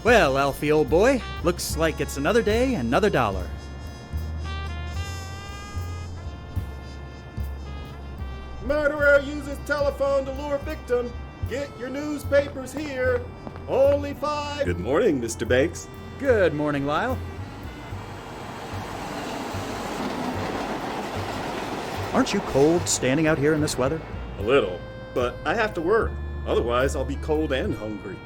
Well, Alfie, old boy, looks like it's another day, another dollar. Murderer uses telephone to lure victim. Get your newspapers here. Only 5. Good morning, Mr. Banks. Good morning, Lyle. Aren't you cold standing out here in this weather? A little, but I have to work. Otherwise, I'll be cold and hungry.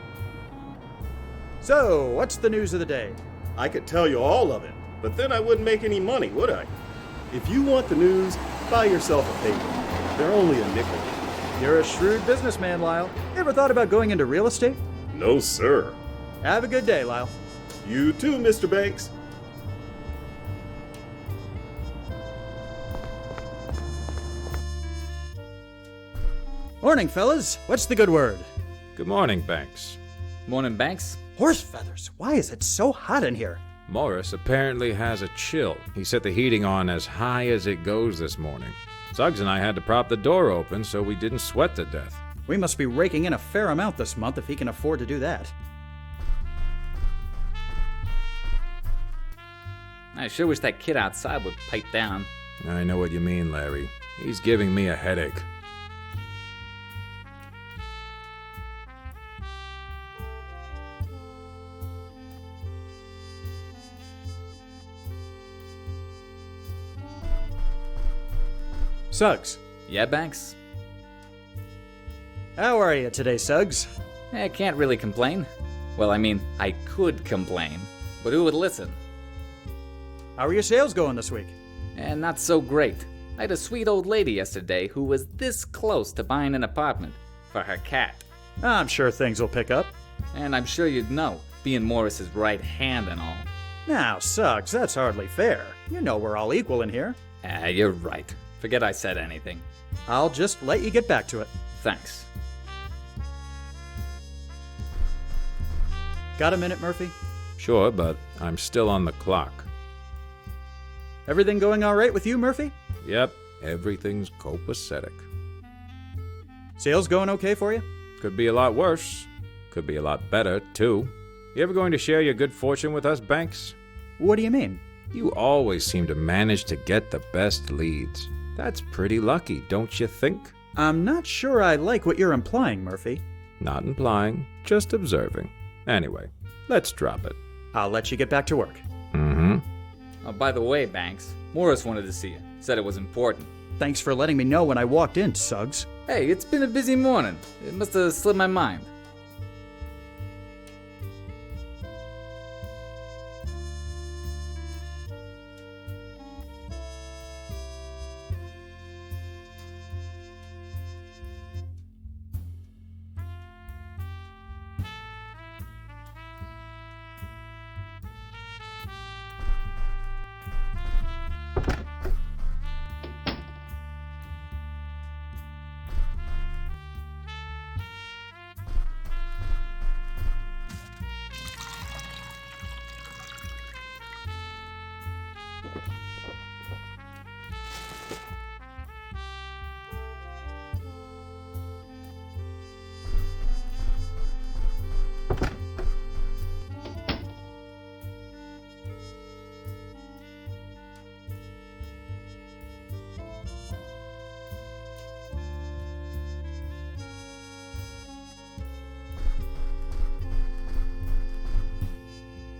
So, what's the news of the day? I could tell you all of it, but then I wouldn't make any money, would I? If you want the news, buy yourself a paper. They're only a nickel. You're a shrewd businessman, Lyle. You ever thought about going into real estate? No, sir. Have a good day, Lyle. You too, Mr. Banks. Morning, fellas. What's the good word? Good morning, Banks. Morning, Banks. Horse feathers. Why is it so hot in here? Morris apparently has a chill. He set the heating on as high as it goes this morning. Suggs and I had to prop the door open so we didn't sweat to death. We must be raking in a fair amount this month if he can afford to do that. I sure wish that kid outside would pipe down. I know what you mean, Larry. He's giving me a headache. Suggs. Yeah, Banks? How are you today, Suggs? I can't really complain. Well, I mean, I could complain, but who would listen? How are your sales going this week? And not so great. I had a sweet old lady yesterday who was this close to buying an apartment for her cat. I'm sure things will pick up. And I'm sure you'd know, being Morris's right hand and all. Now, Suggs, that's hardly fair. You know we're all equal in here. You're right. Forget I said anything. I'll just let you get back to it. Thanks. Got a minute, Murphy? Sure, but I'm still on the clock. Everything going all right with you, Murphy? Yep, everything's copacetic. Sales going okay for you? Could be a lot worse. Could be a lot better, too. You ever going to share your good fortune with us, Banks? What do you mean? You always seem to manage to get the best leads. That's pretty lucky, don't you think? I'm not sure I like what you're implying, Murphy. Not implying, just observing. Anyway, let's drop it. I'll let you get back to work. Mm-hmm. Oh, by the way, Banks, Morris wanted to see you. Said it was important. Thanks for letting me know when I walked in, Suggs. Hey, it's been a busy morning. It must have slipped my mind.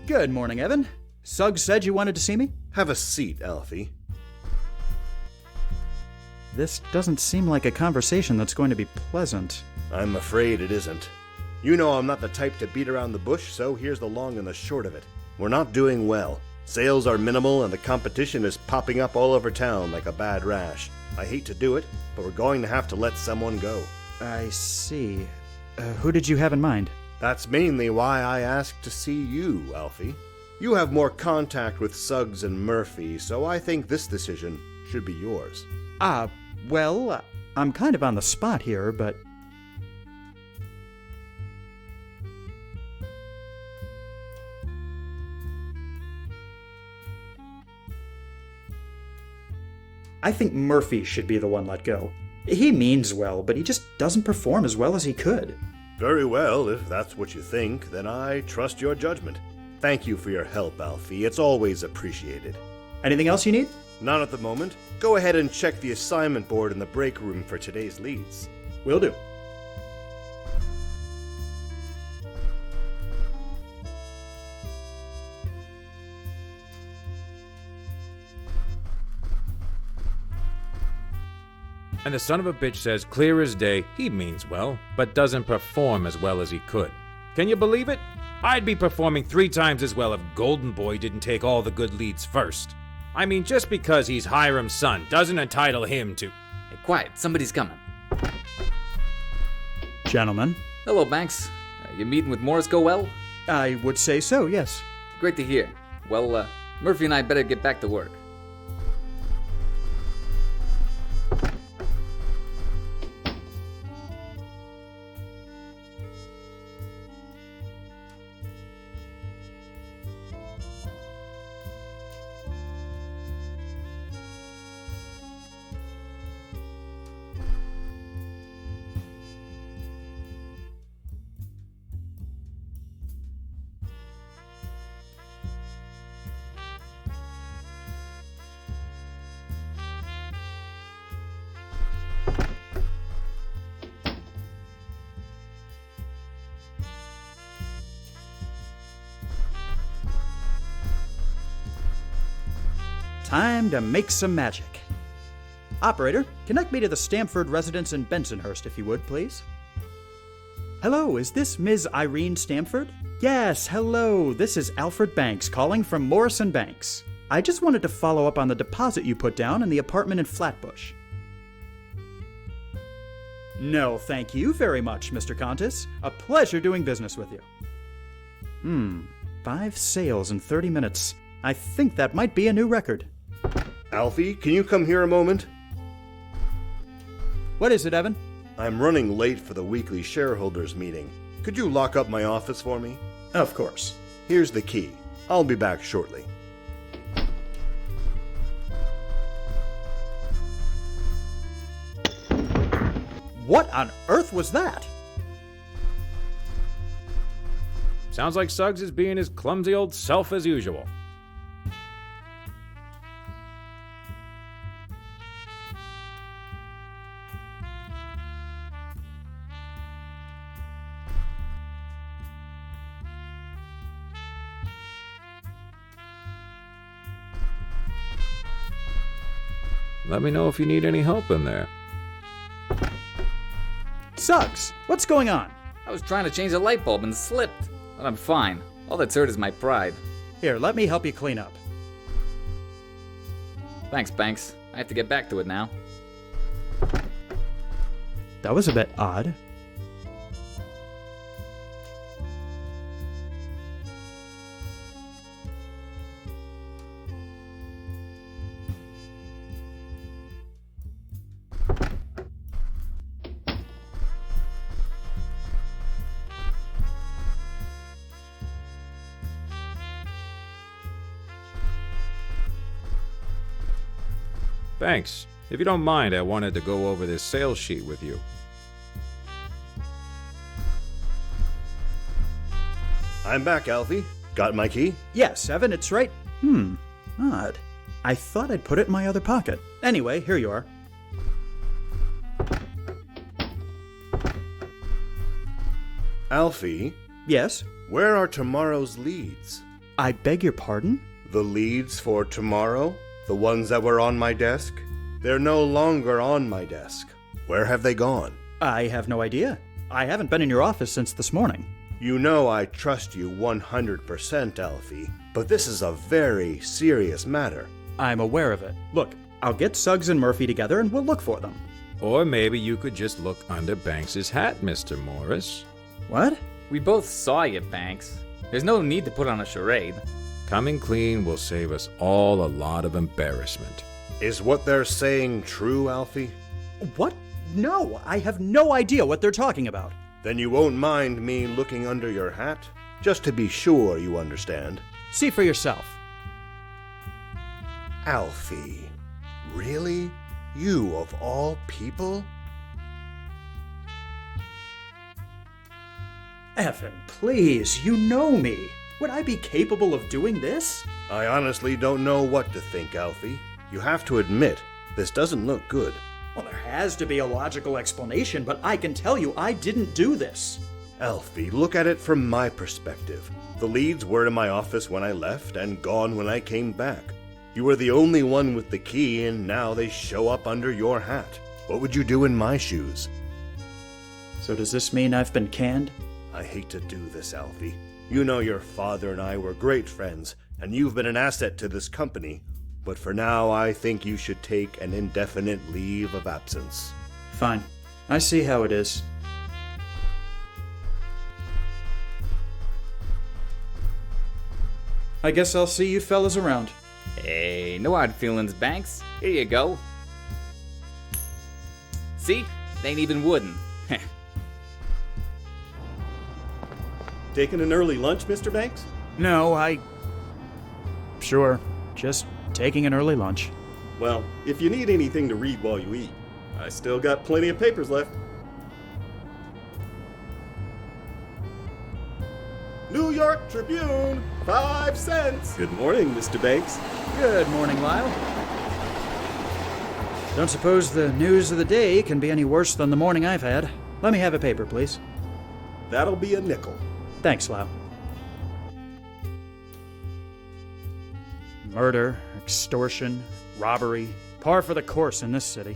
Good morning, Evan. Suggs said you wanted to see me? Have a seat, Alfie. This doesn't seem like a conversation that's going to be pleasant. I'm afraid it isn't. You know I'm not the type to beat around the bush, so here's the long and the short of it. We're not doing well. Sales are minimal and the competition is popping up all over town like a bad rash. I hate to do it, but we're going to have to let someone go. I see. Who did you have in mind? That's mainly why I asked to see you, Alfie. You have more contact with Suggs and Murphy, so I think this decision should be yours. Well, I'm kind of on the spot here, but... I think Murphy should be the one let go. He means well, but he just doesn't perform as well as he could. Very well, if that's what you think, then I trust your judgment. Thank you for your help, Alfie. It's always appreciated. Anything else you need? Not at the moment. Go ahead and check the assignment board in the break room for today's leads. Will do. And the son of a bitch says clear as day he means well, but doesn't perform as well as he could. Can you believe it? I'd be performing 3 times as well if Golden Boy didn't take all the good leads first. I mean, just because he's Hiram's son doesn't entitle him to... Hey, quiet, somebody's coming. Gentlemen. Hello, Banks. Your meeting with Morris go well? I would say so, yes. Great to hear. Well, Murphy and I better get back to work. Time to make some magic. Operator, connect me to the Stamford residence in Bensonhurst, if you would, please. Hello, is this Ms. Irene Stamford? Yes, hello, this is Alfred Banks calling from Morrison Banks. I just wanted to follow up on the deposit you put down in the apartment in Flatbush. No, thank you very much, Mr. Contis. A pleasure doing business with you. 5 sales in 30 minutes. I think that might be a new record. Alfie, can you come here a moment? What is it, Evan? I'm running late for the weekly shareholders meeting. Could you lock up my office for me? Of course. Here's the key. I'll be back shortly. What on earth was that? Sounds like Suggs is being his clumsy old self as usual. Let me know if you need any help in there. Suggs, what's going on? I was trying to change a light bulb and slipped. But I'm fine. All that's hurt is my pride. Here, let me help you clean up. Thanks, Banks. I have to get back to it now. That was a bit odd. Thanks. If you don't mind, I wanted to go over this sales sheet with you. I'm back, Alfie. Got my key? Yes, Evan, it's right. Odd. I thought I'd put it in my other pocket. Anyway, here you are. Alfie, Yes? where are tomorrow's leads? I beg your pardon? The leads for tomorrow? The ones that were on my desk? They're no longer on my desk. Where have they gone? I have no idea. I haven't been in your office since this morning. You know I trust you 100%, Alfie, but this is a very serious matter. I'm aware of it. Look, I'll get Suggs and Murphy together and we'll look for them. Or maybe you could just look under Banks's hat, Mr. Morris. What? We both saw you, Banks. There's no need to put on a charade. Coming clean will save us all a lot of embarrassment. Is what they're saying true, Alfie? What? No, I have no idea what they're talking about. Then you won't mind me looking under your hat? Just to be sure you understand. See for yourself. Alfie, really? You of all people? Evan, please, you know me. Would I be capable of doing this? I honestly don't know what to think, Alfie. You have to admit, this doesn't look good. Well, there has to be a logical explanation, but I can tell you I didn't do this. Alfie, look at it from my perspective. The leads were in my office when I left and gone when I came back. You were the only one with the key, and now they show up under your hat. What would you do in my shoes? So does this mean I've been canned? I hate to do this, Alfie. You know your father and I were great friends, and you've been an asset to this company. But for now, I think you should take an indefinite leave of absence. Fine. I see how it is. I guess I'll see you fellas around. Hey, no hard feelings, Banks. Here you go. See? They ain't even wooden. Taking an early lunch, Mr. Banks? No, Sure. Just taking an early lunch. Well, if you need anything to read while you eat, I still got plenty of papers left. New York Tribune, 5 cents. Good morning, Mr. Banks. Good morning, Lyle. Don't suppose the news of the day can be any worse than the morning I've had. Let me have a paper, please. That'll be a nickel. Thanks, Lyle. Murder, extortion, robbery, par for the course in this city.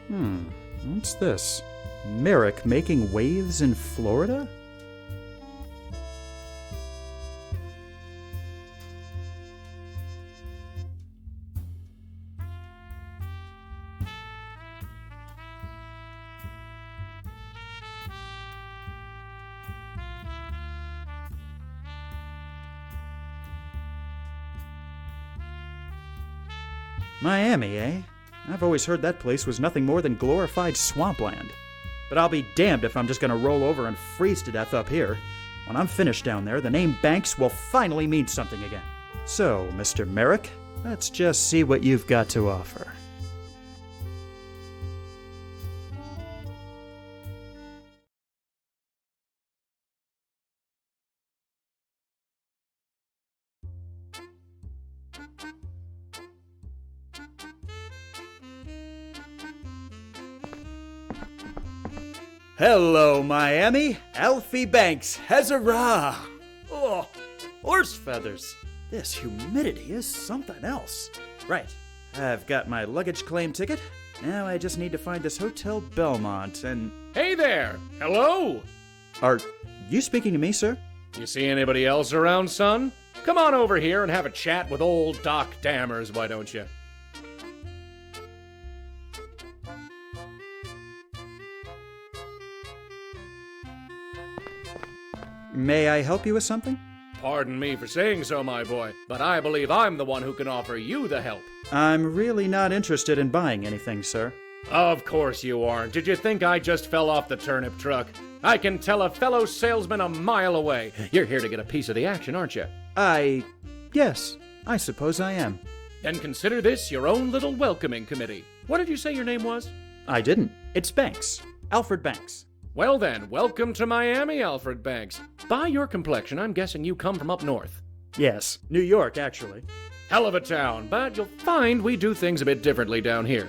What's this? Merrick making waves in Florida? Miami, eh? I've always heard that place was nothing more than glorified swampland. But I'll be damned if I'm just gonna roll over and freeze to death up here. When I'm finished down there, the name Banks will finally mean something again. So, Mr. Merrick, let's just see what you've got to offer. Hello, Miami. Alfie Banks. Huzzah! Oh, horse feathers. This humidity is something else. Right. I've got my luggage claim ticket. Now I just need to find this Hotel Belmont and... Hey there! Hello! Are you speaking to me, sir? You see anybody else around, son? Come on over here and have a chat with old Doc Dammers, why don't you? May I help you with something? Pardon me for saying so, my boy, but I believe I'm the one who can offer you the help. I'm really not interested in buying anything, sir. Of course you aren't. Did you think I just fell off the turnip truck? I can tell a fellow salesman a mile away. You're here to get a piece of the action, aren't you? Yes, I suppose I am. Then consider this your own little welcoming committee. What did you say your name was? I didn't. It's Banks. Alfred Banks. Well then, welcome to Miami, Alfred Banks. By your complexion, I'm guessing you come from up north. Yes, New York, actually. Hell of a town, but you'll find we do things a bit differently down here.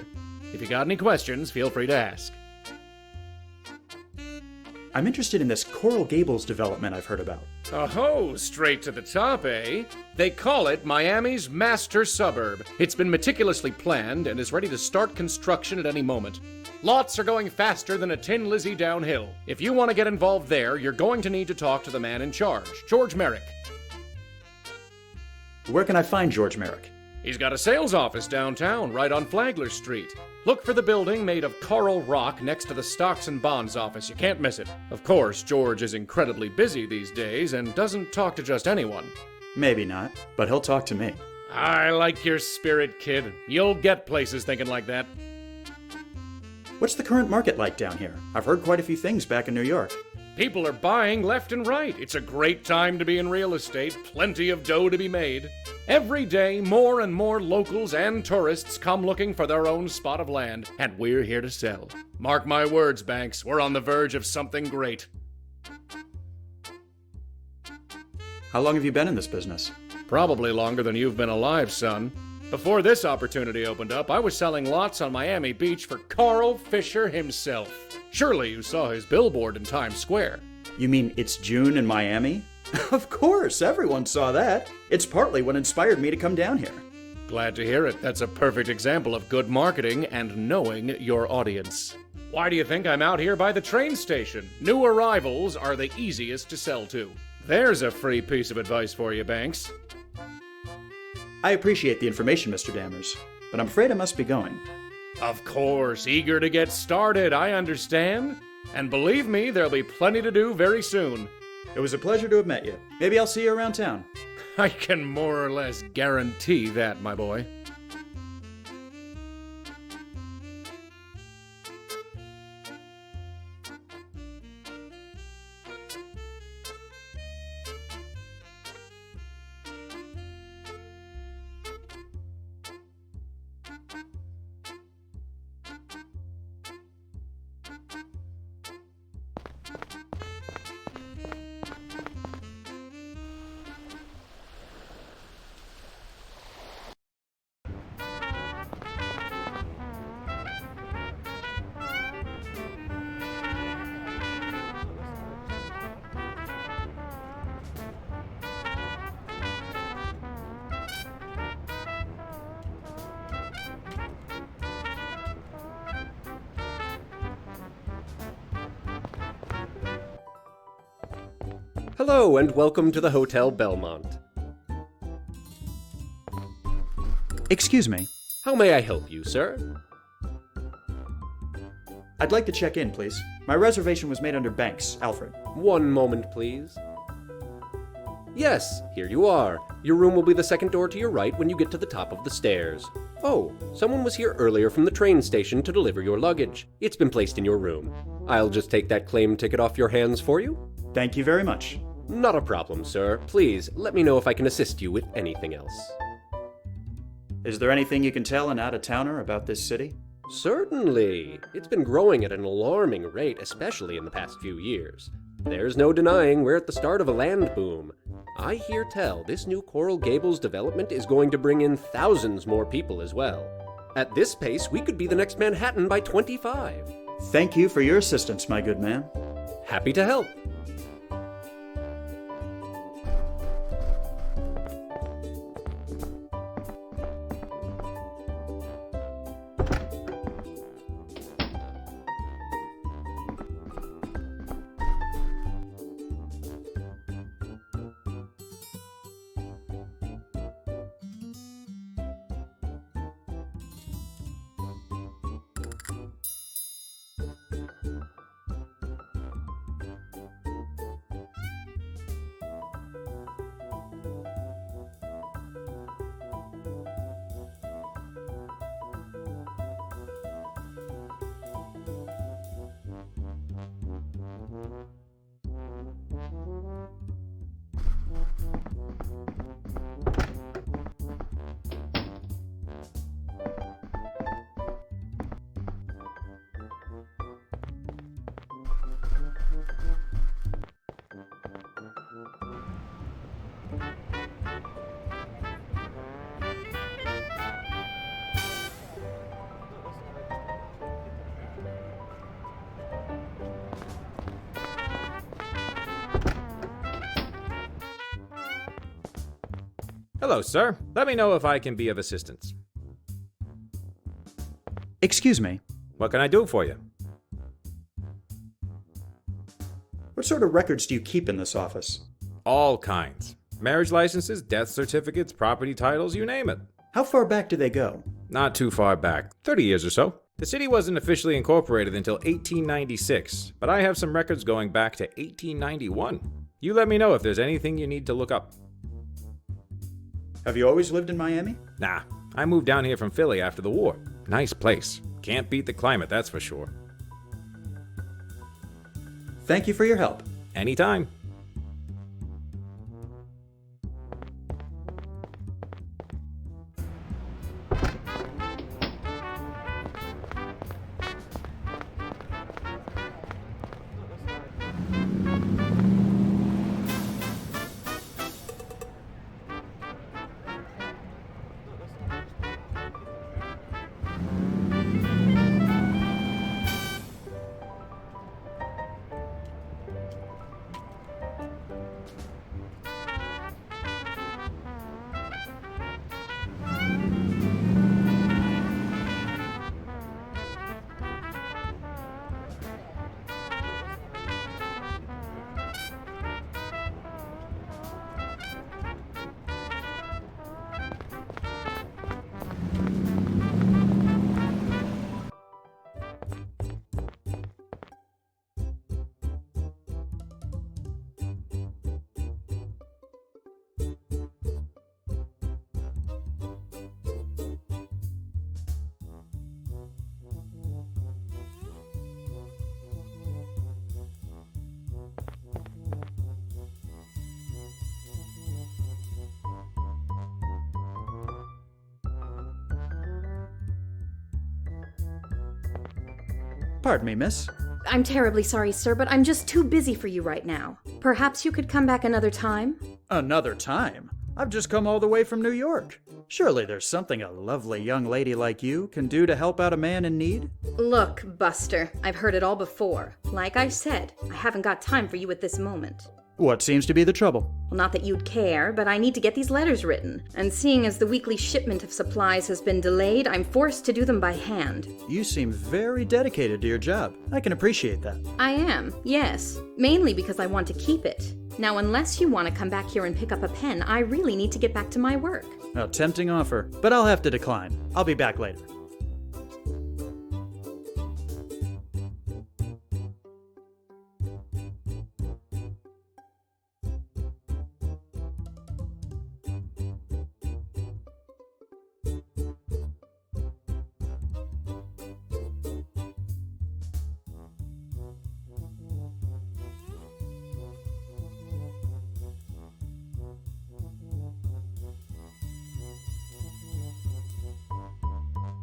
If you got any questions, feel free to ask. I'm interested in this Coral Gables development I've heard about. Oh, straight to the top, eh? They call it Miami's master suburb. It's been meticulously planned and is ready to start construction at any moment. Lots are going faster than a Tin Lizzie downhill. If you want to get involved there, you're going to need to talk to the man in charge, George Merrick. Where can I find George Merrick? He's got a sales office downtown, right on Flagler Street. Look for the building made of coral rock next to the Stocks and Bonds office. You can't miss it. Of course, George is incredibly busy these days and doesn't talk to just anyone. Maybe not, but he'll talk to me. I like your spirit, kid. You'll get places thinking like that. What's the current market like down here? I've heard quite a few things back in New York. People are buying left and right. It's a great time to be in real estate. Plenty of dough to be made. Every day, more and more locals and tourists come looking for their own spot of land, and we're here to sell. Mark my words, Banks, we're on the verge of something great. How long have you been in this business? Probably longer than you've been alive, son. Before this opportunity opened up, I was selling lots on Miami Beach for Carl Fisher himself. Surely you saw his billboard in Times Square. You mean it's June in Miami? Of course, everyone saw that. It's partly what inspired me to come down here. Glad to hear it. That's a perfect example of good marketing and knowing your audience. Why do you think I'm out here by the train station? New arrivals are the easiest to sell to. There's a free piece of advice for you, Banks. I appreciate the information, Mr. Dammers, but I'm afraid I must be going. Of course, eager to get started, I understand. And believe me, there'll be plenty to do very soon. It was a pleasure to have met you. Maybe I'll see you around town. I can more or less guarantee that, my boy. Hello, and welcome to the Hotel Belmont. Excuse me. How may I help you, sir? I'd like to check in, please. My reservation was made under Banks, Alfred. One moment, please. Yes, here you are. Your room will be the second door to your right when you get to the top of the stairs. Oh, someone was here earlier from the train station to deliver your luggage. It's been placed in your room. I'll just take that claim ticket off your hands for you. Thank you very much. Not a problem, sir. Please, let me know if I can assist you with anything else. Is there anything you can tell an out-of-towner about this city? Certainly. It's been growing at an alarming rate, especially in the past few years. There's no denying we're at the start of a land boom. I hear tell this new Coral Gables development is going to bring in thousands more people as well. At this pace, we could be the next Manhattan by 25. Thank you for your assistance, my good man. Happy to help. Hello, sir. Let me know if I can be of assistance. Excuse me. What can I do for you? What sort of records do you keep in this office? All kinds. Marriage licenses, death certificates, property titles, you name it. How far back do they go? Not too far back. 30 years or so. The city wasn't officially incorporated until 1896, but I have some records going back to 1891. You let me know if there's anything you need to look up. Have you always lived in Miami? Nah, I moved down here from Philly after the war. Nice place. Can't beat the climate, that's for sure. Thank you for your help. Anytime. Pardon me, miss. I'm terribly sorry, sir, but I'm just too busy for you right now. Perhaps you could come back another time? Another time? I've just come all the way from New York. Surely there's something a lovely young lady like you can do to help out a man in need? Look, Buster, I've heard it all before. Like I said, I haven't got time for you at this moment. What seems to be the trouble? Well, not that you'd care, but I need to get these letters written. And seeing as the weekly shipment of supplies has been delayed, I'm forced to do them by hand. You seem very dedicated to your job. I can appreciate that. I am, yes. Mainly because I want to keep it. Now, unless you want to come back here and pick up a pen, I really need to get back to my work. A tempting offer, but I'll have to decline. I'll be back later.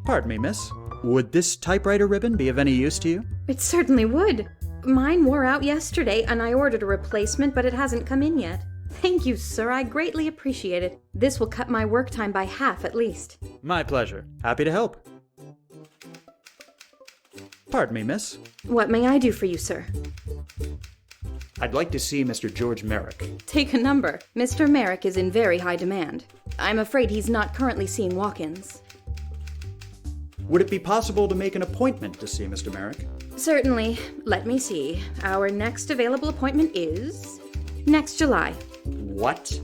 Pardon me, miss. Would this typewriter ribbon be of any use to you? It certainly would. Mine wore out yesterday, and I ordered a replacement, but it hasn't come in yet. Thank you, sir. I greatly appreciate it. This will cut my work time by half at least. My pleasure. Happy to help. Pardon me, miss. What may I do for you, sir? I'd like to see Mr. George Merrick. Take a number. Mr. Merrick is in very high demand. I'm afraid he's not currently seeing walk-ins. Would it be possible to make an appointment to see Mr. Merrick? Certainly. Let me see. Our next available appointment is next July. What?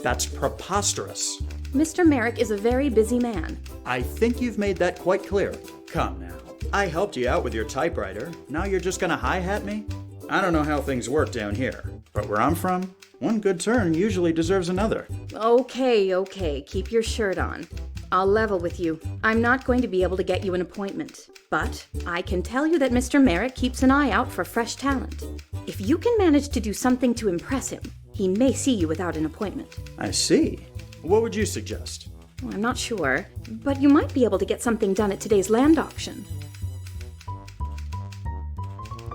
That's preposterous. Mr. Merrick is a very busy man. I think you've made that quite clear. Come now. I helped you out with your typewriter. Now you're just gonna hi-hat me? I don't know how things work down here, but where I'm from, one good turn usually deserves another. Okay. Keep your shirt on. I'll level with you. I'm not going to be able to get you an appointment. But I can tell you that Mr. Merrick keeps an eye out for fresh talent. If you can manage to do something to impress him, he may see you without an appointment. I see. What would you suggest? Well, I'm not sure, but you might be able to get something done at today's land auction.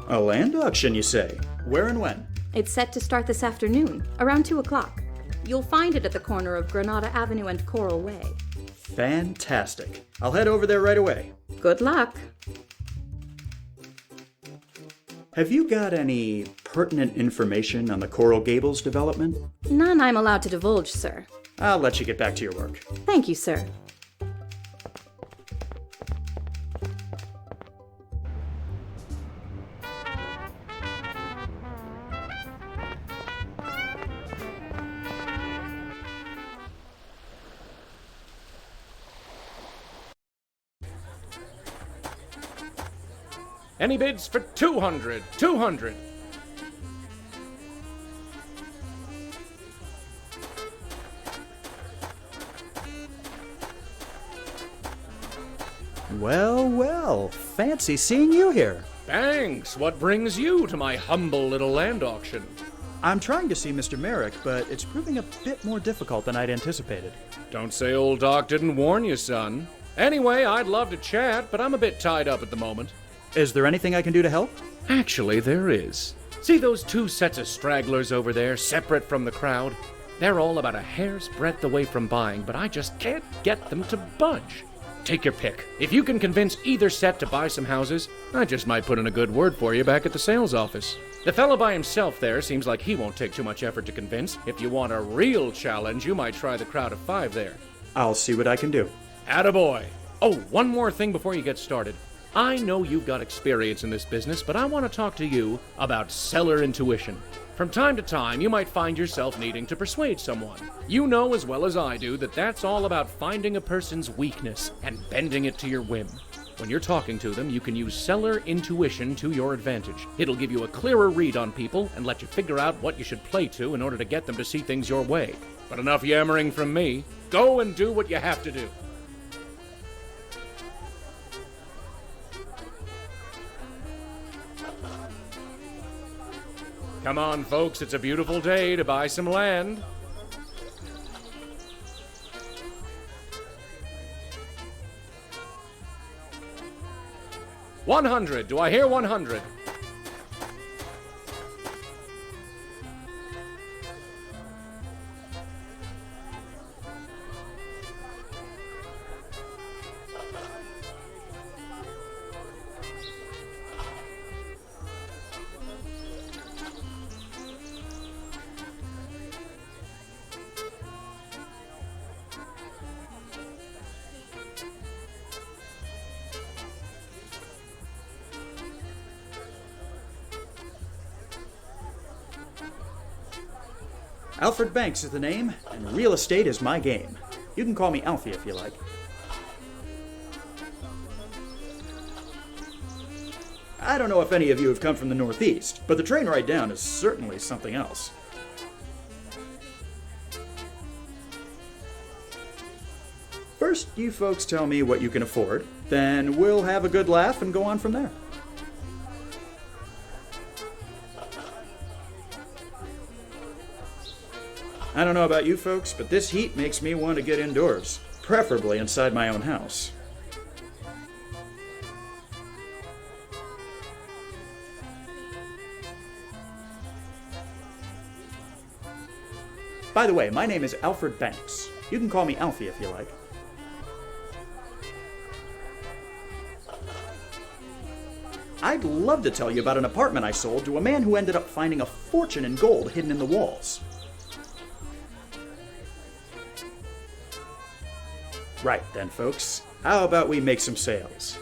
A land auction, you say? Where and when? It's set to start this afternoon, around 2 o'clock. You'll find it at the corner of Granada Avenue and Coral Way. Fantastic. I'll head over there right away. Good luck. Have you got any pertinent information on the Coral Gables development? None I'm allowed to divulge, sir. I'll let you get back to your work. Thank you, sir. Any bids for 200? 200. Well, fancy seeing you here. Thanks. What brings you to my humble little land auction? I'm trying to see Mr. Merrick, but it's proving a bit more difficult than I'd anticipated. Don't say old Doc didn't warn you, son. Anyway, I'd love to chat, but I'm a bit tied up at the moment. Is there anything I can do to help? Actually, there is. See those two sets of stragglers over there, separate from the crowd? They're all about a hair's breadth away from buying, but I just can't get them to budge. Take your pick. If you can convince either set to buy some houses, I just might put in a good word for you back at the sales office. The fellow by himself there seems like he won't take too much effort to convince. If you want a real challenge, you might try the crowd of 5 there. I'll see what I can do. Attaboy. Oh, one more thing before you get started. I know you've got experience in this business, but I want to talk to you about seller intuition. From time to time, you might find yourself needing to persuade someone. You know as well as I do that that's all about finding a person's weakness and bending it to your whim. When you're talking to them, you can use seller intuition to your advantage. It'll give you a clearer read on people and let you figure out what you should play to in order to get them to see things your way. But enough yammering from me. Go and do what you have to do. Come on, folks, it's a beautiful day to buy some land. 100. Do I hear 100? Alfred Banks is the name, and real estate is my game. You can call me Alfie if you like. I don't know if any of you have come from the Northeast, but the train ride down is certainly something else. First, you folks tell me what you can afford, then we'll have a good laugh and go on from there. I don't know about you folks, but this heat makes me want to get indoors, preferably inside my own house. By the way, my name is Alfred Banks. You can call me Alfie if you like. I'd love to tell you about an apartment I sold to a man who ended up finding a fortune in gold hidden in the walls. Right then, folks. How about we make some sales?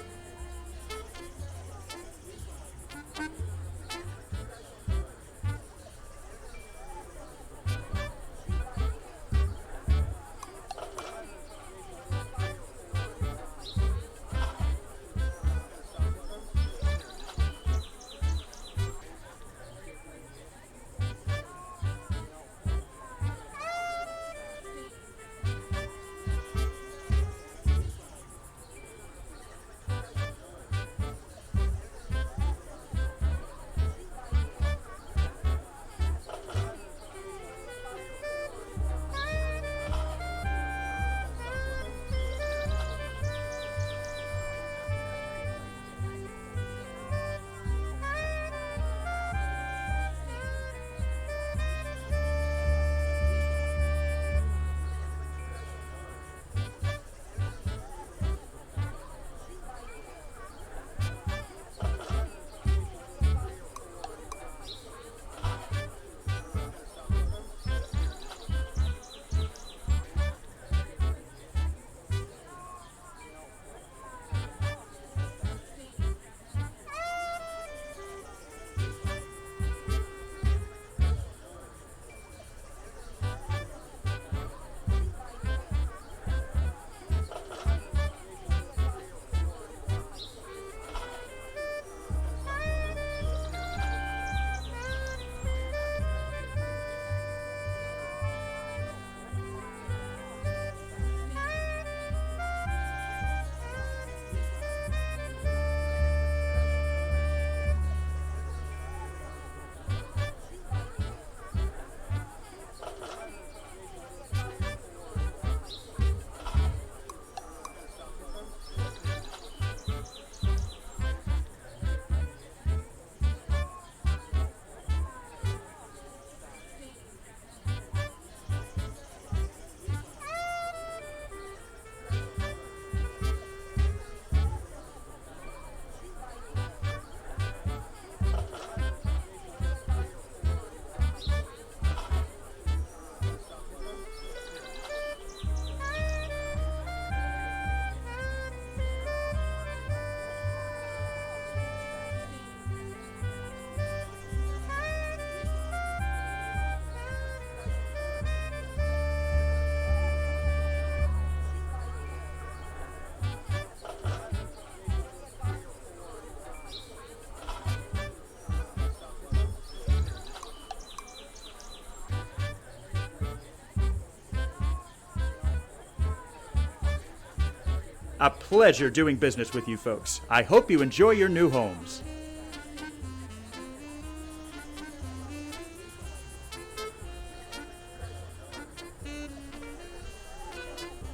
A pleasure doing business with you folks. I hope you enjoy your new homes.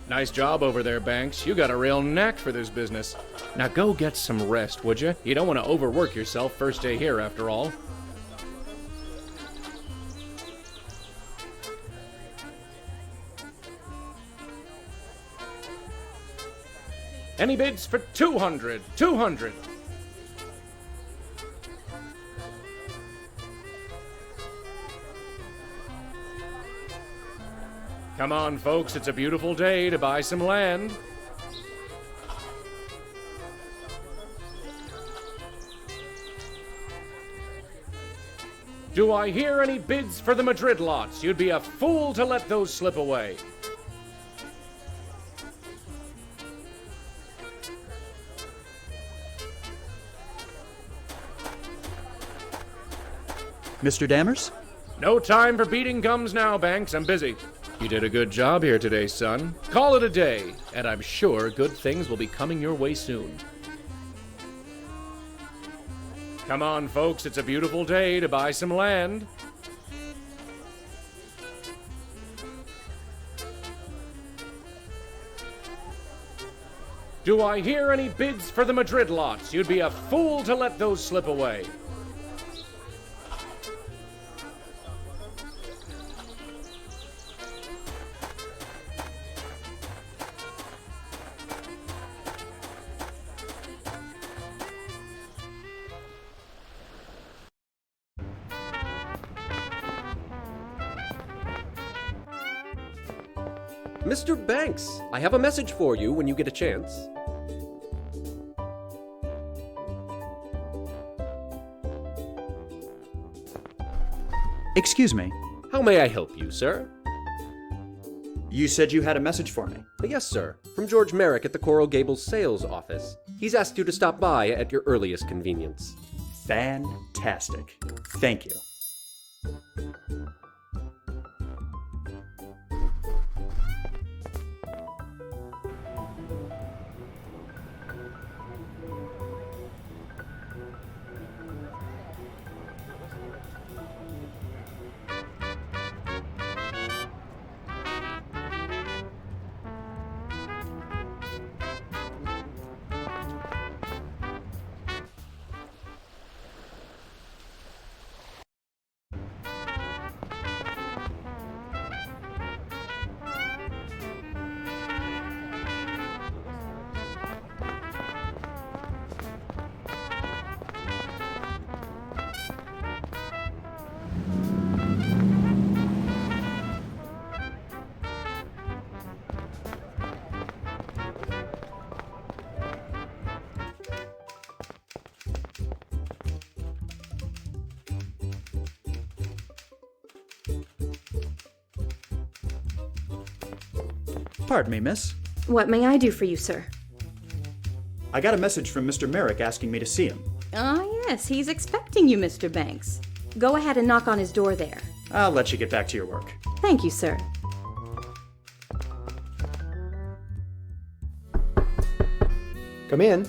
Nice job over there, Banks. You got a real knack for this business. Now go get some rest, would you? You don't want to overwork yourself first day here, after all. Any bids for 200? 200! Come on, folks, it's a beautiful day to buy some land. Do I hear any bids for the Madrid lots? You'd be a fool to let those slip away. Mr. Dammers? No time for beating gums now, Banks. I'm busy. You did a good job here today, son. Call it a day, and I'm sure good things will be coming your way soon. Come on, folks, it's a beautiful day to buy some land. Do I hear any bids for the Madrid lots? You'd be a fool to let those slip away. Mr. Banks, I have a message for you when you get a chance. Excuse me. How may I help you, sir? You said you had a message for me. Yes, sir. From George Merrick at the Coral Gables sales office. He's asked you to stop by at your earliest convenience. Fantastic. Thank you. Pardon me, miss. What may I do for you, sir? I got a message from Mr. Merrick asking me to see him. Ah, yes, he's expecting you, Mr. Banks. Go ahead and knock on his door there. I'll let you get back to your work. Thank you, sir. Come in.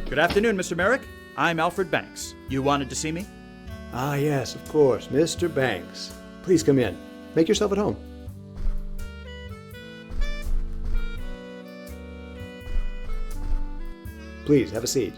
Good afternoon, Mr. Merrick. I'm Alfred Banks. You wanted to see me? Ah, yes, of course, Mr. Banks. Please come in. Make yourself at home. Please, have a seat.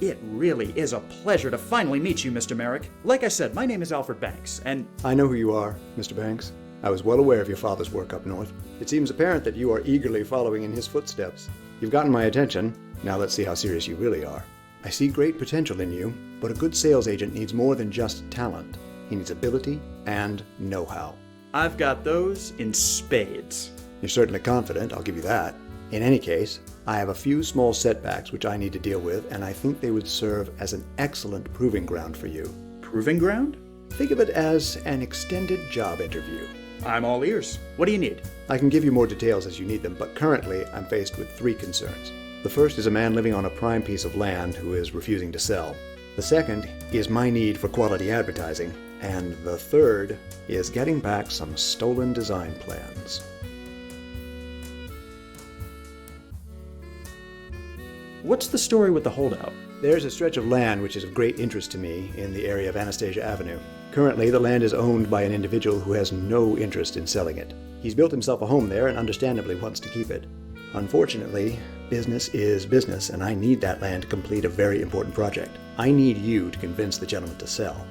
It really is a pleasure to finally meet you, Mr. Merrick. Like I said, my name is Alfred Banks, and I know who you are, Mr. Banks. I was well aware of your father's work up north. It seems apparent that you are eagerly following in his footsteps. You've gotten my attention. Now let's see how serious you really are. I see great potential in you, but a good sales agent needs more than just talent. He needs ability and know-how. I've got those in spades. You're certainly confident, I'll give you that. In any case, I have a few small setbacks which I need to deal with, and I think they would serve as an excellent proving ground for you. Proving ground? Think of it as an extended job interview. I'm all ears. What do you need? I can give you more details as you need them, but currently I'm faced with 3 concerns. The first is a man living on a prime piece of land who is refusing to sell. The second is my need for quality advertising. And the third is getting back some stolen design plans. What's the story with the holdout? There's a stretch of land which is of great interest to me in the area of Anastasia Avenue. Currently, the land is owned by an individual who has no interest in selling it. He's built himself a home there and understandably wants to keep it. Unfortunately, business is business, and I need that land to complete a very important project. I need you to convince the gentleman to sell.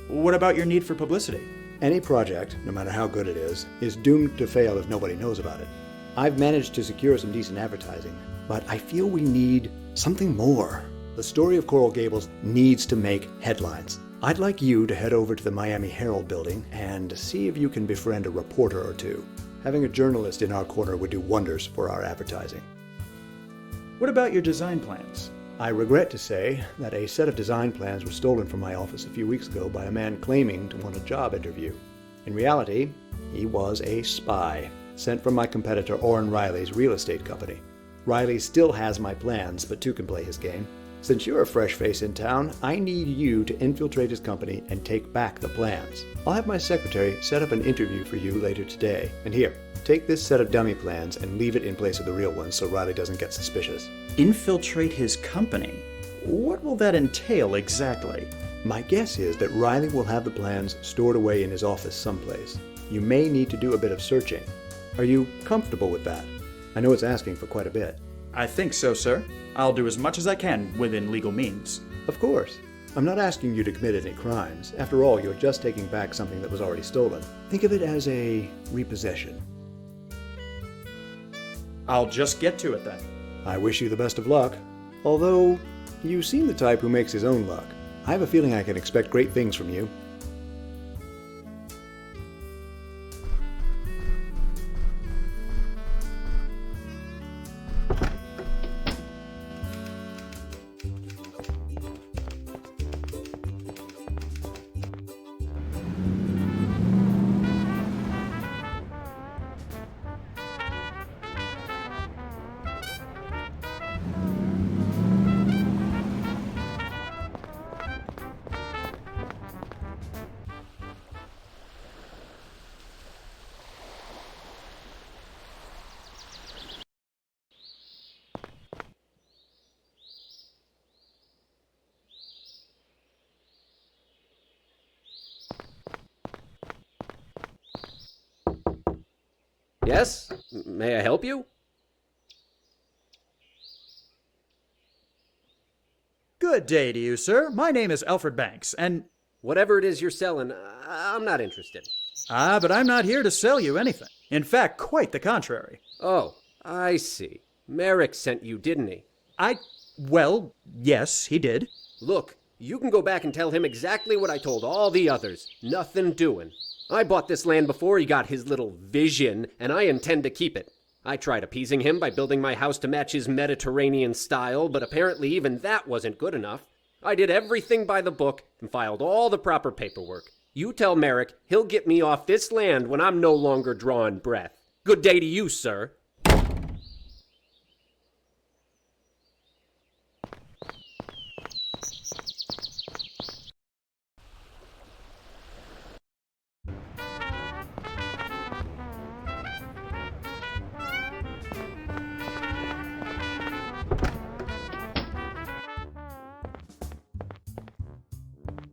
What about your need for publicity? Any project, no matter how good it is doomed to fail if nobody knows about it. I've managed to secure some decent advertising, but I feel we need something more. The story of Coral Gables needs to make headlines. I'd like you to head over to the Miami Herald building and see if you can befriend a reporter or two. Having a journalist in our corner would do wonders for our advertising. What about your design plans? I regret to say that a set of design plans was stolen from my office a few weeks ago by a man claiming to want a job interview. In reality, he was a spy, sent from my competitor Orrin Riley's real estate company. Riley still has my plans, but two can play his game. Since you're a fresh face in town, I need you to infiltrate his company and take back the plans. I'll have my secretary set up an interview for you later today. And here, take this set of dummy plans and leave it in place of the real ones so Riley doesn't get suspicious. Infiltrate his company? What will that entail exactly? My guess is that Riley will have the plans stored away in his office someplace. You may need to do a bit of searching. Are you comfortable with that? I know it's asking for quite a bit. I think so, sir. I'll do as much as I can within legal means. Of course. I'm not asking you to commit any crimes. After all, you're just taking back something that was already stolen. Think of it as a repossession. I'll just get to it then. I wish you the best of luck. Although, you seem the type who makes his own luck. I have a feeling I can expect great things from you. Yes? May I help you? Good day to you, sir. My name is Alfred Banks, and... Whatever it is you're selling, I'm not interested. But I'm not here to sell you anything. In fact, quite the contrary. Oh, I see. Merrick sent you, didn't he? Well, yes, he did. Look, you can go back and tell him exactly what I told all the others. Nothing doing. I bought this land before he got his little vision, and I intend to keep it. I tried appeasing him by building my house to match his Mediterranean style, but apparently even that wasn't good enough. I did everything by the book and filed all the proper paperwork. You tell Merrick he'll get me off this land when I'm no longer drawing breath. Good day to you, sir.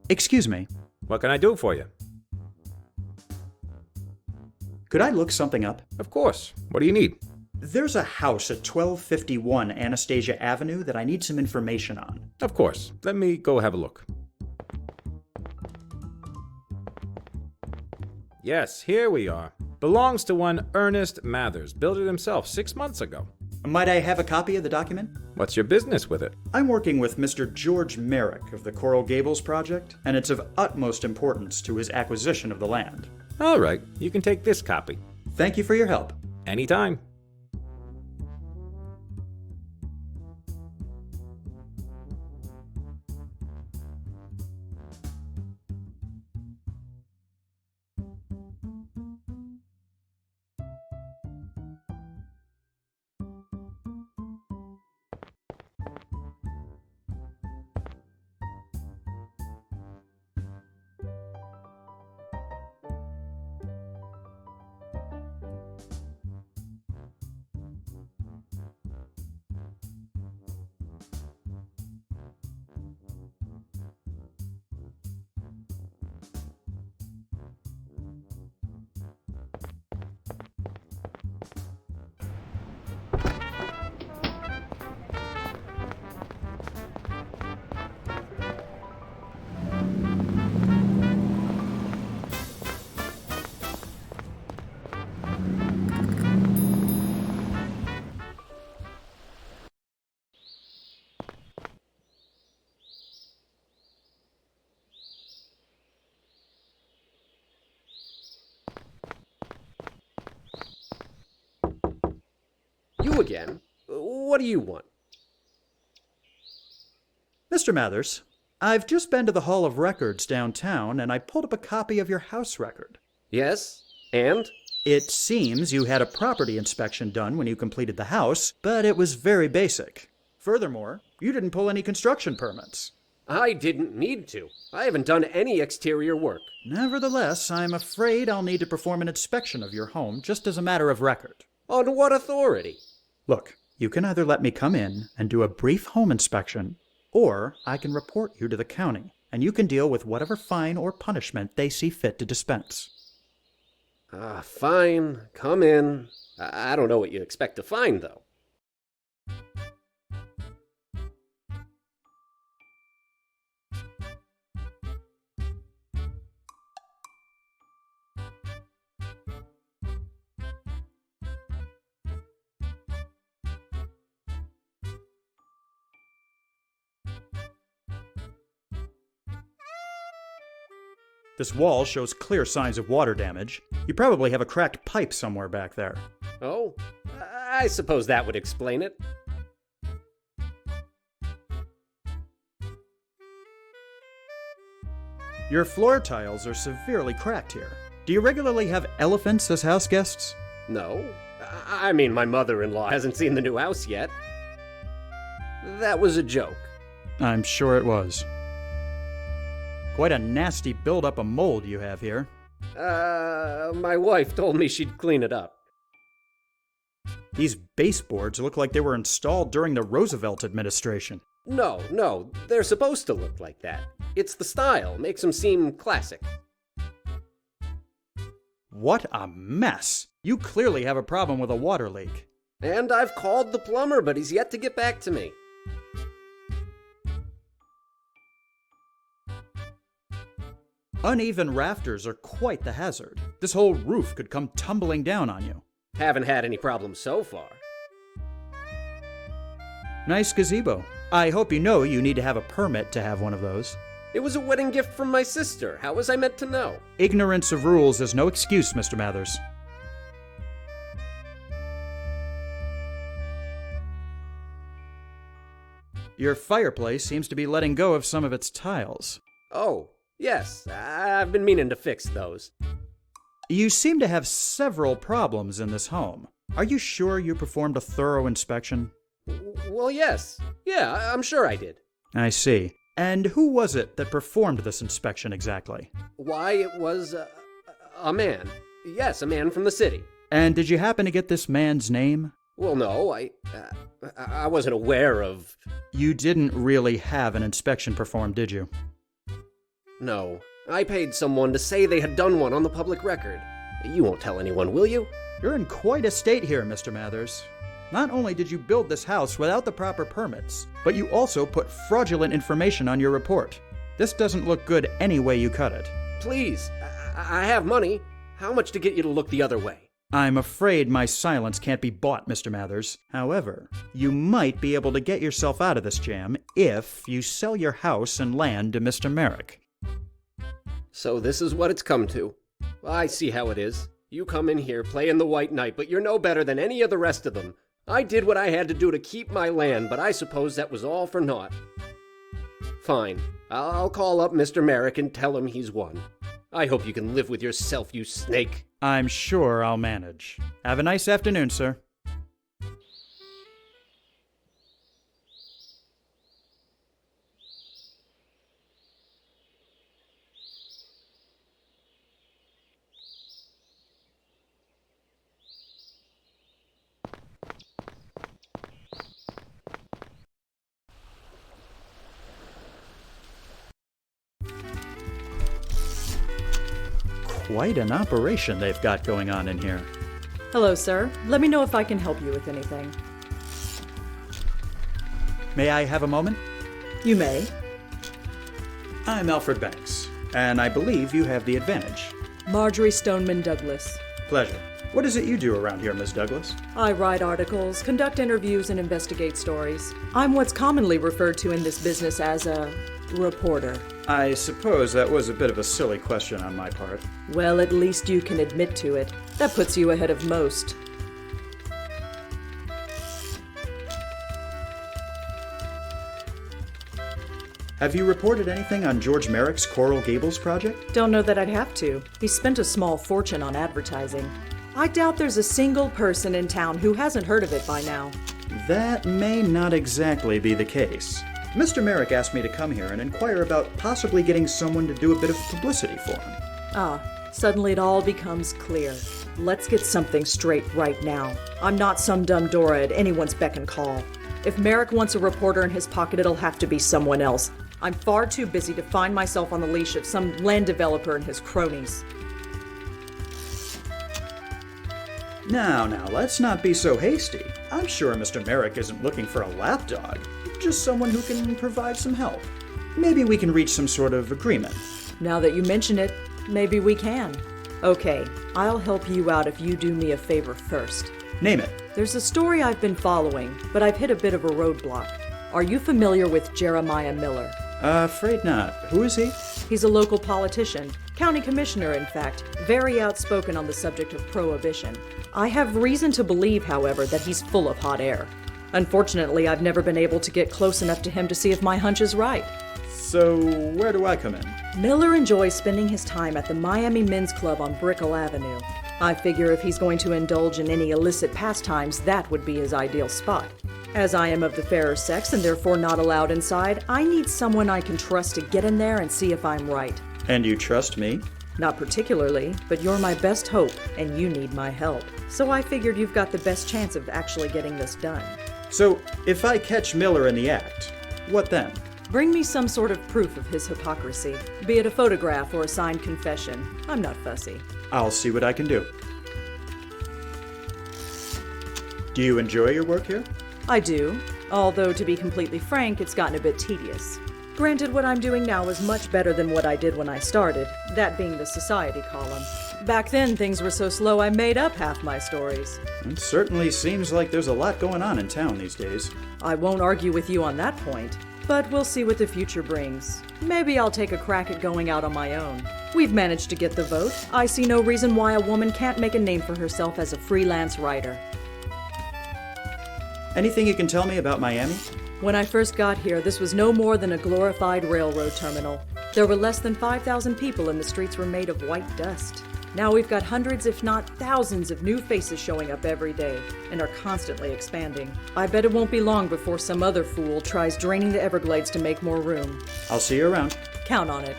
Excuse me. What can I do for you? Could I look something up? Of course. What do you need? There's a house at 1251 Anastasia Avenue that I need some information on. Of course. Let me go have a look. Yes, here we are. Belongs to one Ernest Mathers. Built it himself 6 months ago. Might I have a copy of the document? What's your business with it? I'm working with Mr. George Merrick of the Coral Gables project, and it's of utmost importance to his acquisition of the land. All right, you can take this copy. Thank you for your help. Anytime. You again? What do you want? Mr. Mathers, I've just been to the Hall of Records downtown, and I pulled up a copy of your house record. Yes? And? It seems you had a property inspection done when you completed the house, but it was very basic. Furthermore, you didn't pull any construction permits. I didn't need to. I haven't done any exterior work. Nevertheless, I'm afraid I'll need to perform an inspection of your home just as a matter of record. On what authority? Look, you can either let me come in and do a brief home inspection, or I can report you to the county, and you can deal with whatever fine or punishment they see fit to dispense. Fine. Come in. I don't know what you expect to find, though. This wall shows clear signs of water damage. You probably have a cracked pipe somewhere back there. Oh, I suppose that would explain it. Your floor tiles are severely cracked here. Do you regularly have elephants as house guests? No. I mean, my mother-in-law hasn't seen the new house yet. That was a joke. I'm sure it was. Quite a nasty buildup of mold you have here. My wife told me she'd clean it up. These baseboards look like they were installed during the Roosevelt administration. No, they're supposed to look like that. It's the style, makes them seem classic. What a mess! You clearly have a problem with a water leak. And I've called the plumber, but he's yet to get back to me. Uneven rafters are quite the hazard. This whole roof could come tumbling down on you. Haven't had any problems so far. Nice gazebo. I hope you know you need to have a permit to have one of those. It was a wedding gift from my sister. How was I meant to know? Ignorance of rules is no excuse, Mr. Mathers. Your fireplace seems to be letting go of some of its tiles. Oh, yes. I've been meaning to fix those. You seem to have several problems in this home. Are you sure you performed a thorough inspection? Well, yes. Yeah, I'm sure I did. I see. And who was it that performed this inspection exactly? Why, it was a man. Yes, a man from the city. And did you happen to get this man's name? Well, no, I wasn't aware of... You didn't really have an inspection performed, did you? No. I paid someone to say they had done one on the public record. You won't tell anyone, will you? You're in quite a state here, Mr. Mathers. Not only did you build this house without the proper permits, but you also put fraudulent information on your report. This doesn't look good any way you cut it. Please, I have money. How much to get you to look the other way? I'm afraid my silence can't be bought, Mr. Mathers. However, you might be able to get yourself out of this jam if you sell your house and land to Mr. Merrick. So this is what it's come to. I see how it is. You come in here playing the White Knight, but you're no better than any of the rest of them. I did what I had to do to keep my land, but I suppose that was all for naught. Fine. I'll call up Mr. Merrick and tell him he's won. I hope you can live with yourself, you snake. I'm sure I'll manage. Have a nice afternoon, sir. Quite an operation they've got going on in here. Hello, sir. Let me know if I can help you with anything. May I have a moment? You may. I'm Alfred Banks, and I believe you have the advantage. Marjorie Stoneman Douglas. Pleasure. What is it you do around here, Miss Douglas? I write articles, conduct interviews, and investigate stories. I'm what's commonly referred to in this business as a reporter. I suppose that was a bit of a silly question on my part. Well, at least you can admit to it. That puts you ahead of most. Have you reported anything on George Merrick's Coral Gables project? Don't know that I'd have to. He spent a small fortune on advertising. I doubt there's a single person in town who hasn't heard of it by now. That may not exactly be the case. Mr. Merrick asked me to come here and inquire about possibly getting someone to do a bit of publicity for him. Suddenly it all becomes clear. Let's get something straight right now. I'm not some dumb Dora at anyone's beck and call. If Merrick wants a reporter in his pocket, it'll have to be someone else. I'm far too busy to find myself on the leash of some land developer and his cronies. Now, let's not be so hasty. I'm sure Mr. Merrick isn't looking for a lapdog, just someone who can provide some help. Maybe we can reach some sort of agreement. Now that you mention it, maybe we can. Okay, I'll help you out if you do me a favor first. Name it. There's a story I've been following, but I've hit a bit of a roadblock. Are you familiar with Jeremiah Miller? Afraid not. Who is he? He's a local politician, county commissioner in fact, very outspoken on the subject of prohibition. I have reason to believe, however, that he's full of hot air. Unfortunately, I've never been able to get close enough to him to see if my hunch is right. So, where do I come in? Miller enjoys spending his time at the Miami Men's Club on Brickell Avenue. I figure if he's going to indulge in any illicit pastimes, that would be his ideal spot. As I am of the fairer sex and therefore not allowed inside, I need someone I can trust to get in there and see if I'm right. And you trust me? Not particularly, but you're my best hope, and you need my help. So I figured you've got the best chance of actually getting this done. So, if I catch Miller in the act, what then? Bring me some sort of proof of his hypocrisy, be it a photograph or a signed confession. I'm not fussy. I'll see what I can do. Do you enjoy your work here? I do, although to be completely frank, it's gotten a bit tedious. Granted, what I'm doing now is much better than what I did when I started, that being the society column. Back then, things were so slow I made up half my stories. It certainly seems like there's a lot going on in town these days. I won't argue with you on that point, but we'll see what the future brings. Maybe I'll take a crack at going out on my own. We've managed to get the vote. I see no reason why a woman can't make a name for herself as a freelance writer. Anything you can tell me about Miami? When I first got here, this was no more than a glorified railroad terminal. There were less than 5,000 people and the streets were made of white dust. Now we've got hundreds, if not thousands, of new faces showing up every day and are constantly expanding. I bet it won't be long before some other fool tries draining the Everglades to make more room. I'll see you around. Count on it.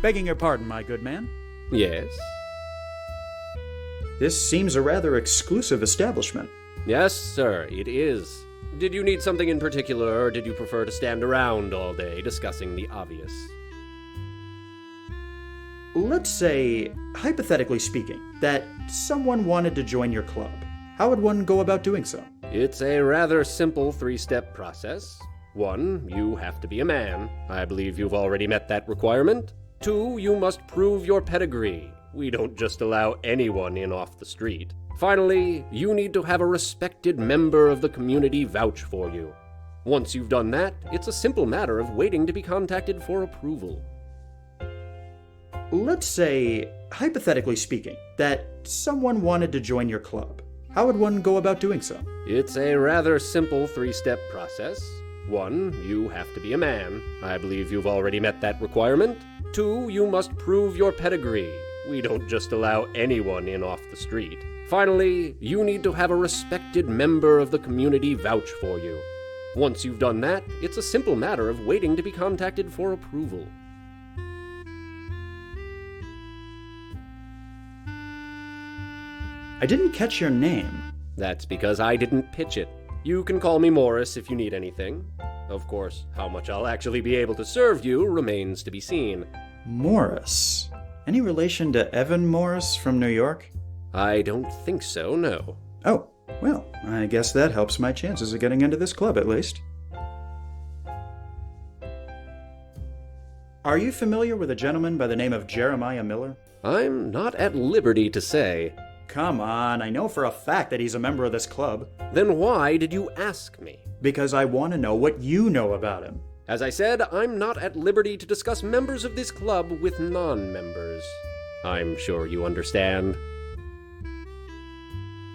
Begging your pardon, my good man. Yes? This seems a rather exclusive establishment. Yes, sir, it is. Did you need something in particular, or did you prefer to stand around all day discussing the obvious? Let's say, hypothetically speaking, that someone wanted to join your club. How would one go about doing so? It's a rather simple three-step process. 1, you have to be a man. I believe you've already met that requirement. 2, you must prove your pedigree. We don't just allow anyone in off the street. Finally, you need to have a respected member of the community vouch for you. Once you've done that, it's a simple matter of waiting to be contacted for approval. Let's say, hypothetically speaking, that someone wanted to join your club. How would one go about doing so? It's a rather simple three-step process. 1, you have to be a man. I believe you've already met that requirement. 2, you must prove your pedigree. We don't just allow anyone in off the street. Finally, you need to have a respected member of the community vouch for you. Once you've done that, it's a simple matter of waiting to be contacted for approval. I didn't catch your name. That's because I didn't pitch it. You can call me Morris if you need anything. Of course, how much I'll actually be able to serve you remains to be seen. Morris? Any relation to Evan Morris from New York? I don't think so, no. Oh, well, I guess that helps my chances of getting into this club at least. Are you familiar with a gentleman by the name of Jeremiah Miller? I'm not at liberty to say. Come on, I know for a fact that he's a member of this club. Then why did you ask me? Because I want to know what you know about him. As I said, I'm not at liberty to discuss members of this club with non-members. I'm sure you understand.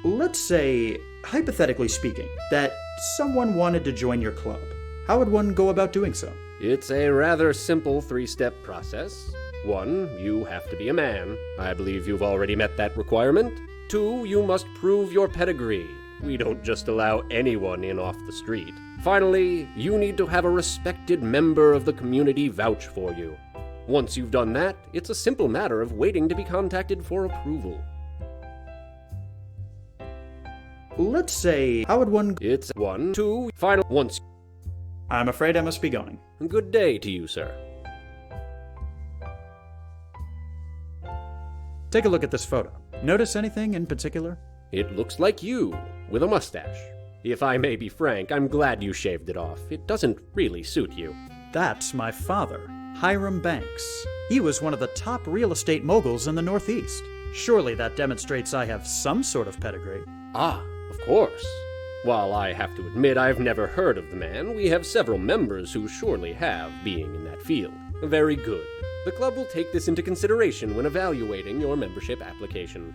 Let's say, hypothetically speaking, that someone wanted to join your club. How would one go about doing so? It's a rather simple three-step process. 1, you have to be a man. I believe you've already met that requirement. 2, you must prove your pedigree. We don't just allow anyone in off the street. Finally, you need to have a respected member of the community vouch for you. Once you've done that, it's a simple matter of waiting to be contacted for approval. Let's say, how would one... It's 1, 2, final, once... I'm afraid I must be going. Good day to you, sir. Take a look at this photo. Notice anything in particular? It looks like you, with a mustache. If I may be frank, I'm glad you shaved it off. It doesn't really suit you. That's my father, Hiram Banks. He was one of the top real estate moguls in the Northeast. Surely that demonstrates I have some sort of pedigree. Ah, of course. While I have to admit I've never heard of the man, we have several members who surely have, being in that field. Very good. The club will take this into consideration when evaluating your membership application.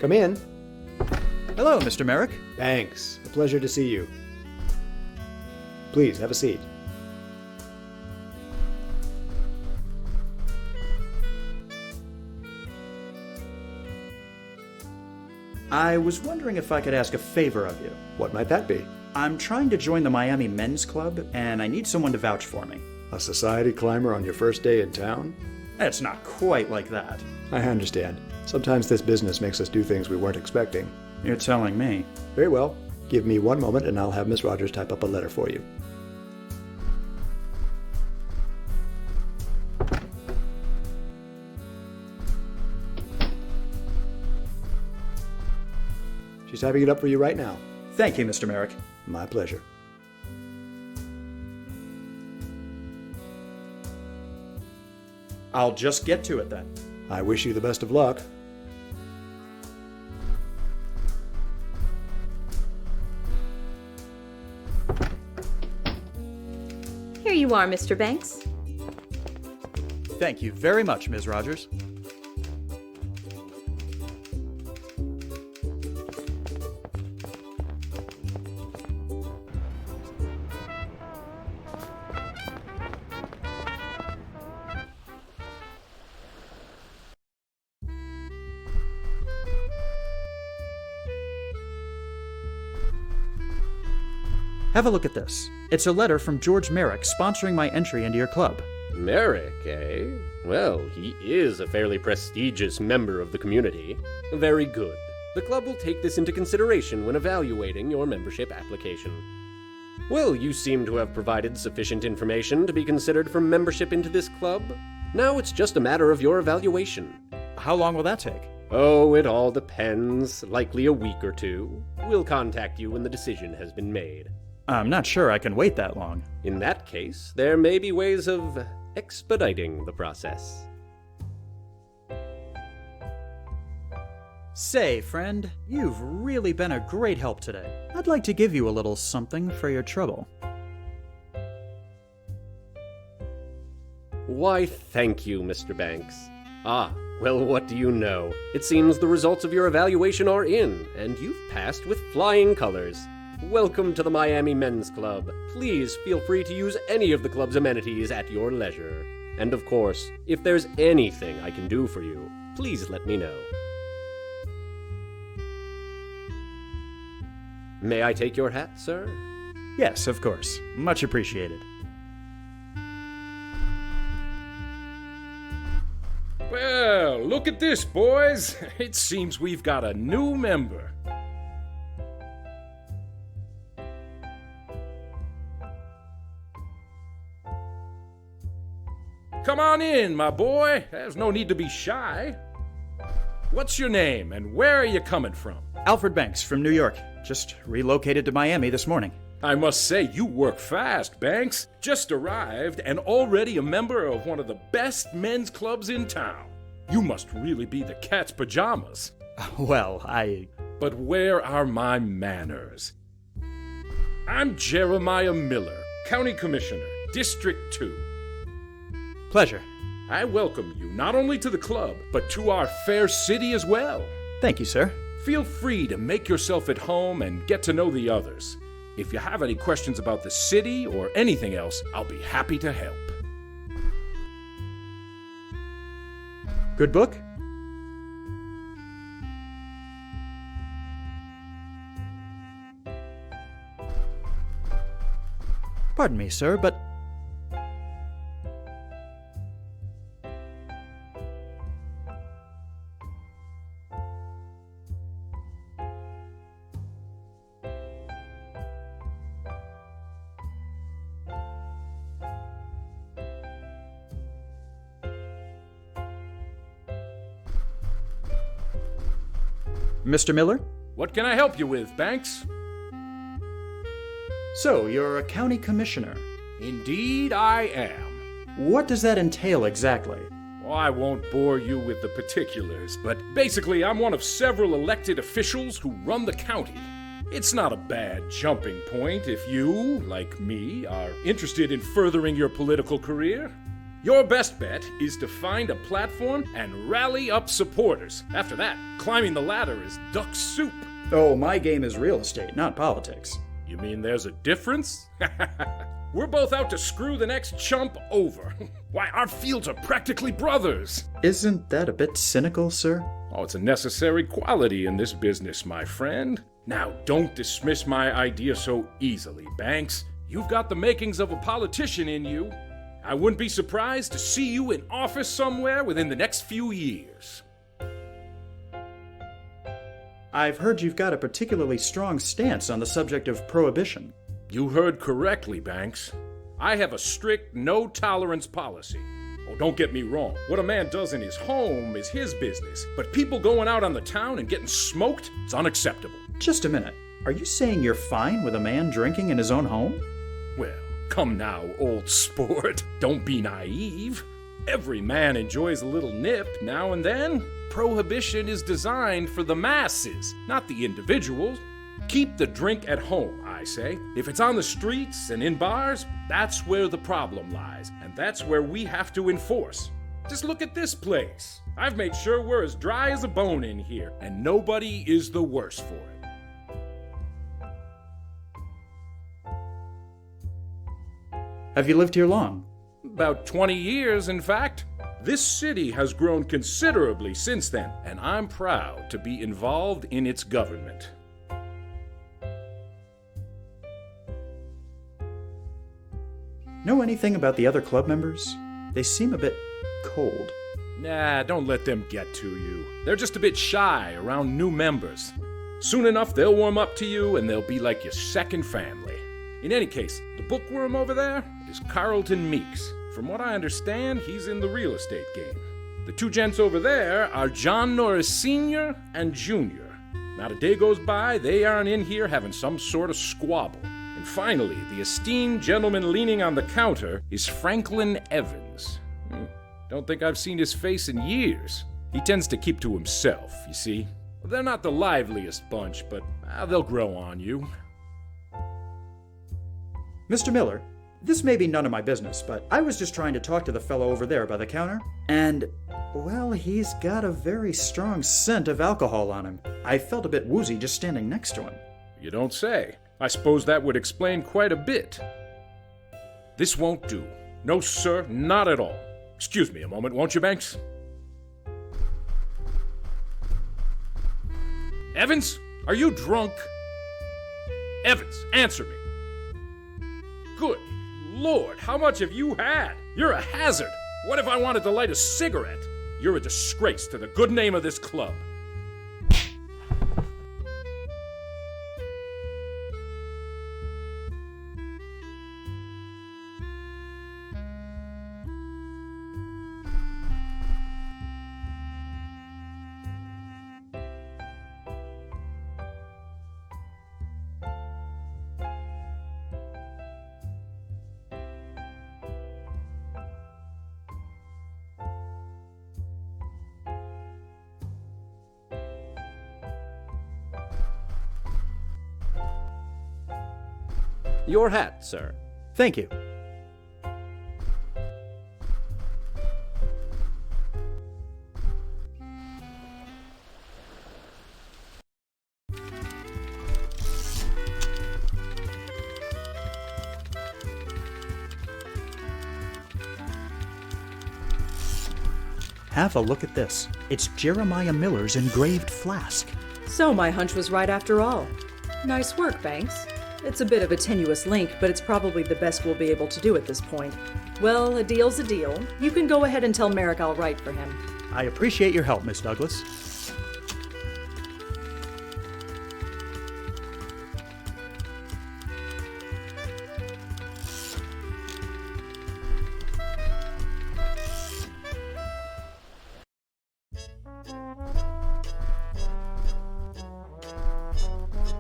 Come in. Hello, Mr. Merrick. Thanks. A pleasure to see you. Please, have a seat. I was wondering if I could ask a favor of you. What might that be? I'm trying to join the Miami Men's Club, and I need someone to vouch for me. A society climber on your first day in town? It's not quite like that. I understand. Sometimes this business makes us do things we weren't expecting. You're telling me. Very well. Give me 1 moment and I'll have Miss Rogers type up a letter for you. She's typing it up for you right now. Thank you, Mr. Merrick. My pleasure. I'll just get to it then. I wish you the best of luck. Here you are, Mr. Banks. Thank you very much, Ms. Rogers. Have a look at this. It's a letter from George Merrick sponsoring my entry into your club. Merrick, eh? Well, he is a fairly prestigious member of the community. Very good. The club will take this into consideration when evaluating your membership application. Well, you seem to have provided sufficient information to be considered for membership into this club. Now it's just a matter of your evaluation. How long will that take? Oh, it all depends. Likely a week or 2. We'll contact you when the decision has been made. I'm not sure I can wait that long. In that case, there may be ways of expediting the process. Say, friend, you've really been a great help today. I'd like to give you a little something for your trouble. Why, thank you, Mr. Banks. Ah, well, what do you know? It seems the results of your evaluation are in, and you've passed with flying colors. Welcome to the Miami Men's Club. Please feel free to use any of the club's amenities at your leisure. And of course, if there's anything I can do for you, please let me know. May I take your hat, sir? Yes, of course. Much appreciated. Well, look at this, boys. It seems we've got a new member. Come on in, my boy. There's no need to be shy. What's your name, and where are you coming from? Alfred Banks from New York. Just relocated to Miami this morning. I must say, you work fast, Banks. Just arrived and already a member of one of the best men's clubs in town. You must really be the cat's pajamas. Well, But where are my manners? I'm Jeremiah Miller, County Commissioner, District 2. Pleasure. I welcome you not only to the club, but to our fair city as well. Thank you, sir. Feel free to make yourself at home and get to know the others. If you have any questions about the city or anything else, I'll be happy to help. Good book? Pardon me, sir, but... Mr. Miller? What can I help you with, Banks? So, you're a county commissioner. Indeed, I am. What does that entail exactly? Well, I won't bore you with the particulars, but basically I'm one of several elected officials who run the county. It's not a bad jumping point if you, like me, are interested in furthering your political career. Your best bet is to find a platform and rally up supporters. After that, climbing the ladder is duck soup. Oh, my game is real estate, not politics. You mean there's a difference? We're both out to screw the next chump over. Why, our fields are practically brothers. Isn't that a bit cynical, sir? Oh, it's a necessary quality in this business, my friend. Now, don't dismiss my idea so easily, Banks. You've got the makings of a politician in you. I wouldn't be surprised to see you in office somewhere within the next few years. I've heard you've got a particularly strong stance on the subject of prohibition. You heard correctly, Banks. I have a strict no-tolerance policy. Oh, don't get me wrong. What a man does in his home is his business. But people going out on the town and getting smoked, it's unacceptable. Just a minute. Are you saying you're fine with a man drinking in his own home? Well, come now, old sport. Don't be naive. Every man enjoys a little nip now and then. Prohibition is designed for the masses, not the individuals. Keep the drink at home, I say. If it's on the streets and in bars, that's where the problem lies, and that's where we have to enforce. Just look at this place. I've made sure we're as dry as a bone in here, and nobody is the worse for it. Have you lived here long? About 20 years, in fact. This city has grown considerably since then, and I'm proud to be involved in its government. Know anything about the other club members? They seem a bit cold. Nah, don't let them get to you. They're just a bit shy around new members. Soon enough, they'll warm up to you, and they'll be like your second family. In any case, the bookworm over there is Carlton Meeks. From what I understand, he's in the real estate game. The two gents over there are John Norris Sr. and Jr. Not a day goes by, they aren't in here having some sort of squabble. And finally, the esteemed gentleman leaning on the counter is Franklin Evans. Don't think I've seen his face in years. He tends to keep to himself, you see. They're not the liveliest bunch, but they'll grow on you. Mr. Miller, this may be none of my business, but I was just trying to talk to the fellow over there by the counter, and, well, he's got a very strong scent of alcohol on him. I felt a bit woozy just standing next to him. You don't say. I suppose that would explain quite a bit. This won't do. No, sir, not at all. Excuse me a moment, won't you, Banks? Evans, are you drunk? Evans, answer me. Good Lord, how much have you had? You're a hazard. What if I wanted to light a cigarette? You're a disgrace to the good name of this club. Your hat, sir. Thank you. Have a look at this. It's Jeremiah Miller's engraved flask. So my hunch was right after all. Nice work, Banks. It's a bit of a tenuous link, but it's probably the best we'll be able to do at this point. Well, a deal's a deal. You can go ahead and tell Merrick I'll write for him. I appreciate your help, Miss Douglas.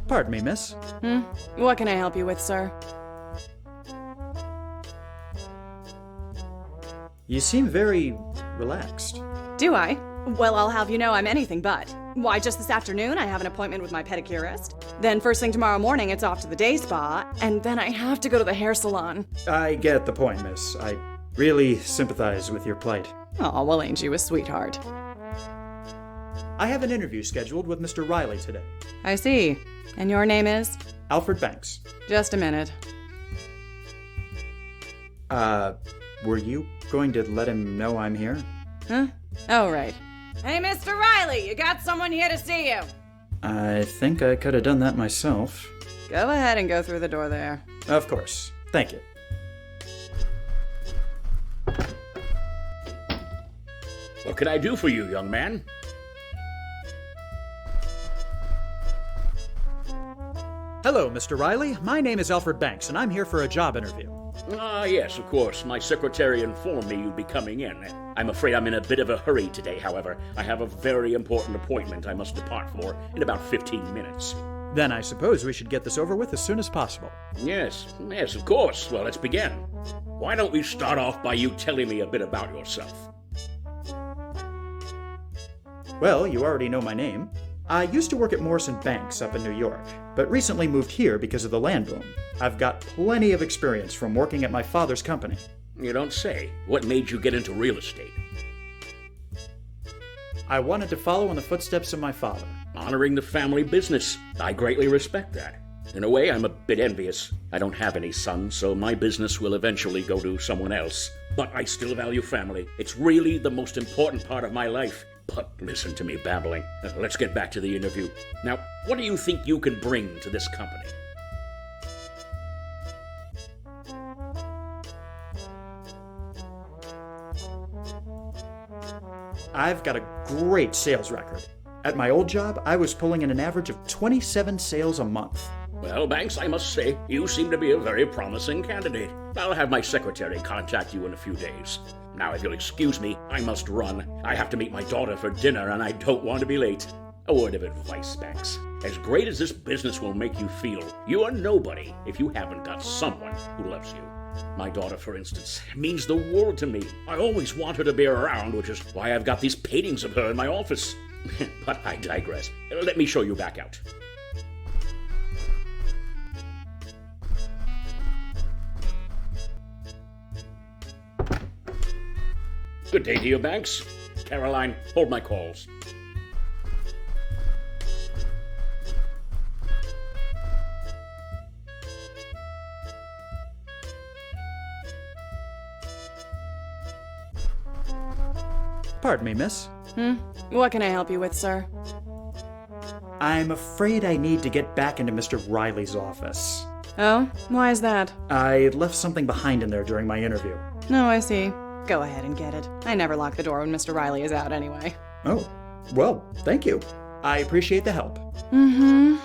Pardon me, miss. What can I help you with, sir? You seem very relaxed. Do I? Well, I'll have you know I'm anything but. Why, just this afternoon I have an appointment with my pedicurist. Then first thing tomorrow morning it's off to the day spa, and then I have to go to the hair salon. I get the point, miss. I really sympathize with your plight. Oh, well, ain't you a sweetheart? I have an interview scheduled with Mr. Riley today. I see. And your name is? Alfred Banks. Just a minute. Were you going to let him know I'm here? Huh? Oh, right. Hey, Mr. Riley, you got someone here to see you. I think I could have done that myself. Go ahead and go through the door there. Of course. Thank you. What can I do for you, young man? Hello, Mr. Riley. My name is Alfred Banks, and I'm here for a job interview. Ah, yes, of course. My secretary informed me you'd be coming in. I'm afraid I'm in a bit of a hurry today, however. I have a very important appointment I must depart for in about 15 minutes. Then I suppose we should get this over with as soon as possible. Yes, of course. Well, let's begin. Why don't we start off by you telling me a bit about yourself? Well, you already know my name. I used to work at Morrison Banks up in New York, but recently moved here because of the land boom. I've got plenty of experience from working at my father's company. You don't say. What made you get into real estate? I wanted to follow in the footsteps of my father. Honoring the family business. I greatly respect that. In a way, I'm a bit envious. I don't have any sons, so my business will eventually go to someone else. But I still value family. It's really the most important part of my life. But listen to me babbling. Let's get back to the interview. Now, what do you think you can bring to this company? I've got a great sales record. At my old job, I was pulling in an average of 27 sales a month. Well, Banks, I must say, you seem to be a very promising candidate. I'll have my secretary contact you in a few days. Now, if you'll excuse me, I must run. I have to meet my daughter for dinner, and I don't want to be late. A word of advice, Banks. As great as this business will make you feel, you are nobody if you haven't got someone who loves you. My daughter, for instance, means the world to me. I always want her to be around, which is why I've got these paintings of her in my office. But I digress. Let me show you back out. Good day to you, Banks. Caroline, hold my calls. Pardon me, miss. What can I help you with, sir? I'm afraid I need to get back into Mr. Riley's office. Oh? Why is that? I left something behind in there during my interview. Oh, I see. Go ahead and get it. I never lock the door when Mr. Riley is out anyway. Oh, well, thank you. I appreciate the help. Mm-hmm.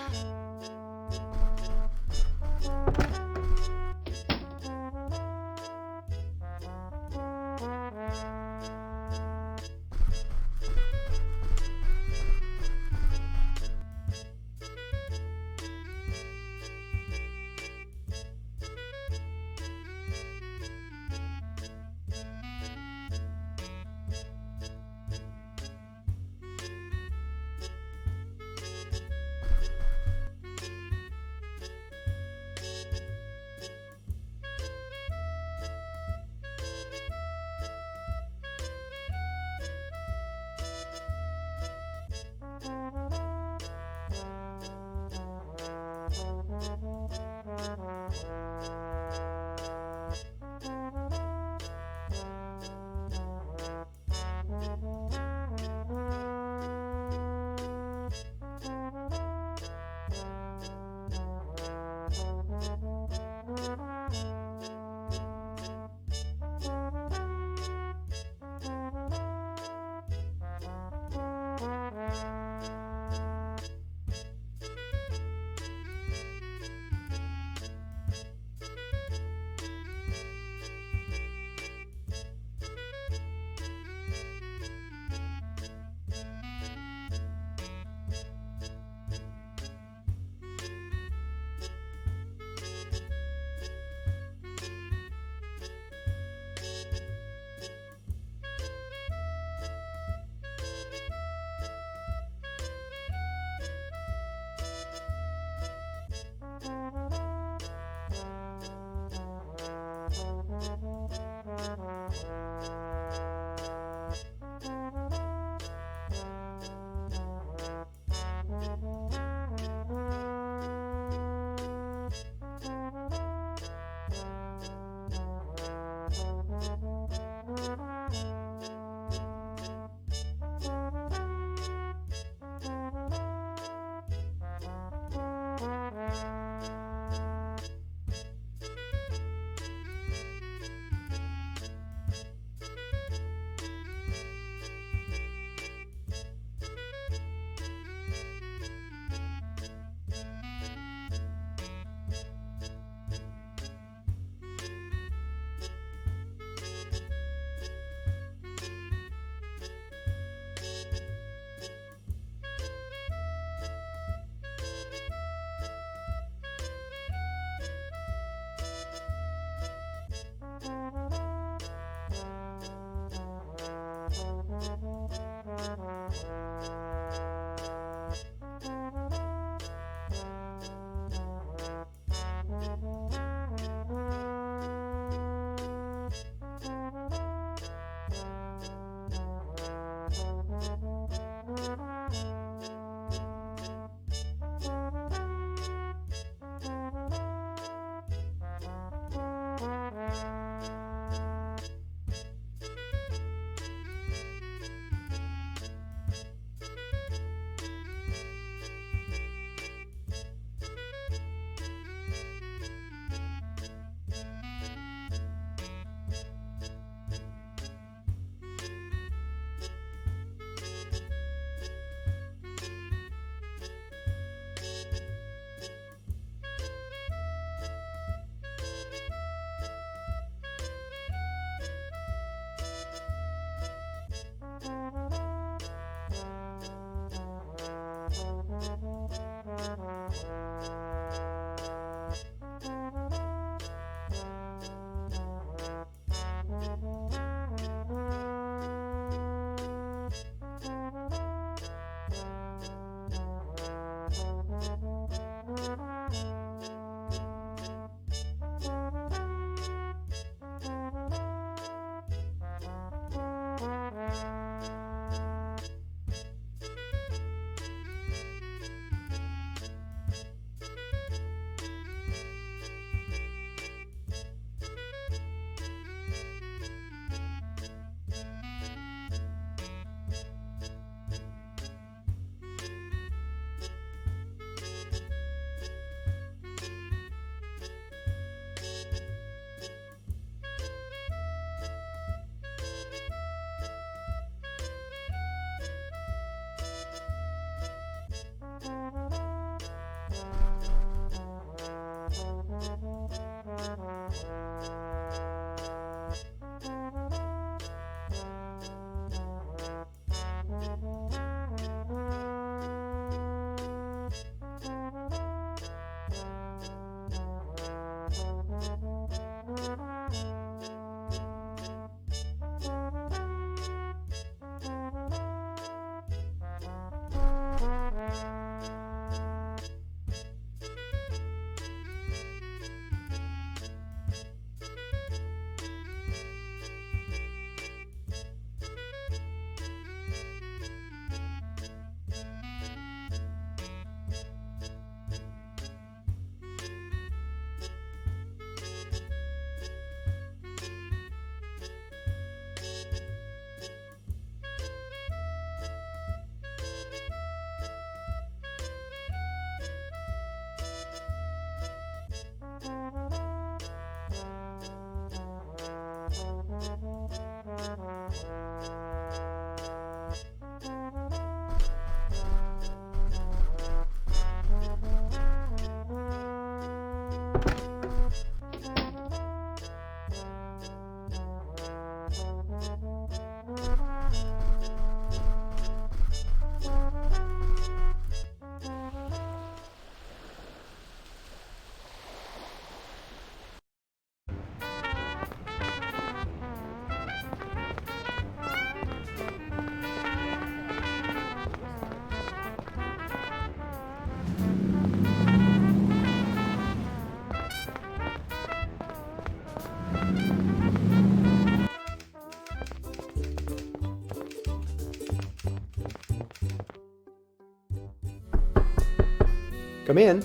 Come in.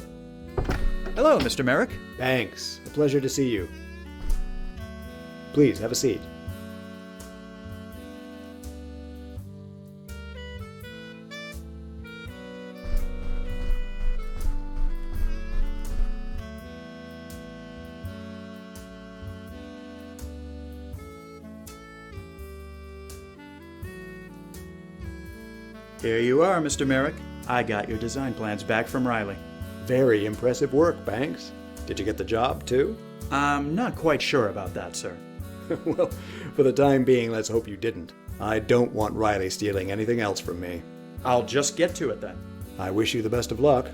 Hello, Mr. Merrick. Thanks. A pleasure to see you. Please, have a seat. Here you are, Mr. Merrick. I got your design plans back from Riley. Very impressive work, Banks. Did you get the job, too? I'm not quite sure about that, sir. Well, for the time being, let's hope you didn't. I don't want Riley stealing anything else from me. I'll just get to it then. I wish you the best of luck.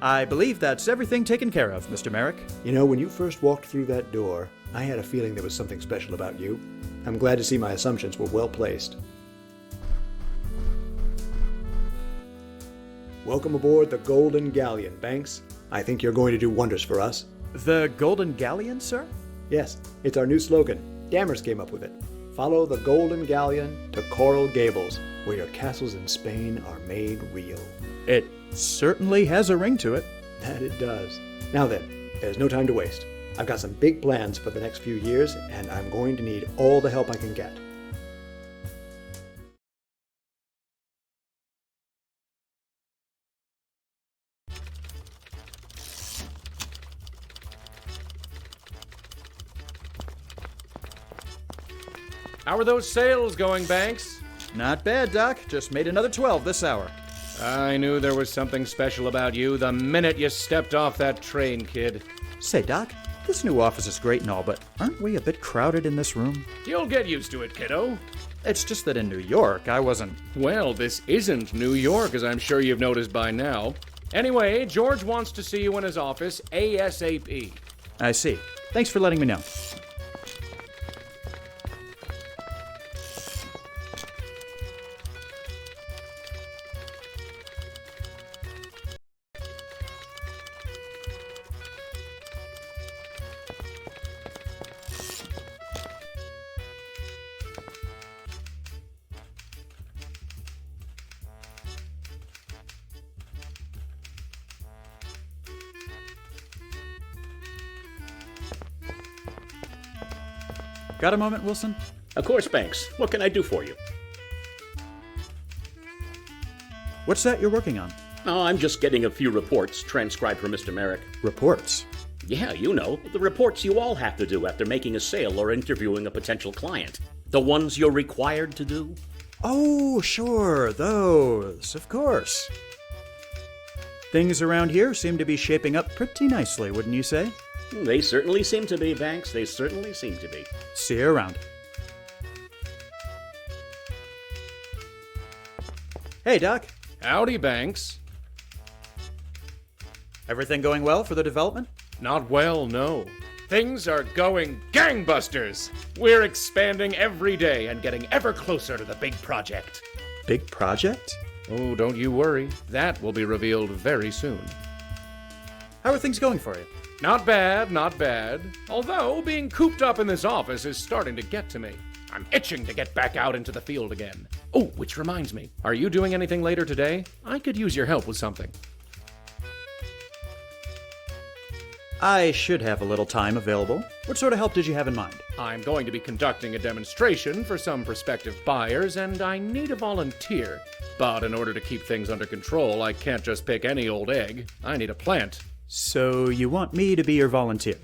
I believe that's everything taken care of, Mr. Merrick. You know, when you first walked through that door, I had a feeling there was something special about you. I'm glad to see my assumptions were well placed. Welcome aboard the Golden Galleon, Banks. I think you're going to do wonders for us. The Golden Galleon, sir? Yes, it's our new slogan. Dammers came up with it. Follow the Golden Galleon to Coral Gables, where your castles in Spain are made real. It certainly has a ring to it. That it does. Now then, there's no time to waste. I've got some big plans for the next few years, and I'm going to need all the help I can get. How are those sales going, Banks? Not bad, Doc. Just made another 12 this hour. I knew there was something special about you the minute you stepped off that train, kid. Say, Doc, this new office is great and all, but aren't we a bit crowded in this room? You'll get used to it, kiddo. It's just that in New York, I wasn't... Well, this isn't New York, as I'm sure you've noticed by now. Anyway, George wants to see you in his office ASAP. I see. Thanks for letting me know. Got a moment, Wilson? Of course, Banks. What can I do for you? What's that you're working on? Oh, I'm just getting a few reports transcribed for Mr. Merrick. Reports? Yeah, you know, the reports you all have to do after making a sale or interviewing a potential client. The ones you're required to do. Oh, sure, those, of course. Things around here seem to be shaping up pretty nicely, wouldn't you say? They certainly seem to be, Banks. They certainly seem to be. See you around. Hey, Doc. Howdy, Banks. Everything going well for the development? Not well, no. Things are going gangbusters. We're expanding every day and getting ever closer to the big project. Big project? Oh, don't you worry. That will be revealed very soon. How are things going for you? Not bad, not bad. Although, being cooped up in this office is starting to get to me. I'm itching to get back out into the field again. Oh, which reminds me, are you doing anything later today? I could use your help with something. I should have a little time available. What sort of help did you have in mind? I'm going to be conducting a demonstration for some prospective buyers, and I need a volunteer. But in order to keep things under control, I can't just pick any old egg. I need a plant. So you want me to be your volunteer?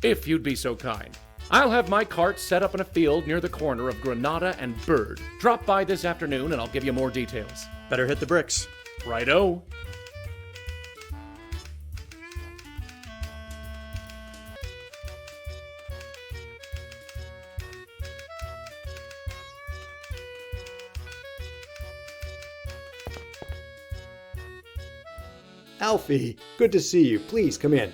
If you'd be so kind. I'll have my cart set up in a field near the corner of Granada and Bird. Drop by this afternoon and I'll give you more details. Better hit the bricks. Righto. Alfie, good to see you. Please come in.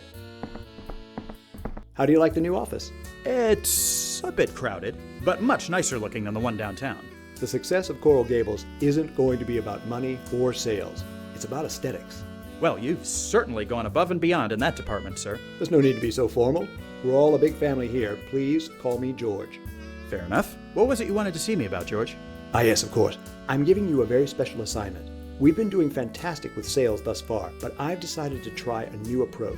How do you like the new office? It's a bit crowded, but much nicer looking than the one downtown. The success of Coral Gables isn't going to be about money or sales. It's about aesthetics. Well, you've certainly gone above and beyond in that department, sir. There's no need to be so formal. We're all a big family here. Please call me George. Fair enough. What was it you wanted to see me about, George? Ah, yes, of course. I'm giving you a very special assignment. We've been doing fantastic with sales thus far, but I've decided to try a new approach.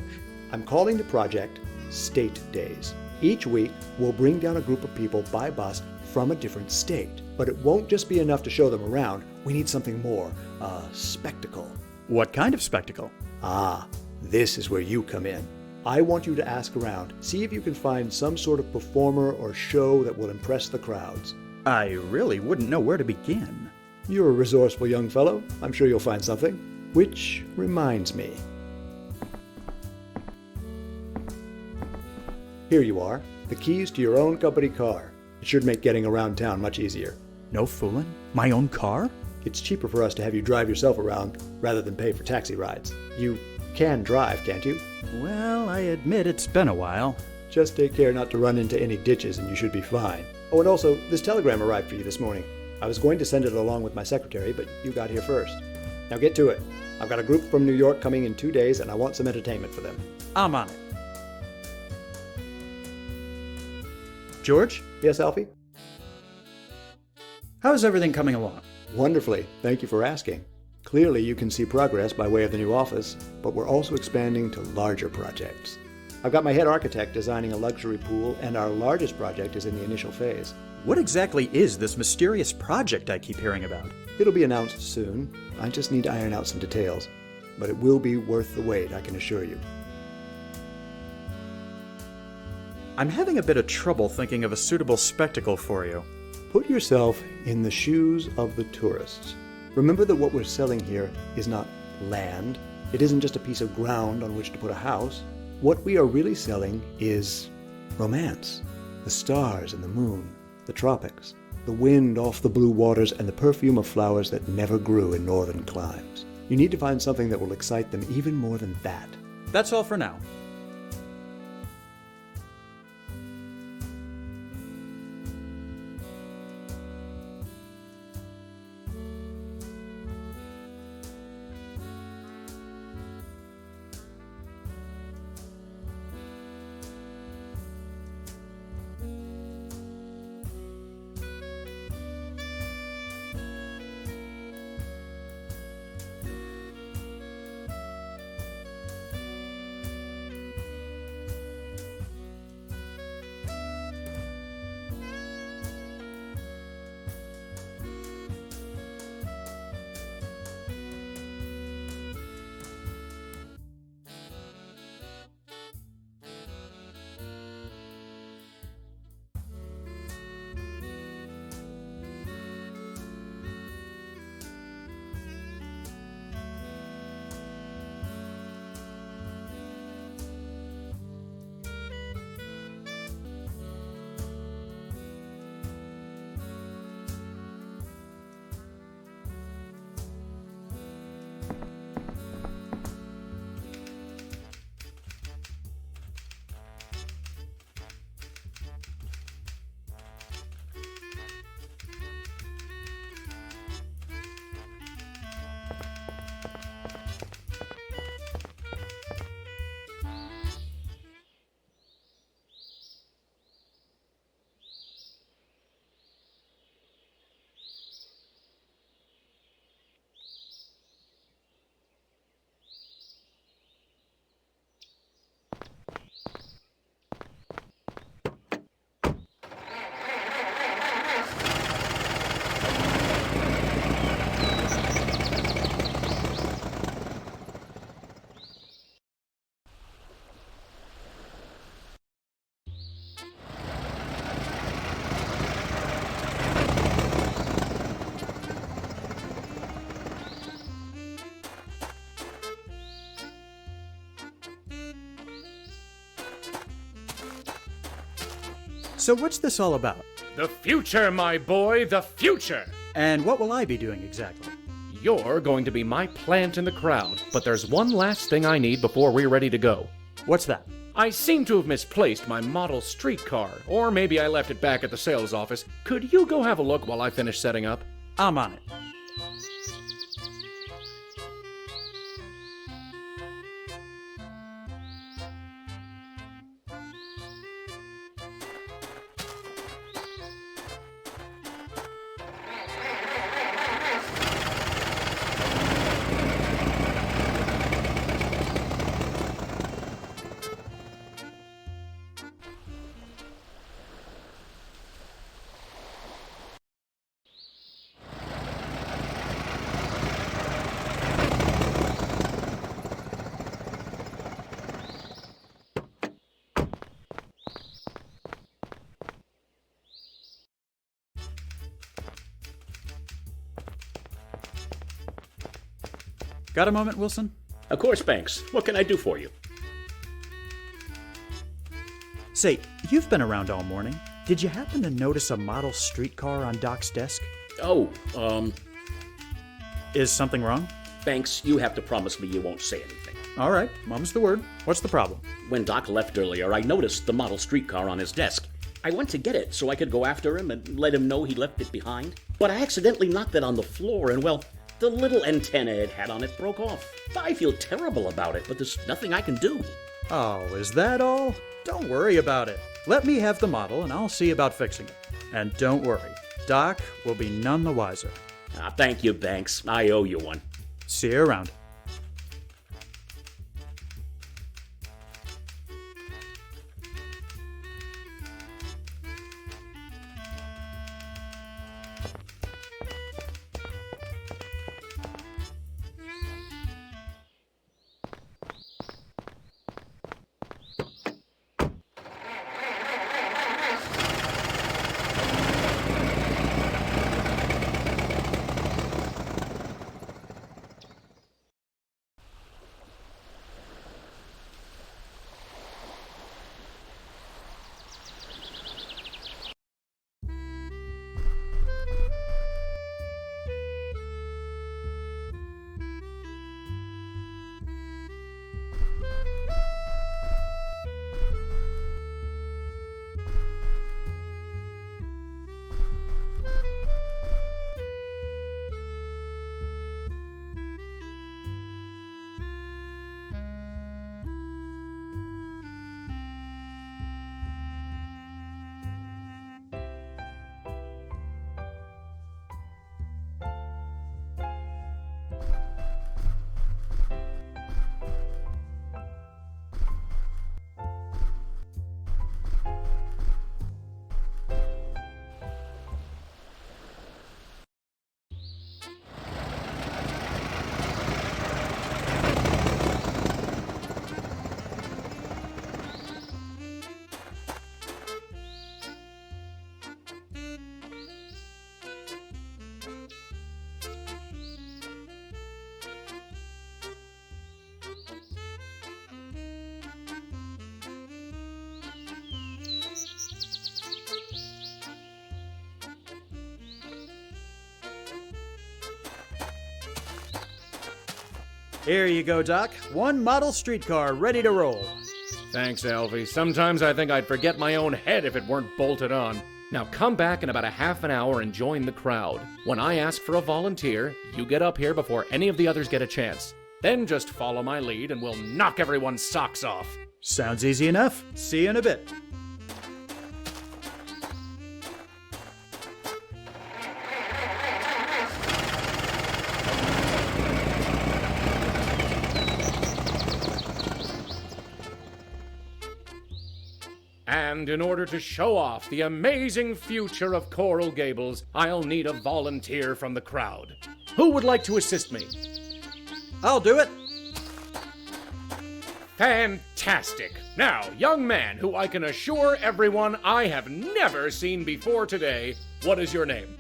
I'm calling the project State Days. Each week, we'll bring down a group of people by bus from a different state. But it won't just be enough to show them around. We need something more. A spectacle. What kind of spectacle? Ah, this is where you come in. I want you to ask around, see if you can find some sort of performer or show that will impress the crowds. I really wouldn't know where to begin. You're a resourceful young fellow. I'm sure you'll find something. Which reminds me. Here you are, the keys to your own company car. It should make getting around town much easier. No fooling? My own car? It's cheaper for us to have you drive yourself around rather than pay for taxi rides. You can drive, can't you? Well, I admit it's been a while. Just take care not to run into any ditches and you should be fine. Oh, and also, this telegram arrived for you this morning. I was going to send it along with my secretary, but you got here first. Now get to it. I've got a group from New York coming in 2 days and I want some entertainment for them. I'm on it. George? Yes, Alfie? How's everything coming along? Wonderfully. Thank you for asking. Clearly, you can see progress by way of the new office, but we're also expanding to larger projects. I've got my head architect designing a luxury pool, and our largest project is in the initial phase. What exactly is this mysterious project I keep hearing about? It'll be announced soon. I just need to iron out some details. But it will be worth the wait, I can assure you. I'm having a bit of trouble thinking of a suitable spectacle for you. Put yourself in the shoes of the tourists. Remember that what we're selling here is not land. It isn't just a piece of ground on which to put a house. What we are really selling is romance. The stars and the moon, the tropics, the wind off the blue waters, and the perfume of flowers that never grew in northern climes. You need to find something that will excite them even more than that. That's all for now. So what's this all about? The future, my boy, the future! And what will I be doing exactly? You're going to be my plant in the crowd, but there's one last thing I need before we're ready to go. What's that? I seem to have misplaced my model streetcar, or maybe I left it back at the sales office. Could you go have a look while I finish setting up? I'm on it. Got a moment, Wilson? Of course, Banks. What can I do for you? Say, you've been around all morning. Did you happen to notice a model streetcar on Doc's desk? Oh, Is something wrong? Banks, you have to promise me you won't say anything. All right, mum's the word. What's the problem? When Doc left earlier, I noticed the model streetcar on his desk. I went to get it so I could go after him and let him know he left it behind. But I accidentally knocked it on the floor and, well, the little antenna it had on it broke off. I feel terrible about it, but there's nothing I can do. Oh, is that all? Don't worry about it. Let me have the model and I'll see about fixing it. And don't worry, Doc will be none the wiser. Thank you, Banks. I owe you one. See you around. Here you go, Doc. One model streetcar ready to roll. Thanks, Alfie. Sometimes I think I'd forget my own head if it weren't bolted on. Now come back in about a half an hour and join the crowd. When I ask for a volunteer, you get up here before any of the others get a chance. Then just follow my lead and we'll knock everyone's socks off. Sounds easy enough. See you in a bit. And in order to show off the amazing future of Coral Gables, I'll need a volunteer from the crowd. Who would like to assist me? I'll do it. Fantastic. Now, young man who I can assure everyone I have never seen before today, what is your name?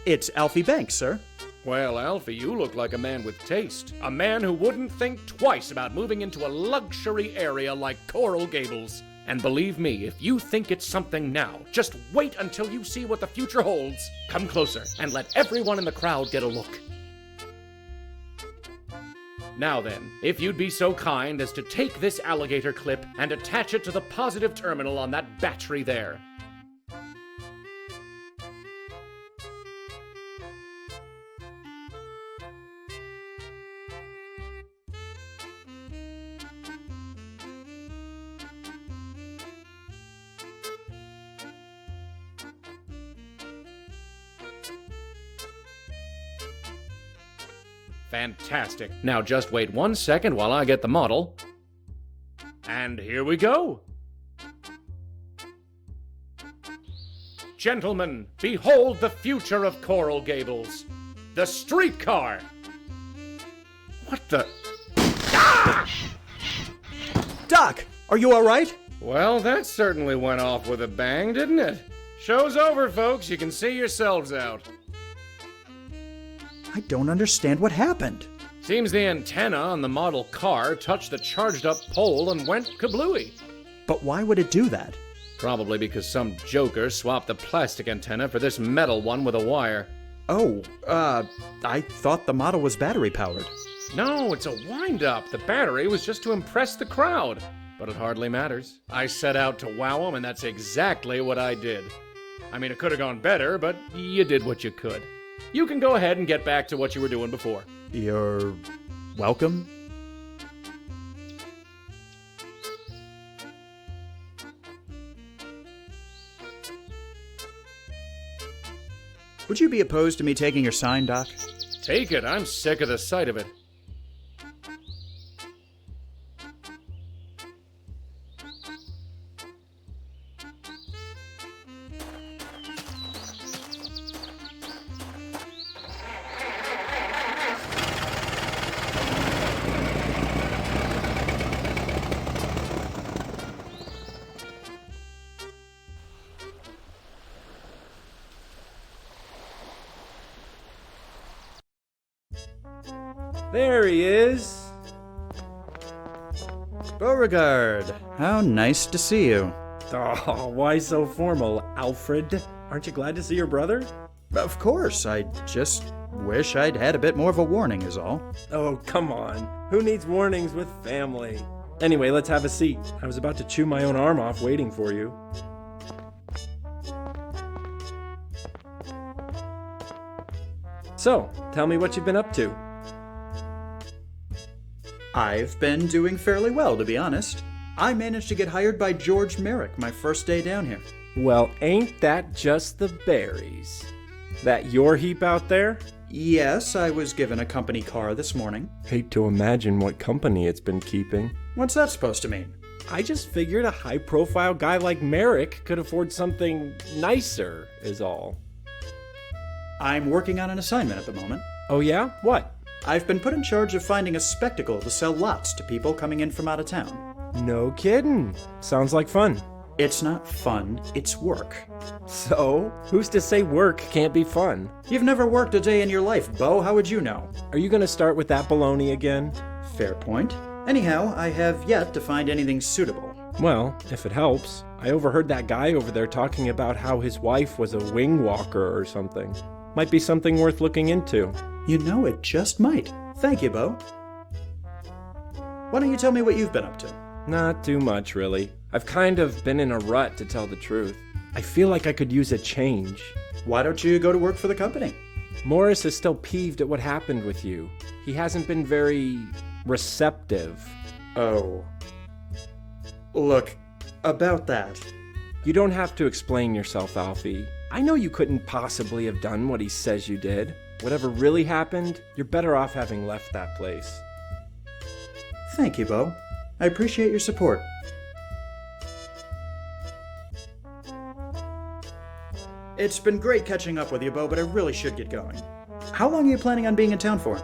It's Alfie Banks, sir. Well, Alfie, you look like a man with taste. A man who wouldn't think twice about moving into a luxury area like Coral Gables. And believe me, if you think it's something now, just wait until you see what the future holds. Come closer and let everyone in the crowd get a look. Now then, if you'd be so kind as to take this alligator clip and attach it to the positive terminal on that battery there. Fantastic. Now just wait 1 second while I get the model. And here we go. Gentlemen, behold the future of Coral Gables. The streetcar. What the... Ah! Doc, are you all right? Well, that certainly went off with a bang, didn't it? Show's over, folks. You can see yourselves out. I don't understand what happened. Seems the antenna on the model car touched the charged up pole and went kablooey. But why would it do that? Probably because some joker swapped the plastic antenna for this metal one with a wire. Oh, I thought the model was battery powered. No, it's a wind-up. The battery was just to impress the crowd. But it hardly matters. I set out to wow them, and that's exactly what I did. I mean, it could have gone better, but you did what you could. You can go ahead and get back to what you were doing before. You're welcome. Would you be opposed to me taking your sign, Doc? Take it. I'm sick of the sight of it. There he is! Beauregard, how nice to see you. Oh, why so formal, Alfred? Aren't you glad to see your brother? Of course, I just wish I'd had a bit more of a warning is all. Oh, come on. Who needs warnings with family? Anyway, let's have a seat. I was about to chew my own arm off waiting for you. So, tell me what you've been up to. I've been doing fairly well, to be honest. I managed to get hired by George Merrick my first day down here. Well, ain't that just the berries? That your heap out there? Yes, I was given a company car this morning. Hate to imagine what company it's been keeping. What's that supposed to mean? I just figured a high-profile guy like Merrick could afford something nicer, is all. I'm working on an assignment at the moment. Oh yeah? What? I've been put in charge of finding a spectacle to sell lots to people coming in from out of town. No kidding. Sounds like fun. It's not fun, it's work. So, who's to say work can't be fun? You've never worked a day in your life, Bo. How would you know? Are you gonna start with that baloney again? Fair point. Anyhow, I have yet to find anything suitable. Well, if it helps, I overheard that guy over there talking about how his wife was a wing walker or something. Might be something worth looking into. You know, it just might. Thank you, Bo. Why don't you tell me what you've been up to? Not too much, really. I've kind of been in a rut, to tell the truth. I feel like I could use a change. Why don't you go to work for the company? Morris is still peeved at what happened with you. He hasn't been very receptive. Oh. Look, about that. You don't have to explain yourself, Alfie. I know you couldn't possibly have done what he says you did. Whatever really happened, you're better off having left that place. Thank you, Bo. I appreciate your support. It's been great catching up with you, Bo, but I really should get going. How long are you planning on being in town for?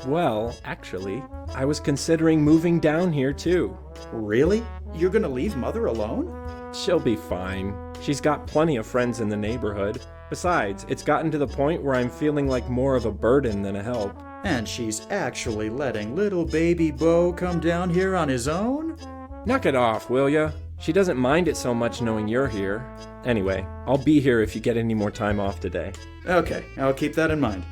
Well, actually, I was considering moving down here too. Really? You're gonna leave Mother alone? She'll be fine. She's got plenty of friends in the neighborhood. Besides, it's gotten to the point where I'm feeling like more of a burden than a help. And she's actually letting little baby Bo come down here on his own? Knock it off, will ya? She doesn't mind it so much knowing you're here. Anyway, I'll be here if you get any more time off today. Okay, I'll keep that in mind.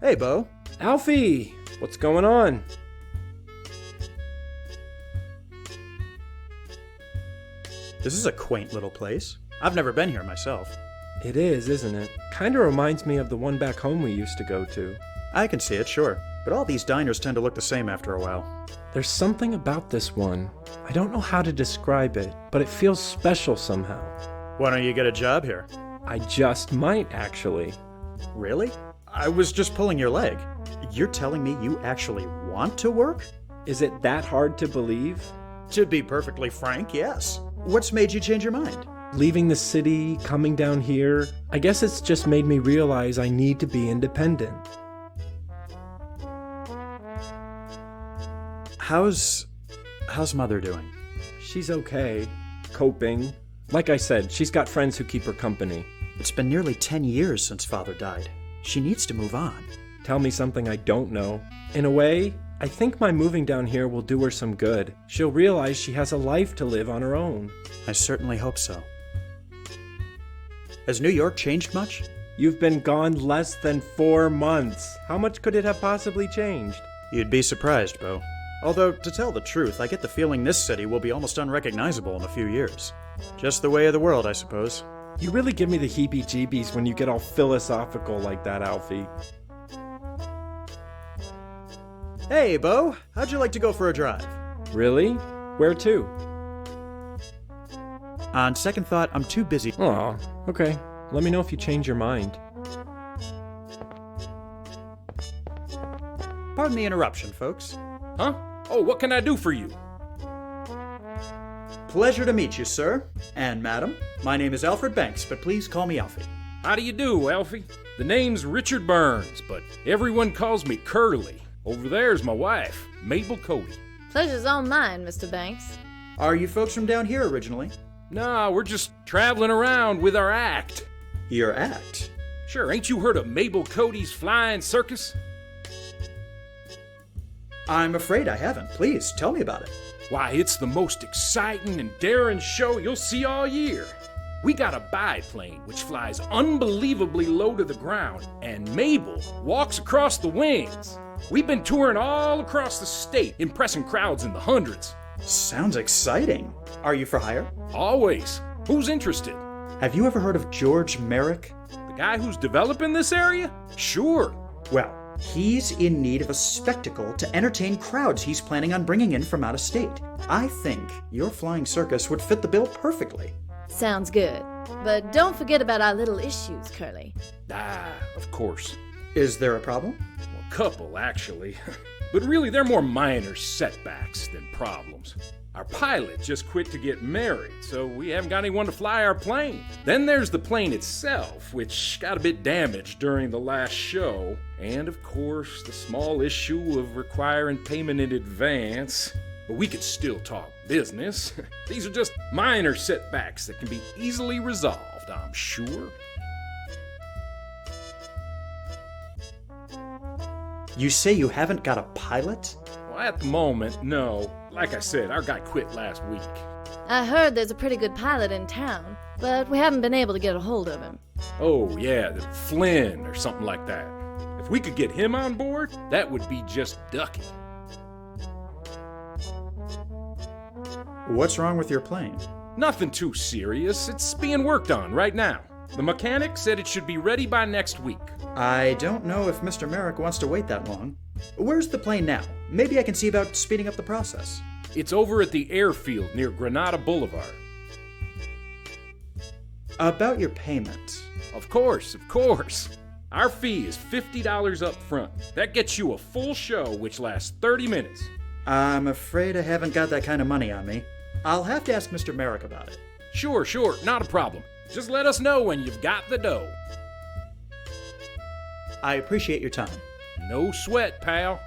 Hey, Bo. Alfie! What's going on? This is a quaint little place. I've never been here myself. It is, isn't it? Kinda reminds me of the one back home we used to go to. I can see it, sure. But all these diners tend to look the same after a while. There's something about this one. I don't know how to describe it, but it feels special somehow. Why don't you get a job here? I just might, actually. Really? I was just pulling your leg. You're telling me you actually want to work? Is it that hard to believe? To be perfectly frank, yes. What's made you change your mind? Leaving the city, coming down here, I guess it's just made me realize I need to be independent. How's Mother doing? She's okay. Coping. Like I said, she's got friends who keep her company. It's been nearly 10 years since Father died. She needs to move on. Tell me something I don't know. In a way, I think my moving down here will do her some good. She'll realize she has a life to live on her own. I certainly hope so. Has New York changed much? You've been gone less than 4 months. How much could it have possibly changed? You'd be surprised, Bo. Although, to tell the truth, I get the feeling this city will be almost unrecognizable in a few years. Just the way of the world, I suppose. You really give me the heebie-jeebies when you get all philosophical like that, Alfie. Hey, Bo. How'd you like to go for a drive? Really? Where to? On second thought, I'm too busy. Aw, okay. Let me know if you change your mind. Pardon the interruption, folks. Huh? Oh, what can I do for you? Pleasure to meet you, sir. And madam. My name is Alfred Banks, but please call me Alfie. How do you do, Alfie? The name's Richard Burns, but everyone calls me Curly. Over there's my wife, Mabel Cody. Pleasure's all mine, Mr. Banks. Are you folks from down here originally? Nah, we're just traveling around with our act. Your act? Sure, ain't you heard of Mabel Cody's Flying Circus? I'm afraid I haven't. Please, tell me about it. Why, it's the most exciting and daring show you'll see all year. We got a biplane which flies unbelievably low to the ground, and Mabel walks across the wings. We've been touring all across the state, impressing crowds in the hundreds. Sounds exciting. Are you for hire? Always. Who's interested? Have you ever heard of George Merrick? The guy who's developing this area? Sure. Well, he's in need of a spectacle to entertain crowds he's planning on bringing in from out of state. I think your flying circus would fit the bill perfectly. Sounds good. But don't forget about our little issues, Curly. Ah, of course. Is there a problem? Well, a couple, actually. But really, they're more minor setbacks than problems. Our pilot just quit to get married, so we haven't got anyone to fly our plane. Then there's the plane itself, which got a bit damaged during the last show. And of course, the small issue of requiring payment in advance. But we could still talk business. These are just minor setbacks that can be easily resolved, I'm sure. You say you haven't got a pilot? Well, at the moment, no. Like I said, our guy quit last week. I heard there's a pretty good pilot in town, but we haven't been able to get a hold of him. Oh, yeah, the Flynn or something like that. If we could get him on board, that would be just ducky. What's wrong with your plane? Nothing too serious. It's being worked on right now. The mechanic said it should be ready by next week. I don't know if Mr. Merrick wants to wait that long. Where's the plane now? Maybe I can see about speeding up the process. It's over at the airfield near Granada Boulevard. About your payment. Of course, of course. Our fee is $50 up front. That gets you a full show which lasts 30 minutes. I'm afraid I haven't got that kind of money on me. I'll have to ask Mr. Merrick about it. Sure, not a problem. Just let us know when you've got the dough. I appreciate your time. No sweat, pal.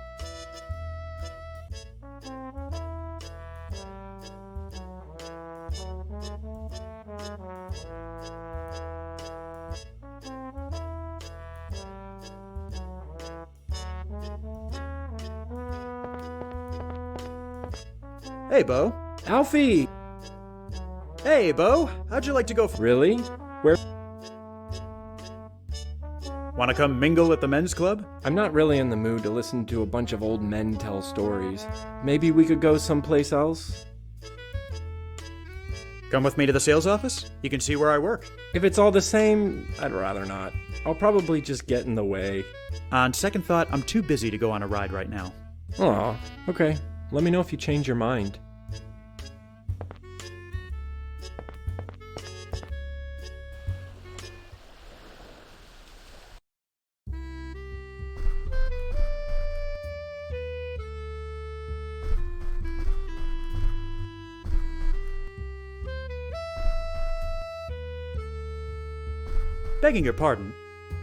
Hey, Bo. Alfie! Hey, Bo. How'd you like to go for... Really? Where? Want to come mingle at the men's club? I'm not really in the mood to listen to a bunch of old men tell stories. Maybe we could go someplace else? Come with me to the sales office? You can see where I work. If it's all the same, I'd rather not. I'll probably just get in the way. On second thought, I'm too busy to go on a ride right now. Aw, okay. Let me know if you change your mind. Begging your pardon.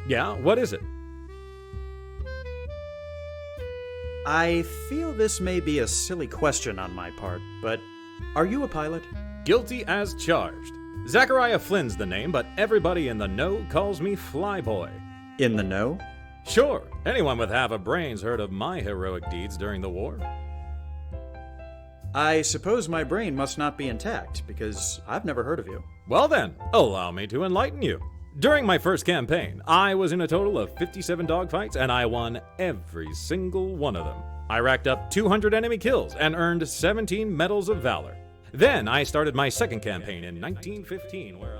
Yeah, what is it? I feel this may be a silly question on my part, but Are you a pilot? Guilty as charged. Zachariah Flynn's the name, but everybody in the know calls me Flyboy. In the know? Sure, anyone with half a brain's heard of my heroic deeds during the war. I suppose my brain must not be intact, because I've never heard of you. Well then, allow me to enlighten you. During my first campaign, I was in a total of 57 dogfights, and I won every single one of them. I racked up 200 enemy kills and earned 17 Medals of Valor. Then I started my second campaign in 1915, where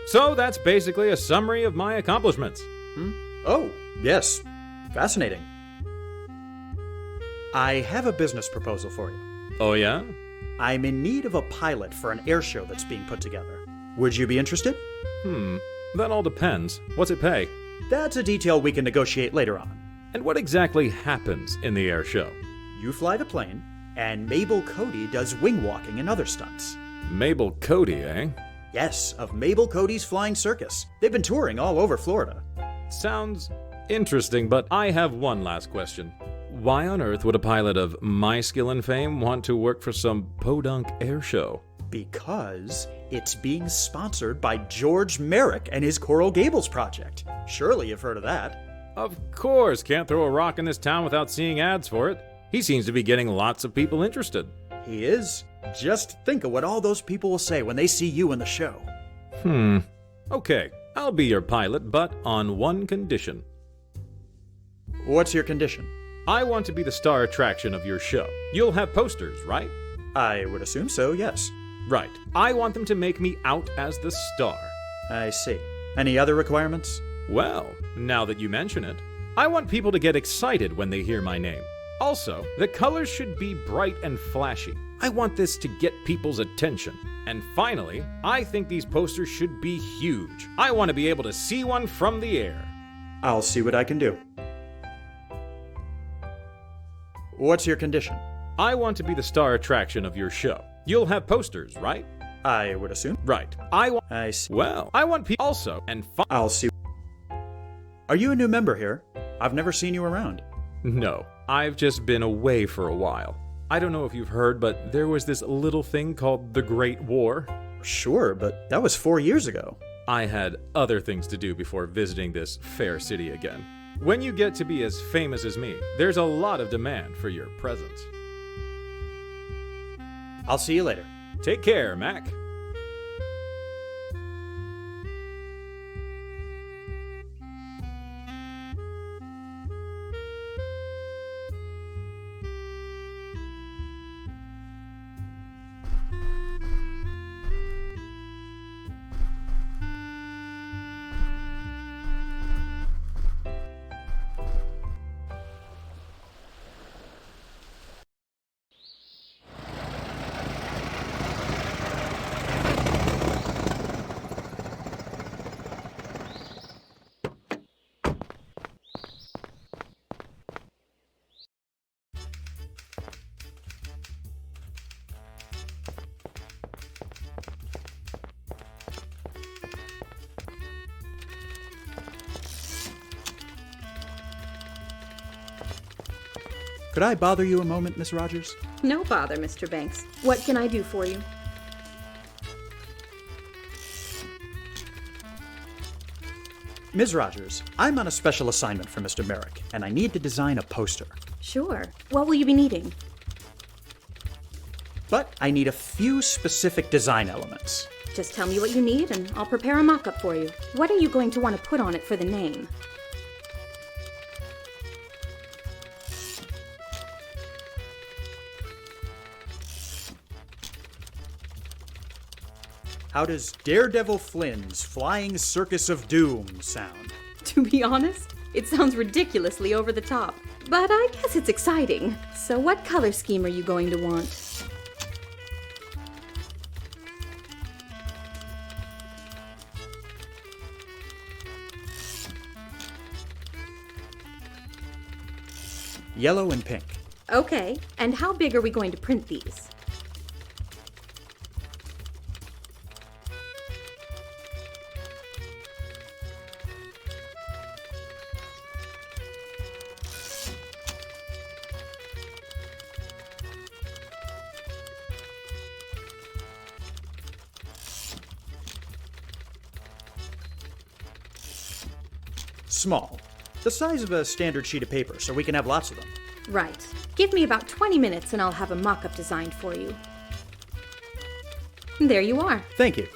So that's basically a summary of my accomplishments. Oh, yes. Fascinating. I have a business proposal for you. Oh yeah? I'm in need of a pilot for an air show that's being put together. Would you be interested? That all depends. What's it pay? That's a detail we can negotiate later on. And what exactly happens in the air show? You fly the plane, and Mabel Cody does wing walking and other stunts. Mabel Cody, eh? Yes, of Mabel Cody's Flying Circus. They've been touring all over Florida. Sounds interesting, but I have one last question. Why on earth would a pilot of my skill and fame want to work for some podunk air show? Because it's being sponsored by George Merrick and his Coral Gables project. Surely you've heard of that. Of course, can't throw a rock in this town without seeing ads for it. He seems to be getting lots of people interested. He is. Just think of what all those people will say when they see you in the show. Okay, I'll be your pilot, but on one condition. What's your condition? I want to be the star attraction of your show. You'll have posters, right? I would assume so, yes. Right. I want them to make me out as the star. I see. Any other requirements? Well, now that you mention it, I want people to get excited when they hear my name. Also, the colors should be bright and flashy. I want this to get people's attention. And finally, I think these posters should be huge. I want to be able to see one from the air. I'll see what I can do. What's your condition? I want to be the star attraction of your show. You'll have posters, right? I would assume. Right. I see. Well, I want people also, and I'll see. Are you a new member here? I've never seen you around. No, I've just been away for a while. I don't know if you've heard, but there was this little thing called the Great War. Sure, but that was 4 years ago. I had other things to do before visiting this fair city again. When you get to be as famous as me, there's a lot of demand for your presence. I'll see you later. Take care, Mac. Could I bother you a moment, Miss Rogers? No bother, Mr. Banks. What can I do for you? Ms. Rogers, I'm on a special assignment for Mr. Merrick, and I need to design a poster. Sure. What will you be needing? But I need a few specific design elements. Just tell me what you need, and I'll prepare a mock-up for you. What are you going to want to put on it for the name? How does Daredevil Flynn's Flying Circus of Doom sound? To be honest, it sounds ridiculously over the top. But I guess it's exciting. So what color scheme are you going to want? Yellow and pink. Okay, and how big are we going to print these? Small. The size of a standard sheet of paper, so we can have lots of them. Right. Give me about 20 minutes and I'll have a mock-up designed for you. There you are. Thank you.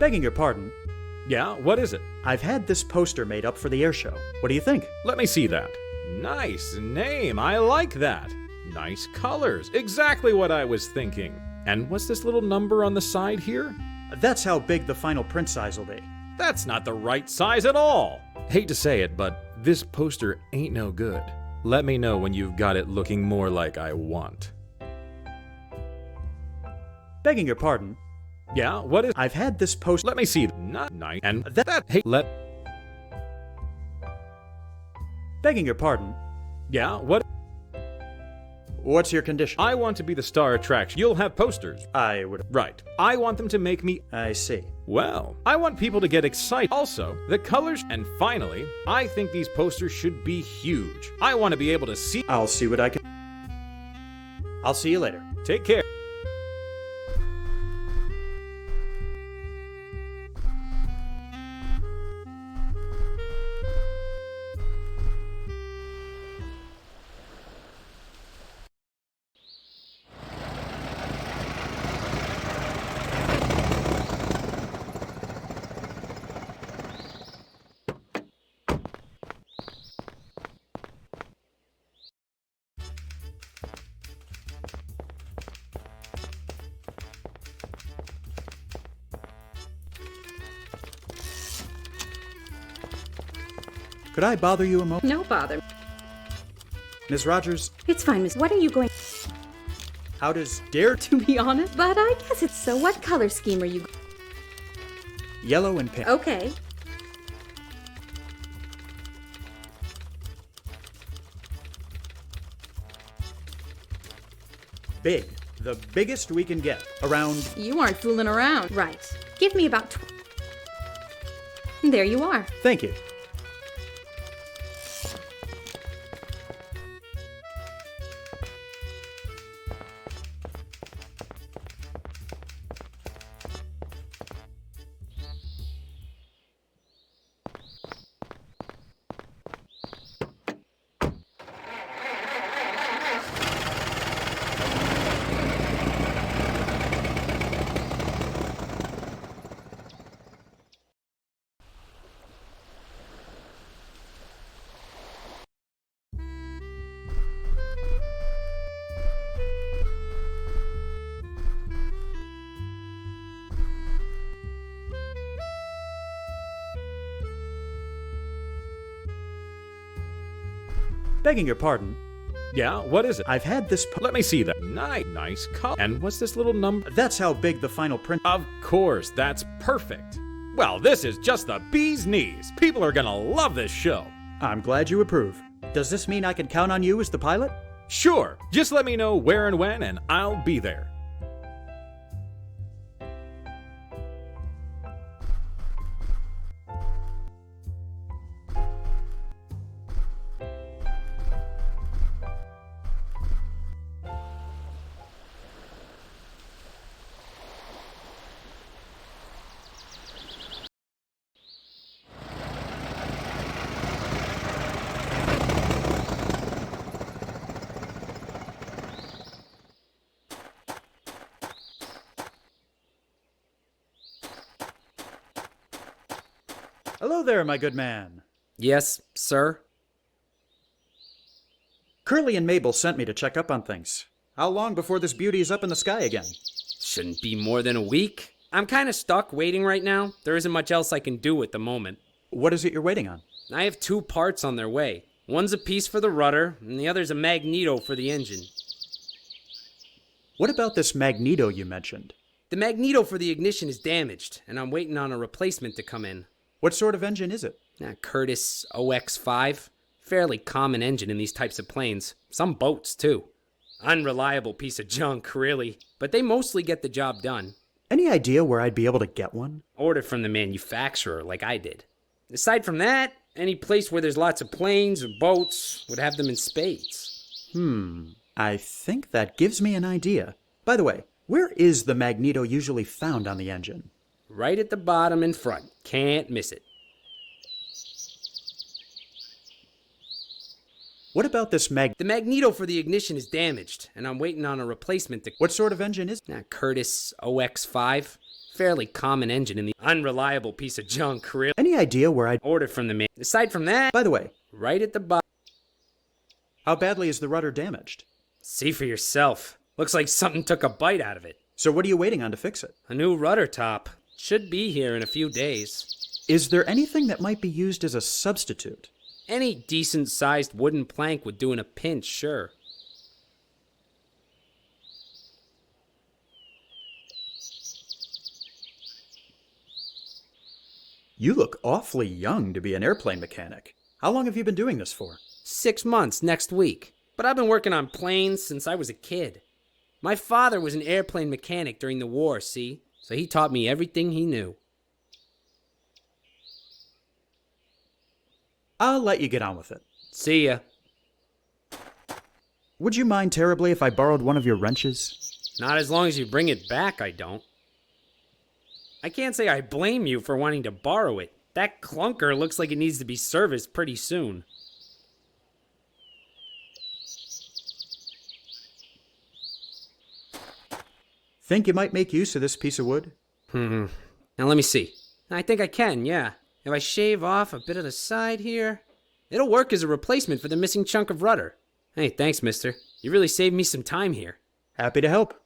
Begging your pardon, Yeah, what is it? I've had this poster made up for the air show. What do you think? Let me see that. Nice name, I like that. Nice colors, exactly what I was thinking. And what's this little number on the side here? That's how big the final print size will be. That's not the right size at all. Hate to say it, but this poster ain't no good. Let me know when you've got it looking more like I want. Begging your pardon, Yeah, what is... I've had this poster... Let me see. Not nice. And that... Hey, let... Begging your pardon, Yeah, what... what's your condition? I want to be the star attraction. You'll have posters. I would... Right. I want them to make me... I see. Well, I want people to get excited. Also, the colors. And finally, I think these posters should be huge. I want to be able to see... I'll see what I can... I'll see you later. Take care. Could I bother you a moment? No bother. Ms. Rogers, It's fine, Miss. What are you going how does dare to be honest? But I guess it's so. What color scheme are you? yellow and pink? Okay. Big. The biggest we can get. Around... You aren't fooling around. Right. Give me about There you are. Thank you. Begging your pardon, Yeah, what is it? I've had this... Let me see that. Nice color. And what's this little number? That's how big the final print... Of course, that's perfect. Well, this is just the bee's knees. People are gonna love this show. I'm glad you approve. Does this mean I can count on you as the pilot? Sure, just let me know where and when, and I'll be there. Hello there, my good man. Yes, sir? Curly and Mabel sent me to check up on things. How long before this beauty is up in the sky again? Shouldn't be more than a week. I'm kind of stuck waiting right now. There isn't much else I can do at the moment. What is it you're waiting on? I have 2 parts on their way. One's a piece for the rudder, and the other's a magneto for the engine. What about this magneto you mentioned? The magneto for the ignition is damaged, and I'm waiting on a replacement to come in. What sort of engine is it? Curtis OX5. Fairly common engine in these types of planes. Some boats, too. Unreliable piece of junk, really. But they mostly get the job done. Any idea where I'd be able to get one? Order from the manufacturer, like I did. Aside from that, any place where there's lots of planes or boats would have them in spades. I think that gives me an idea. By the way, where is the magneto usually found on the engine? Right at the bottom in front. Can't miss it. What about this The magneto for the ignition is damaged, and I'm waiting on a replacement to... What sort of engine is Curtis OX5. Fairly common engine in the unreliable piece of junk, really. Any idea where I'd order from the man? Aside from that... By the way, right at the bottom... How badly is the rudder damaged? See for yourself. Looks like something took a bite out of it. So what are you waiting on to fix it? A new rudder top. Should be here in a few days. Is there anything that might be used as a substitute? Any decent-sized wooden plank would do in a pinch, sure. You look awfully young to be an airplane mechanic. How long have you been doing this for? 6 months next week. But I've been working on planes since I was a kid. My father was an airplane mechanic during the war, see? So he taught me everything he knew. I'll let you get on with it. See ya. Would you mind terribly if I borrowed one of your wrenches? Not as long as you bring it back, I don't. I can't say I blame you for wanting to borrow it. That clunker looks like it needs to be serviced pretty soon. Think you might make use of this piece of wood? Now let me see. I think I can, yeah. If I shave off a bit of the side here, it'll work as a replacement for the missing chunk of rudder. Hey, thanks, mister. You really saved me some time here. Happy to help.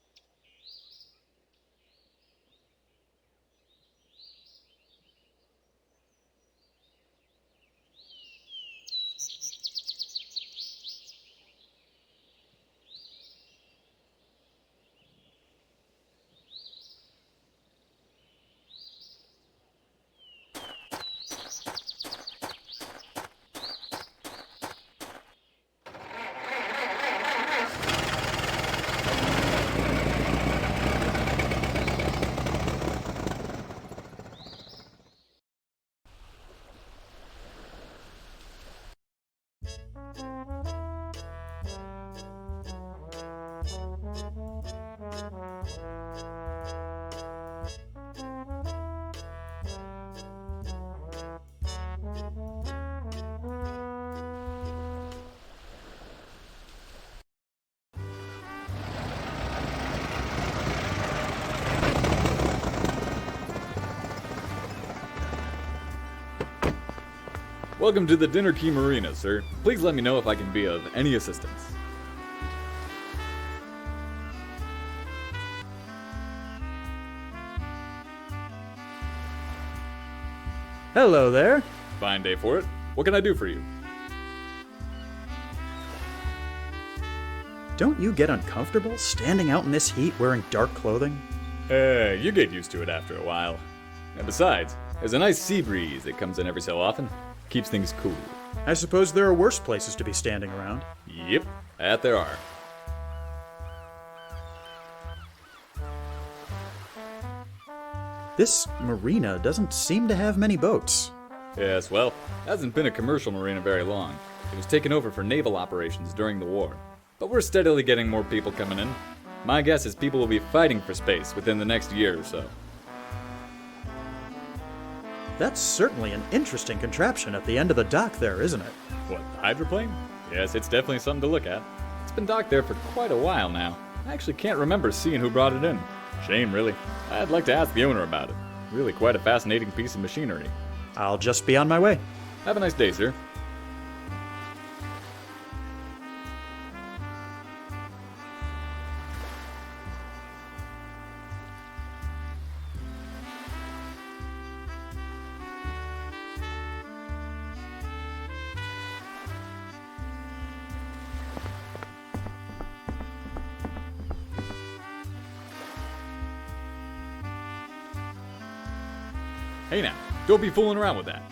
Welcome to the Dinner Key Marina, sir. Please let me know if I can be of any assistance. Hello there. Fine day for it. What can I do for you? Don't you get uncomfortable standing out in this heat wearing dark clothing? You get used to it after a while. And besides, there's a nice sea breeze that comes in every so often. Keeps things cool. I suppose there are worse places to be standing around. Yep, that there are. This marina doesn't seem to have many boats. Yes, well, hasn't been a commercial marina very long. It was taken over for naval operations during the war. But we're steadily getting more people coming in. My guess is people will be fighting for space within the next year or so. That's certainly an interesting contraption at the end of the dock there, isn't it? What, the hydroplane? Yes, it's definitely something to look at. It's been docked there for quite a while now. I actually can't remember seeing who brought it in. Shame, really. I'd like to ask the owner about it. Really quite a fascinating piece of machinery. I'll just be on my way. Have a nice day, sir. Hey now, don't be fooling around with that.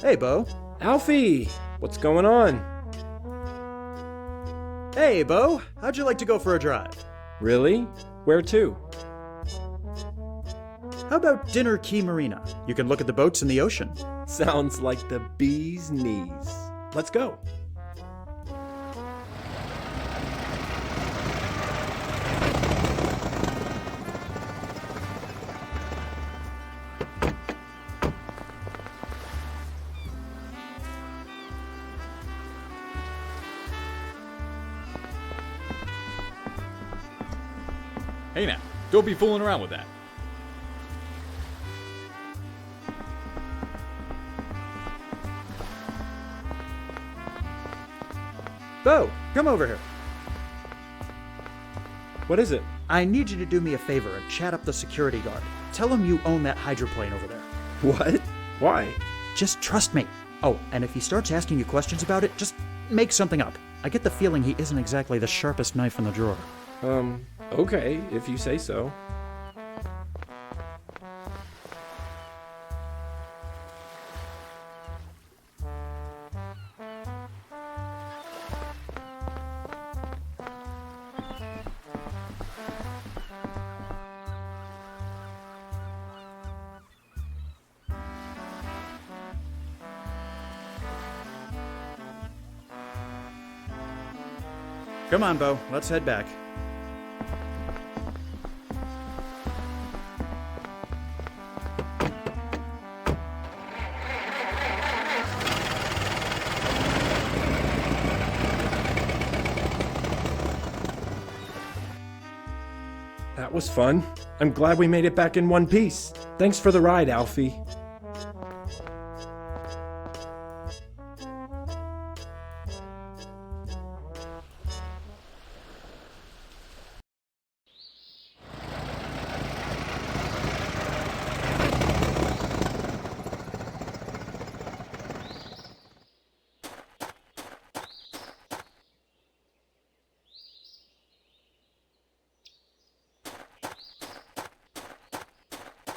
Hey, Bo. Alfie, what's going on? Hey, Bo. How'd you like to go for a drive? Really? Where to? How about Dinner Key Marina? You can look at the boats in the ocean. Sounds like the bee's knees. Let's go. Hey now, don't be fooling around with that. Bo, come over here. What is it? I need you to do me a favor and chat up the security guard. Tell him you own that hydroplane over there. What? Why? Just trust me. Oh, and if he starts asking you questions about it, just make something up. I get the feeling he isn't exactly the sharpest knife in the drawer. Okay, if you say so. Come on, Bo. Let's head back. That was fun. I'm glad we made it back in one piece. Thanks for the ride, Alfie.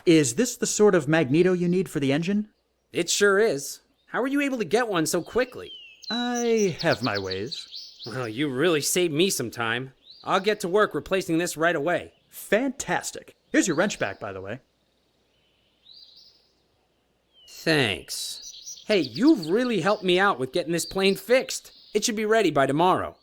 Is this the sort of magneto you need for the engine? It sure is. How were you able to get one so quickly? I have my ways. Well, you really saved me some time. I'll get to work replacing this right away. Fantastic. Here's your wrench back, by the way. Thanks. Hey, you've really helped me out with getting this plane fixed. It should be ready by tomorrow.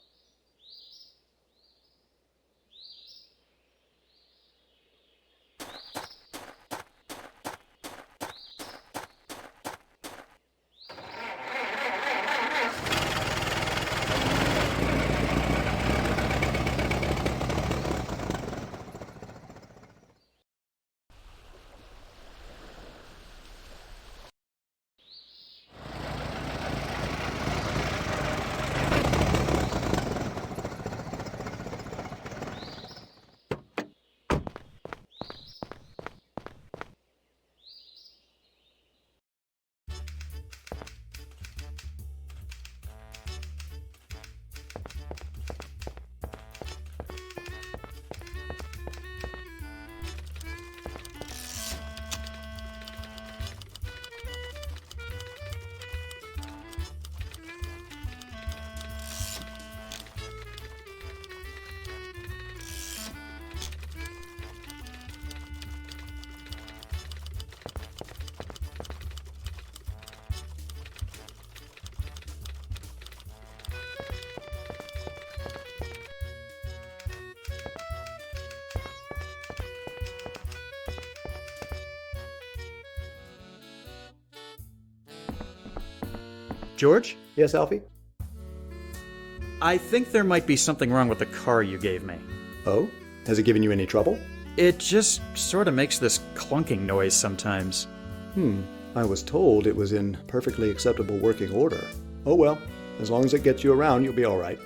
George? Yes, Alfie? I think there might be something wrong with the car you gave me. Oh? Has it given you any trouble? It just sort of makes this clunking noise sometimes. I was told it was in perfectly acceptable working order. Oh well, as long as it gets you around, you'll be all right.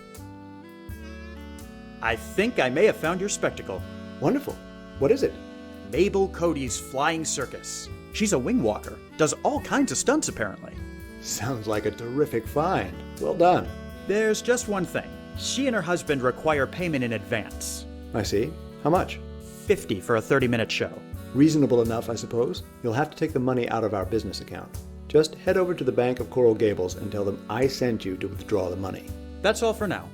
I think I may have found your spectacle. Wonderful. What is it? Mabel Cody's Flying Circus. She's a wing walker. Does all kinds of stunts, apparently. Sounds like a terrific find. Well done. There's just one thing. She and her husband require payment in advance. I see. How much? $50 for a 30-minute show. Reasonable enough, I suppose. You'll have to take the money out of our business account. Just head over to the Bank of Coral Gables and tell them I sent you to withdraw the money. That's all for now.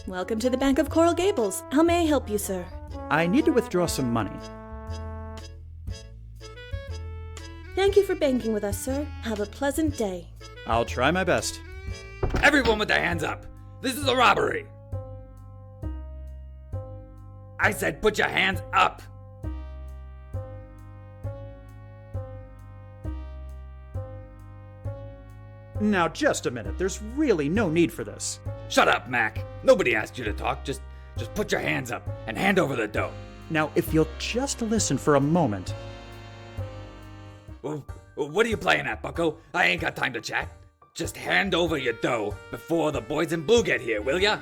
Welcome to the Bank of Coral Gables. How may I help you, sir? I need to withdraw some money. Thank you for banking with us, sir. Have a pleasant day. I'll try my best. Everyone with their hands up! This is a robbery! I said put your hands up! Now, just a minute. There's really no need for this. Shut up, Mac. Nobody asked you to talk. Just put your hands up and hand over the dough. Now, if you'll just listen for a moment. Well, what are you playing at, bucko? I ain't got time to chat. Just hand over your dough before the boys in blue get here, will ya?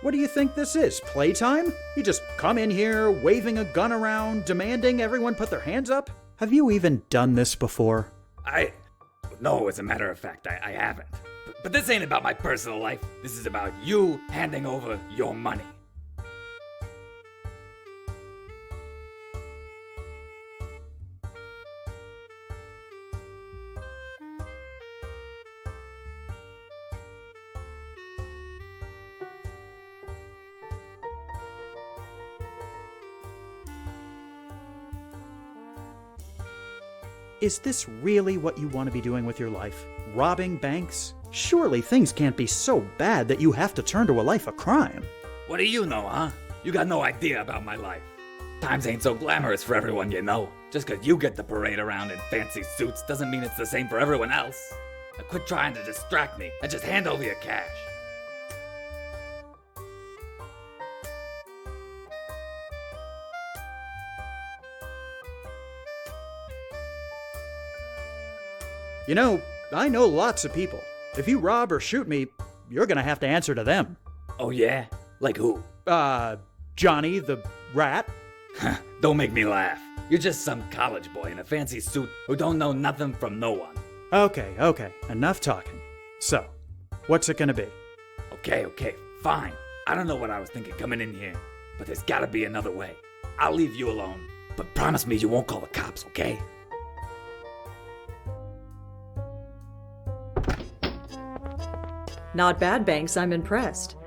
What do you think this is, playtime? You just come in here, waving a gun around, demanding everyone put their hands up? Have you even done this before? No, as a matter of fact, I haven't. But this ain't about my personal life. This is about you handing over your money. Is this really what you want to be doing with your life? Robbing banks? Surely things can't be so bad that you have to turn to a life of crime. What do you know, huh? You got no idea about my life. Times ain't so glamorous for everyone, you know. Just 'cause you get to parade around in fancy suits doesn't mean it's the same for everyone else. Now quit trying to distract me and just hand over your cash. You know, I know lots of people. If you rob or shoot me, you're gonna have to answer to them. Oh yeah? Like who? Johnny the rat. Don't make me laugh. You're just some college boy in a fancy suit who don't know nothing from no one. Okay, enough talking. So, what's it gonna be? Okay, fine. I don't know what I was thinking coming in here, but there's gotta be another way. I'll leave you alone. But promise me you won't call the cops, okay? Not bad, Banks. I'm impressed.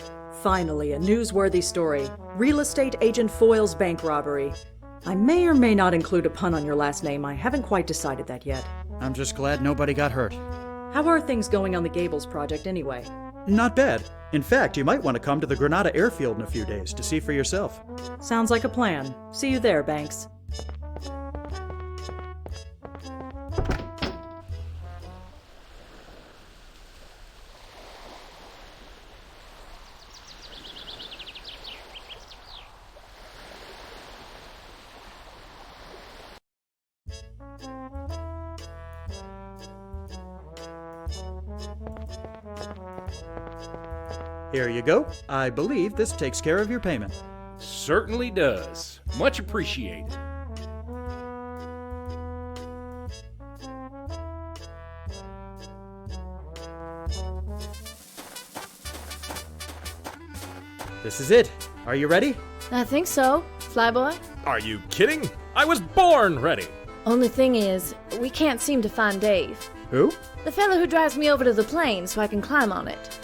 Finally, a newsworthy story. Real estate agent foils bank robbery. I may or may not include a pun on your last name. I haven't quite decided that yet. I'm just glad nobody got hurt. How are things going on the Gables project anyway? Not bad. In fact, you might want to come to the Granada airfield in a few days to see for yourself. Sounds like a plan. See you there, Banks. Here you go. I believe this takes care of your payment. Certainly does. Much appreciated. This is it. Are you ready? I think so, Flyboy. Are you kidding? I was born ready! Only thing is, we can't seem to find Dave. Who? The fellow who drives me over to the plane so I can climb on it.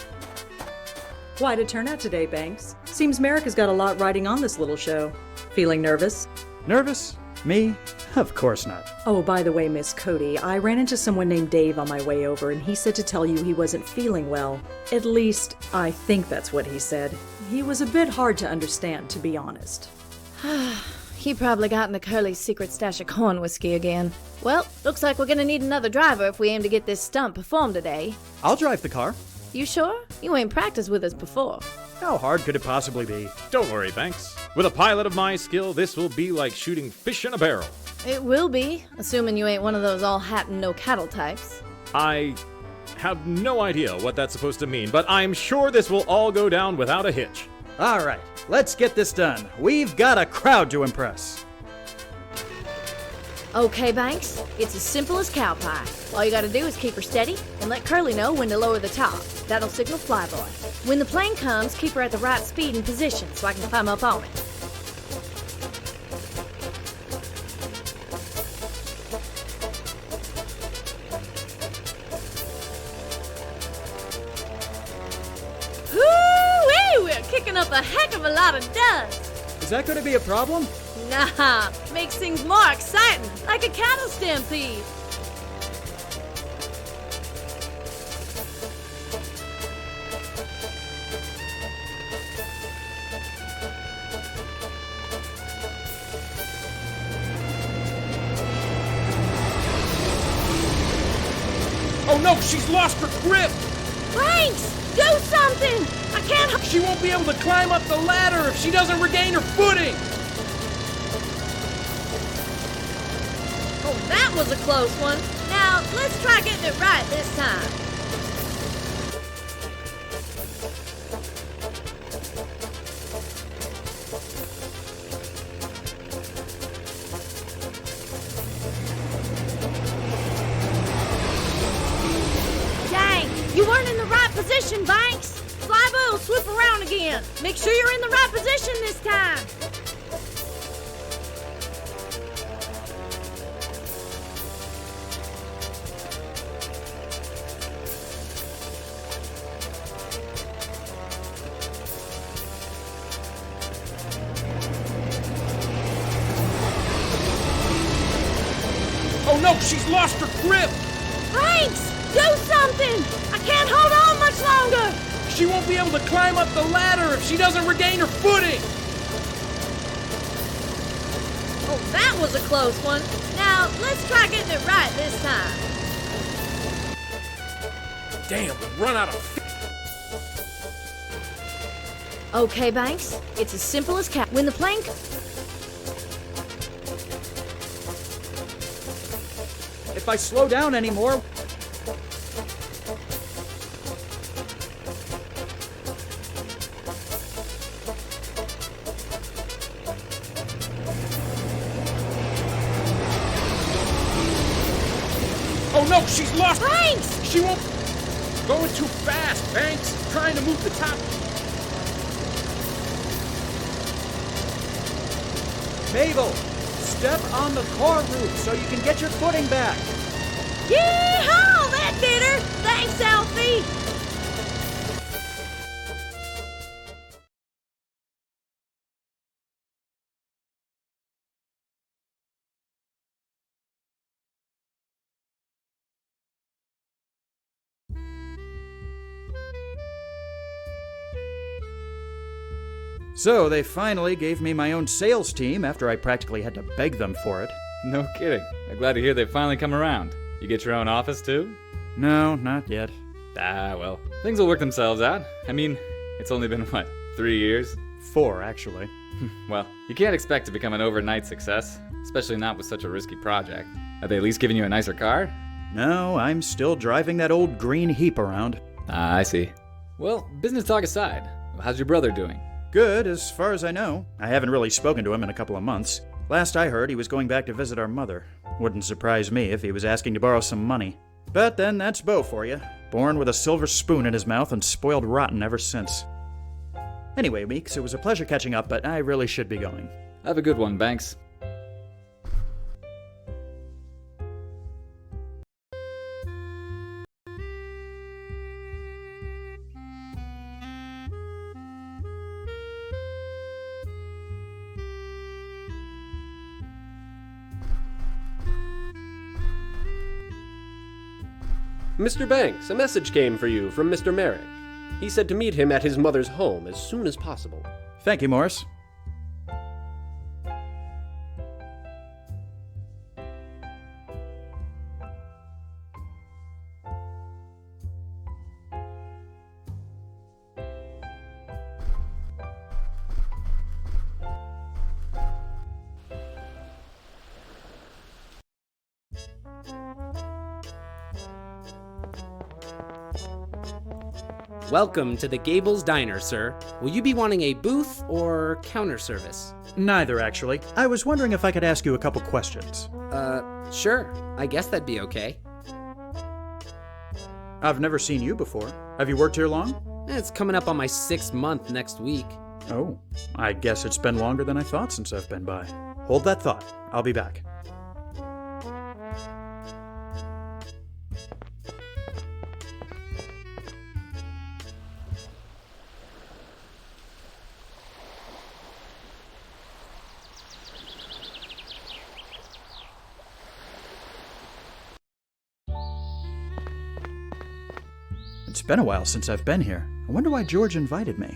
Quite a turnout today, Banks. Seems Merrick has got a lot riding on this little show. Feeling nervous? Nervous? Me? Of course not. Oh, by the way, Miss Cody, I ran into someone named Dave on my way over, and he said to tell you he wasn't feeling well. At least, I think that's what he said. He was a bit hard to understand, to be honest. He probably got into Curly's secret stash of corn whiskey again. Well, looks like we're gonna need another driver if we aim to get this stunt performed today. I'll drive the car. You sure? You ain't practiced with us before. How hard could it possibly be? Don't worry, Banks. With a pilot of my skill, this will be like shooting fish in a barrel. It will be, assuming you ain't one of those all hat and no cattle types. I have no idea what that's supposed to mean, but I'm sure this will all go down without a hitch. All right, let's get this done. We've got a crowd to impress. Okay, Banks, it's as simple as cow pie. All you gotta do is keep her steady and let Curly know when to lower the top. That'll signal Flyboy. When the plane comes, keep her at the right speed and position so I can climb up on it. Woo-wee! We're kicking up a heck of a lot of dust. Is that going to be a problem? Nah, makes things more exciting, like a cattle stampede. Oh no, she's lost her grip! Banks, do something! I can't. She won't be able to climb up the ladder if she doesn't regain her footing! Oh, that was a close one. Now, let's try getting it right this time. Dang, you weren't in the right position, Banks. Flyboy will swoop around again. Make sure you're in the right position this time. Oh no, she's lost her grip! Banks, do something! I can't hold on much longer! She won't be able to climb up the ladder if she doesn't regain her footing! Oh, that was a close one. Now, let's try getting it right this time. Damn, we run out of... Okay, Banks, it's as simple as cat. When the plane... If I slow down anymore... Oh no, she's lost... Banks! She won't... Going too fast, Banks. Trying to move the top... Mabel, Step on the car roof so you can get your footing back. Yee-haw! That did her! Thanks, Alfie! So they finally gave me my own sales team after I practically had to beg them for it. No kidding. I'm glad to hear they've finally come around. You get your own office too? No, not yet. Ah, well, things will work themselves out. I mean, it's only been, 3 years? 4, actually. Well, you can't expect to become an overnight success, especially not with such a risky project. Have they at least given you a nicer car? No, I'm still driving that old green heap around. Ah, I see. Well, business talk aside, how's your brother doing? Good, as far as I know. I haven't really spoken to him in a couple of months. Last I heard, he was going back to visit our mother. Wouldn't surprise me if he was asking to borrow some money. But then that's Bo for you. Born with a silver spoon in his mouth and spoiled rotten ever since. Anyway, Meeks, it was a pleasure catching up, but I really should be going. Have a good one, Banks. Mr. Banks, a message came for you from Mr. Merrick. He said to meet him at his mother's home as soon as possible. Thank you, Morris. Welcome to the Gables Diner, sir. Will you be wanting a booth or counter service? Neither, actually. I was wondering if I could ask you a couple questions. Sure. I guess that'd be okay. I've never seen you before. Have you worked here long? It's coming up on my 6th month next week. Oh, I guess it's been longer than I thought since I've been by. Hold that thought. I'll be back. It's been a while since I've been here. I wonder why George invited me.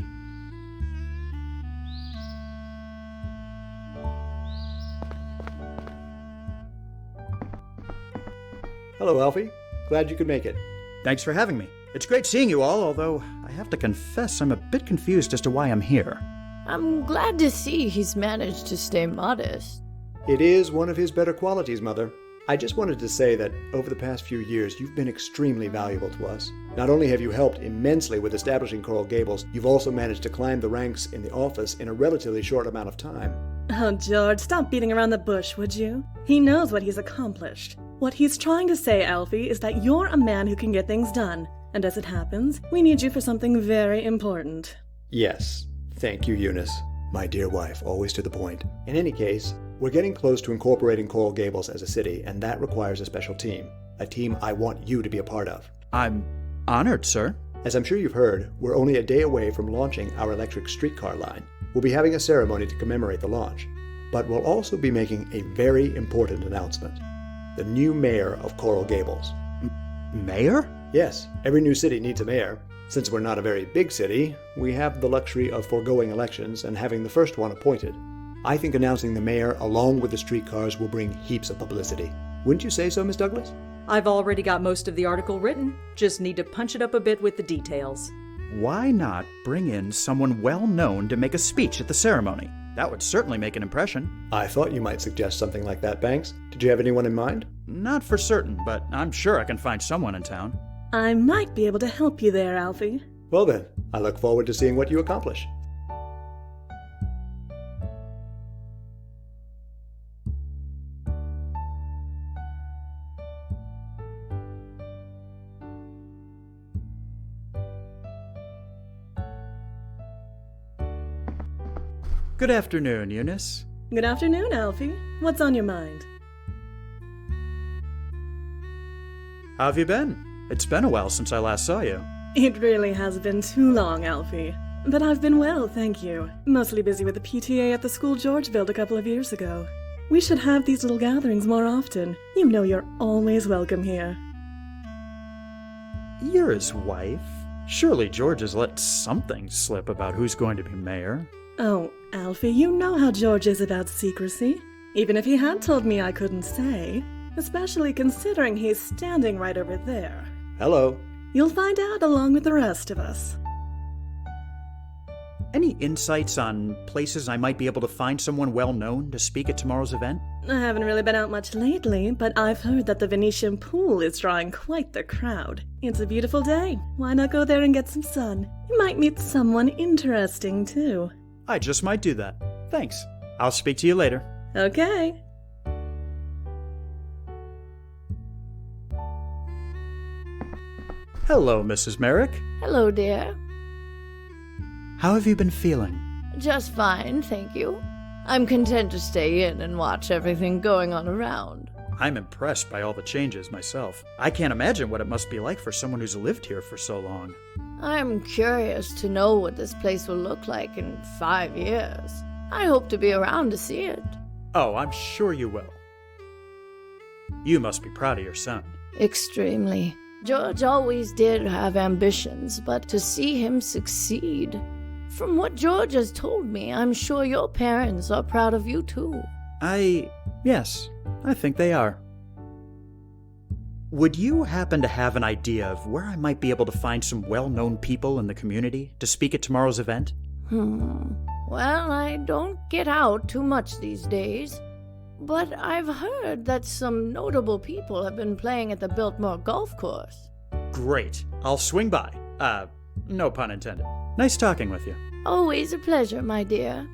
Hello, Alfie. Glad you could make it. Thanks for having me. It's great seeing you all, although I have to confess I'm a bit confused as to why I'm here. I'm glad to see he's managed to stay modest. It is one of his better qualities, Mother. I just wanted to say that over the past few years, you've been extremely valuable to us. Not only have you helped immensely with establishing Coral Gables, you've also managed to climb the ranks in the office in a relatively short amount of time. Oh, George, stop beating around the bush, would you? He knows what he's accomplished. What he's trying to say, Alfie, is that you're a man who can get things done. And as it happens, we need you for something very important. Yes. Thank you, Eunice. My dear wife, always to the point. In any case, we're getting close to incorporating Coral Gables as a city, and that requires a special team. A team I want you to be a part of. I'm honored, sir. As I'm sure you've heard, we're only a day away from launching our electric streetcar line. We'll be having a ceremony to commemorate the launch. But we'll also be making a very important announcement. The new mayor of Coral Gables. Mayor? Yes, every new city needs a mayor. Since we're not a very big city, we have the luxury of foregoing elections and having the first one appointed. I think announcing the mayor along with the streetcars will bring heaps of publicity. Wouldn't you say so, Miss Douglas? I've already got most of the article written. Just need to punch it up a bit with the details. Why not bring in someone well-known to make a speech at the ceremony? That would certainly make an impression. I thought you might suggest something like that, Banks. Did you have anyone in mind? Not for certain, but I'm sure I can find someone in town. I might be able to help you there, Alfie. Well then, I look forward to seeing what you accomplish. Good afternoon, Eunice. Good afternoon, Alfie. What's on your mind? How have you been? It's been a while since I last saw you. It really has been too long, Alfie. But I've been well, thank you. Mostly busy with the PTA at the school George built a couple of years ago. We should have these little gatherings more often. You know you're always welcome here. You're his wife. Surely George has let something slip about who's going to be mayor. Oh, Alfie, you know how George is about secrecy. Even if he had told me I couldn't say. Especially considering he's standing right over there. Hello. You'll find out along with the rest of us. Any insights on places I might be able to find someone well-known to speak at tomorrow's event? I haven't really been out much lately, but I've heard that the Venetian pool is drawing quite the crowd. It's a beautiful day. Why not go there and get some sun? You might meet someone interesting, too. I just might do that. Thanks. I'll speak to you later. Okay. Hello, Mrs. Merrick. Hello, dear. How have you been feeling? Just fine, thank you. I'm content to stay in and watch everything going on around. I'm impressed by all the changes myself. I can't imagine what it must be like for someone who's lived here for so long. I'm curious to know what this place will look like in 5 years. I hope to be around to see it. Oh, I'm sure you will. You must be proud of your son. Extremely. George always did have ambitions, but to see him succeed... From what George has told me, I'm sure your parents are proud of you too. Yes, I think they are. Would you happen to have an idea of where I might be able to find some well-known people in the community to speak at tomorrow's event? Well, I don't get out too much these days, but I've heard that some notable people have been playing at the Biltmore Golf Course. Great. I'll swing by. No pun intended. Nice talking with you. Always a pleasure, my dear.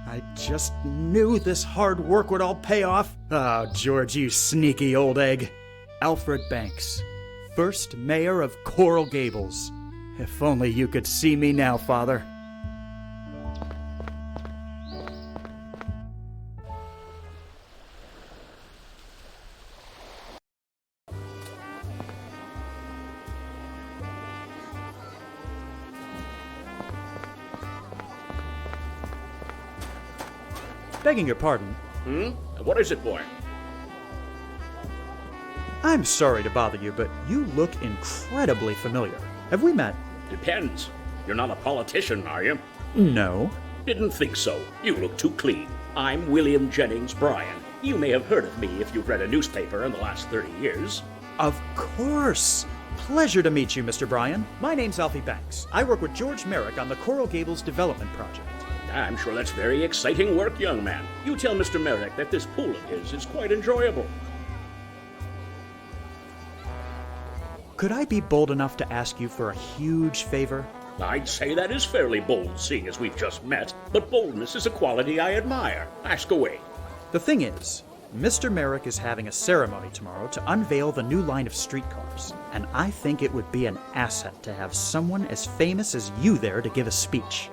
I just knew this hard work would all pay off. Oh, George, you sneaky old egg. Alfred Banks, first mayor of Coral Gables. If only you could see me now, Father. Begging your pardon. What is it, boy? I'm sorry to bother you, but you look incredibly familiar. Have we met? Depends. You're not a politician, are you? No. Didn't think so. You look too clean. I'm William Jennings Bryan. You may have heard of me if you've read a newspaper in the last 30 years. Of course. Pleasure to meet you, Mr. Bryan. My name's Alfie Banks. I work with George Merrick on the Coral Gables Development Project. I'm sure that's very exciting work, young man. You tell Mr. Merrick that this pool of his is quite enjoyable. Could I be bold enough to ask you for a huge favor? I'd say that is fairly bold, seeing as we've just met, but boldness is a quality I admire. Ask away. The thing is, Mr. Merrick is having a ceremony tomorrow to unveil the new line of streetcars, and I think it would be an asset to have someone as famous as you there to give a speech.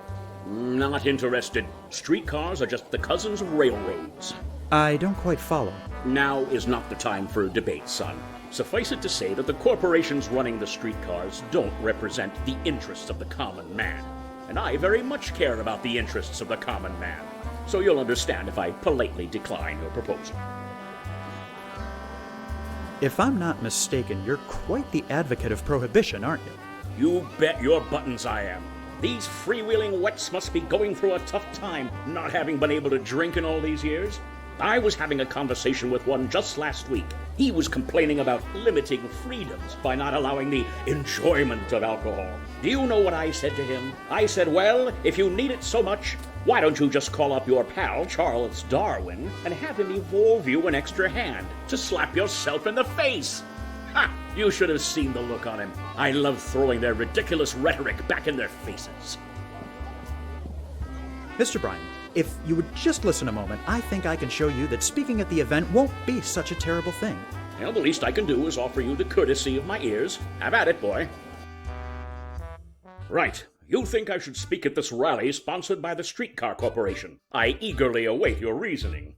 Not interested. Streetcars are just the cousins of railroads. I don't quite follow. Now is not the time for a debate, son. Suffice it to say that the corporations running the streetcars don't represent the interests of the common man. And I very much care about the interests of the common man. So you'll understand if I politely decline your proposal. If I'm not mistaken, you're quite the advocate of prohibition, aren't you? You bet your buttons I am. These freewheeling wets must be going through a tough time, not having been able to drink in all these years. I was having a conversation with one just last week. He was complaining about limiting freedoms by not allowing the enjoyment of alcohol. Do you know what I said to him? I said, well, if you need it so much, why don't you just call up your pal, Charles Darwin, and have him evolve you an extra hand to slap yourself in the face? Ha! You should have seen the look on him. I love throwing their ridiculous rhetoric back in their faces. Mr. Bryan, if you would just listen a moment, I think I can show you that speaking at the event won't be such a terrible thing. Well, the least I can do is offer you the courtesy of my ears. Have at it, boy. Right. You think I should speak at this rally sponsored by the Streetcar Corporation. I eagerly await your reasoning.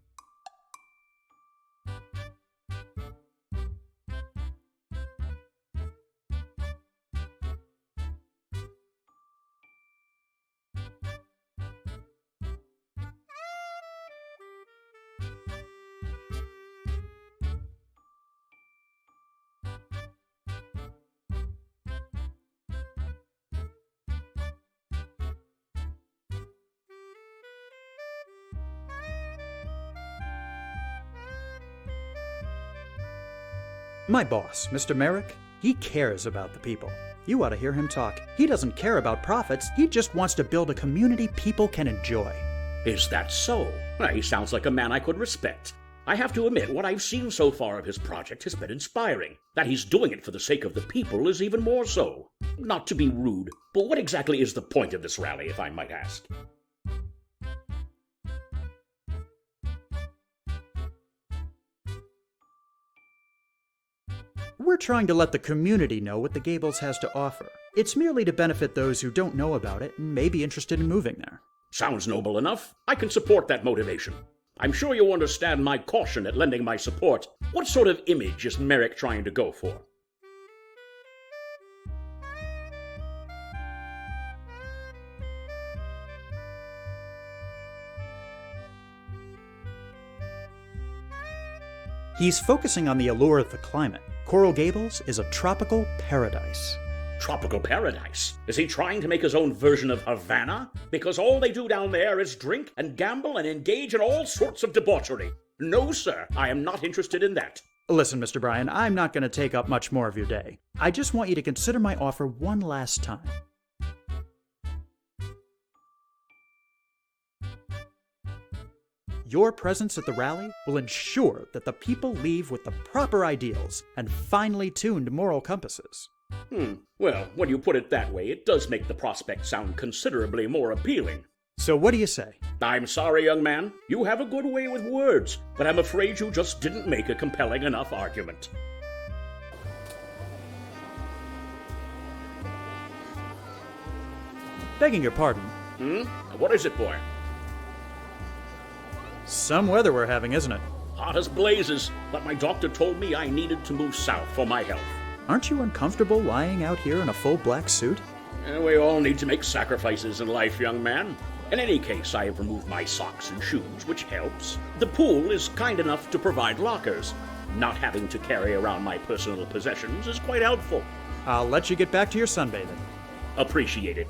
My boss, Mr. Merrick, he cares about the people. You ought to hear him talk. He doesn't care about profits, he just wants to build a community people can enjoy. Is that so? He sounds like a man I could respect. I have to admit, what I've seen so far of his project has been inspiring. That he's doing it for the sake of the people is even more so. Not to be rude, but what exactly is the point of this rally, if I might ask? We're trying to let the community know what the Gables has to offer. It's merely to benefit those who don't know about it and may be interested in moving there. Sounds noble enough. I can support that motivation. I'm sure you understand my caution at lending my support. What sort of image is Merrick trying to go for? He's focusing on the allure of the climate. Coral Gables is a tropical paradise. Tropical paradise? Is he trying to make his own version of Havana? Because all they do down there is drink and gamble and engage in all sorts of debauchery. No, sir, I am not interested in that. Listen, Mr. Bryan, I'm not going to take up much more of your day. I just want you to consider my offer one last time. Your presence at the rally will ensure that the people leave with the proper ideals and finely tuned moral compasses. Well, when you put it that way, it does make the prospect sound considerably more appealing. So what do you say? I'm sorry, young man. You have a good way with words, but I'm afraid you just didn't make a compelling enough argument. Begging your pardon. What is it, boy? Some weather we're having, isn't it? Hot as blazes, but my doctor told me I needed to move south for my health. Aren't you uncomfortable lying out here in a full black suit? We all need to make sacrifices in life, young man. In any case, I have removed my socks and shoes, which helps. The pool is kind enough to provide lockers. Not having to carry around my personal possessions is quite helpful. I'll let you get back to your sunbathing. Appreciate it.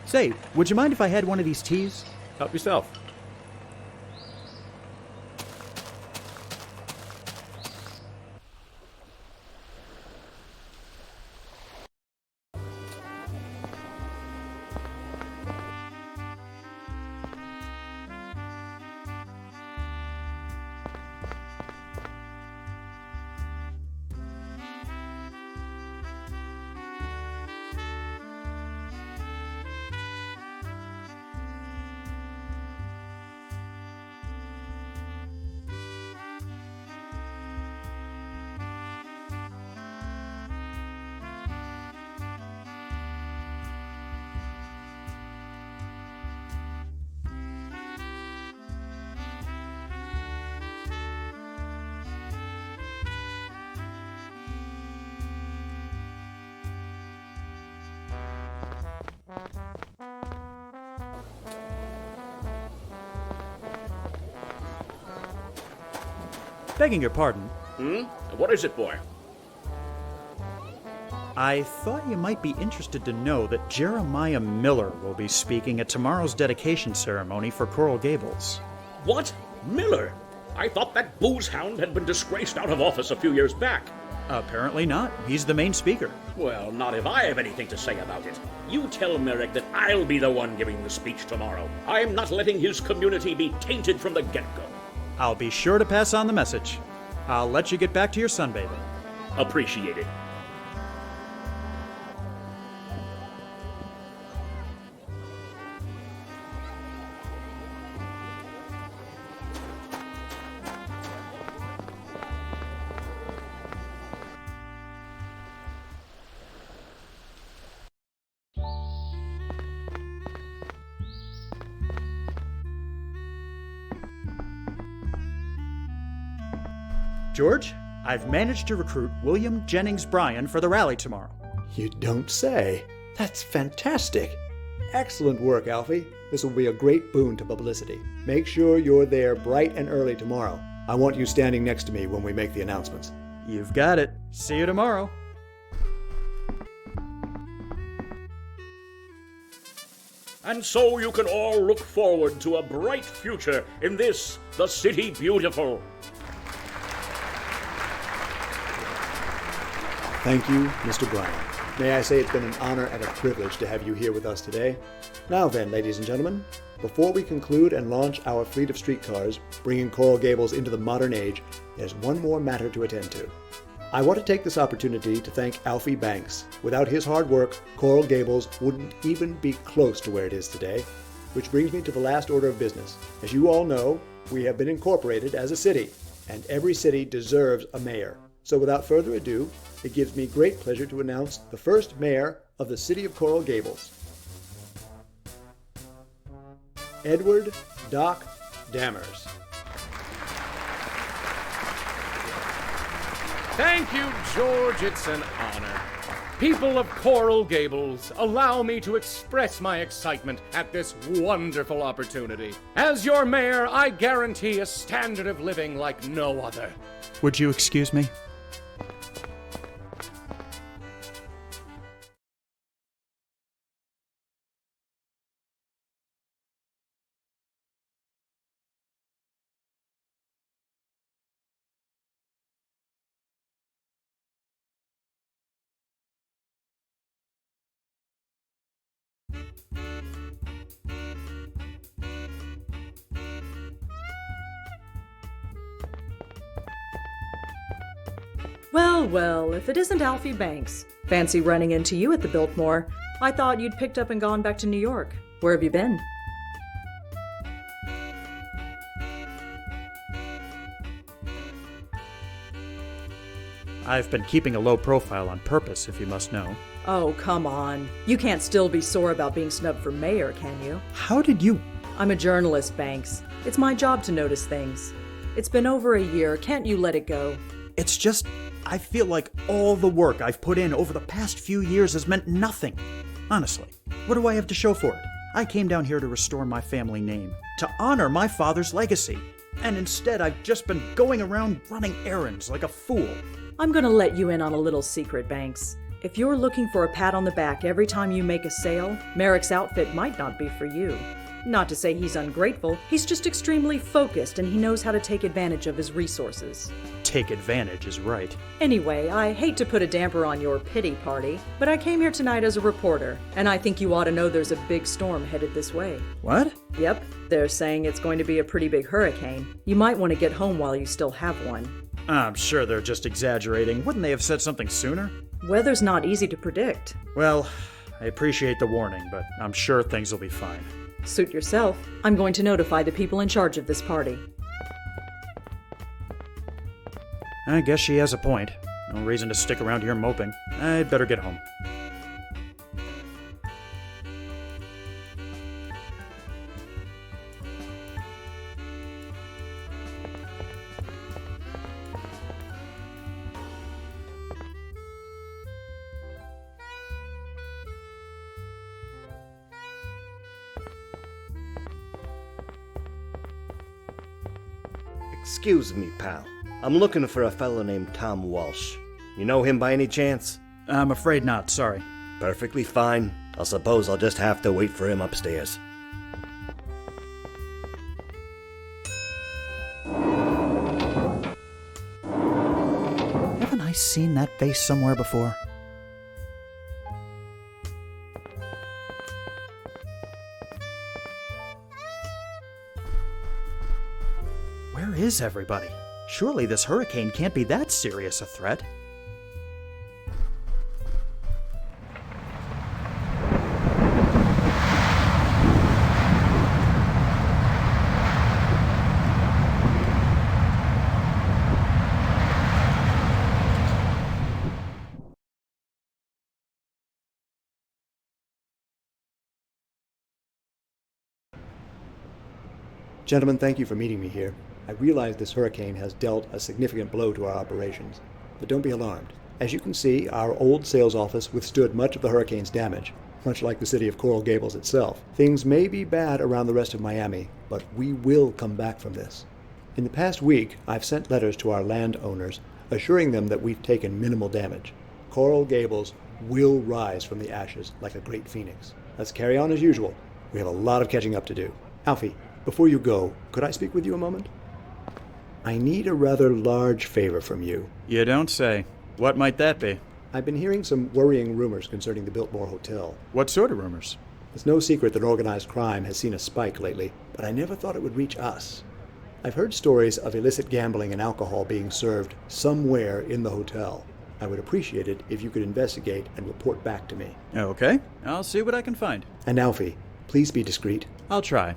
Say, would you mind if I had one of these teas? Help yourself. Begging your pardon. What is it, boy? I thought you might be interested to know that Jeremiah Miller will be speaking at tomorrow's dedication ceremony for Coral Gables. What? Miller? I thought that booze hound had been disgraced out of office a few years back. Apparently not. He's the main speaker. Well, not if I have anything to say about it. You tell Merrick that I'll be the one giving the speech tomorrow. I'm not letting his community be tainted from the get-go. I'll be sure to pass on the message. I'll let you get back to your sunbathing. Appreciate it. George, I've managed to recruit William Jennings Bryan for the rally tomorrow. You don't say. That's fantastic. Excellent work, Alfie. This will be a great boon to publicity. Make sure you're there bright and early tomorrow. I want you standing next to me when we make the announcements. You've got it. See you tomorrow. And so you can all look forward to a bright future in this, the City Beautiful. Thank you, Mr. Bryan. May I say it's been an honor and a privilege to have you here with us today. Now then, ladies and gentlemen, before we conclude and launch our fleet of streetcars, bringing Coral Gables into the modern age, there's one more matter to attend to. I want to take this opportunity to thank Alfie Banks. Without his hard work, Coral Gables wouldn't even be close to where it is today. Which brings me to the last order of business. As you all know, we have been incorporated as a city, and every city deserves a mayor. So without further ado, it gives me great pleasure to announce the first mayor of the city of Coral Gables. Edward Doc Dammers. Thank you, George. It's an honor. People of Coral Gables, allow me to express my excitement at this wonderful opportunity. As your mayor, I guarantee a standard of living like no other. Would you excuse me? Well, if it isn't Alfie Banks. Fancy running into you at the Biltmore. I thought you'd picked up and gone back to New York. Where have you been? I've been keeping a low profile on purpose, if you must know. Oh, come on. You can't still be sore about being snubbed for mayor, can you? How did you... I'm a journalist, Banks. It's my job to notice things. It's been over a year. Can't you let it go? It's just, I feel like all the work I've put in over the past few years has meant nothing. Honestly, what do I have to show for it? I came down here to restore my family name, to honor my father's legacy. And instead, I've just been going around running errands like a fool. I'm gonna let you in on a little secret, Banks. If you're looking for a pat on the back every time you make a sale, Merrick's outfit might not be for you. Not to say he's ungrateful, he's just extremely focused and he knows how to take advantage of his resources. Take advantage is right. Anyway, I hate to put a damper on your pity party, but I came here tonight as a reporter, and I think you ought to know there's a big storm headed this way. What? Yep, they're saying it's going to be a pretty big hurricane. You might want to get home while you still have one. I'm sure they're just exaggerating. Wouldn't they have said something sooner? Weather's not easy to predict. Well, I appreciate the warning, but I'm sure things will be fine. Suit yourself. I'm going to notify the people in charge of this party. I guess she has a point. No reason to stick around here moping. I'd better get home. Excuse me, pal. I'm looking for a fellow named Tom Walsh. You know him by any chance? I'm afraid not, sorry. Perfectly fine. I suppose I'll just have to wait for him upstairs. Haven't I seen that face somewhere before? Where is everybody? Surely this hurricane can't be that serious a threat. Gentlemen, thank you for meeting me here. I realize this hurricane has dealt a significant blow to our operations, but don't be alarmed. As you can see, our old sales office withstood much of the hurricane's damage, much like the city of Coral Gables itself. Things may be bad around the rest of Miami, but we will come back from this. In the past week, I've sent letters to our landowners assuring them that we've taken minimal damage. Coral Gables will rise from the ashes like a great phoenix. Let's carry on as usual. We have a lot of catching up to do. Alfie, before you go, could I speak with you a moment? I need a rather large favor from you. You don't say. What might that be? I've been hearing some worrying rumors concerning the Biltmore Hotel. What sort of rumors? It's no secret that organized crime has seen a spike lately, but I never thought it would reach us. I've heard stories of illicit gambling and alcohol being served somewhere in the hotel. I would appreciate it if you could investigate and report back to me. Okay, I'll see what I can find. And Alfie, please be discreet. I'll try.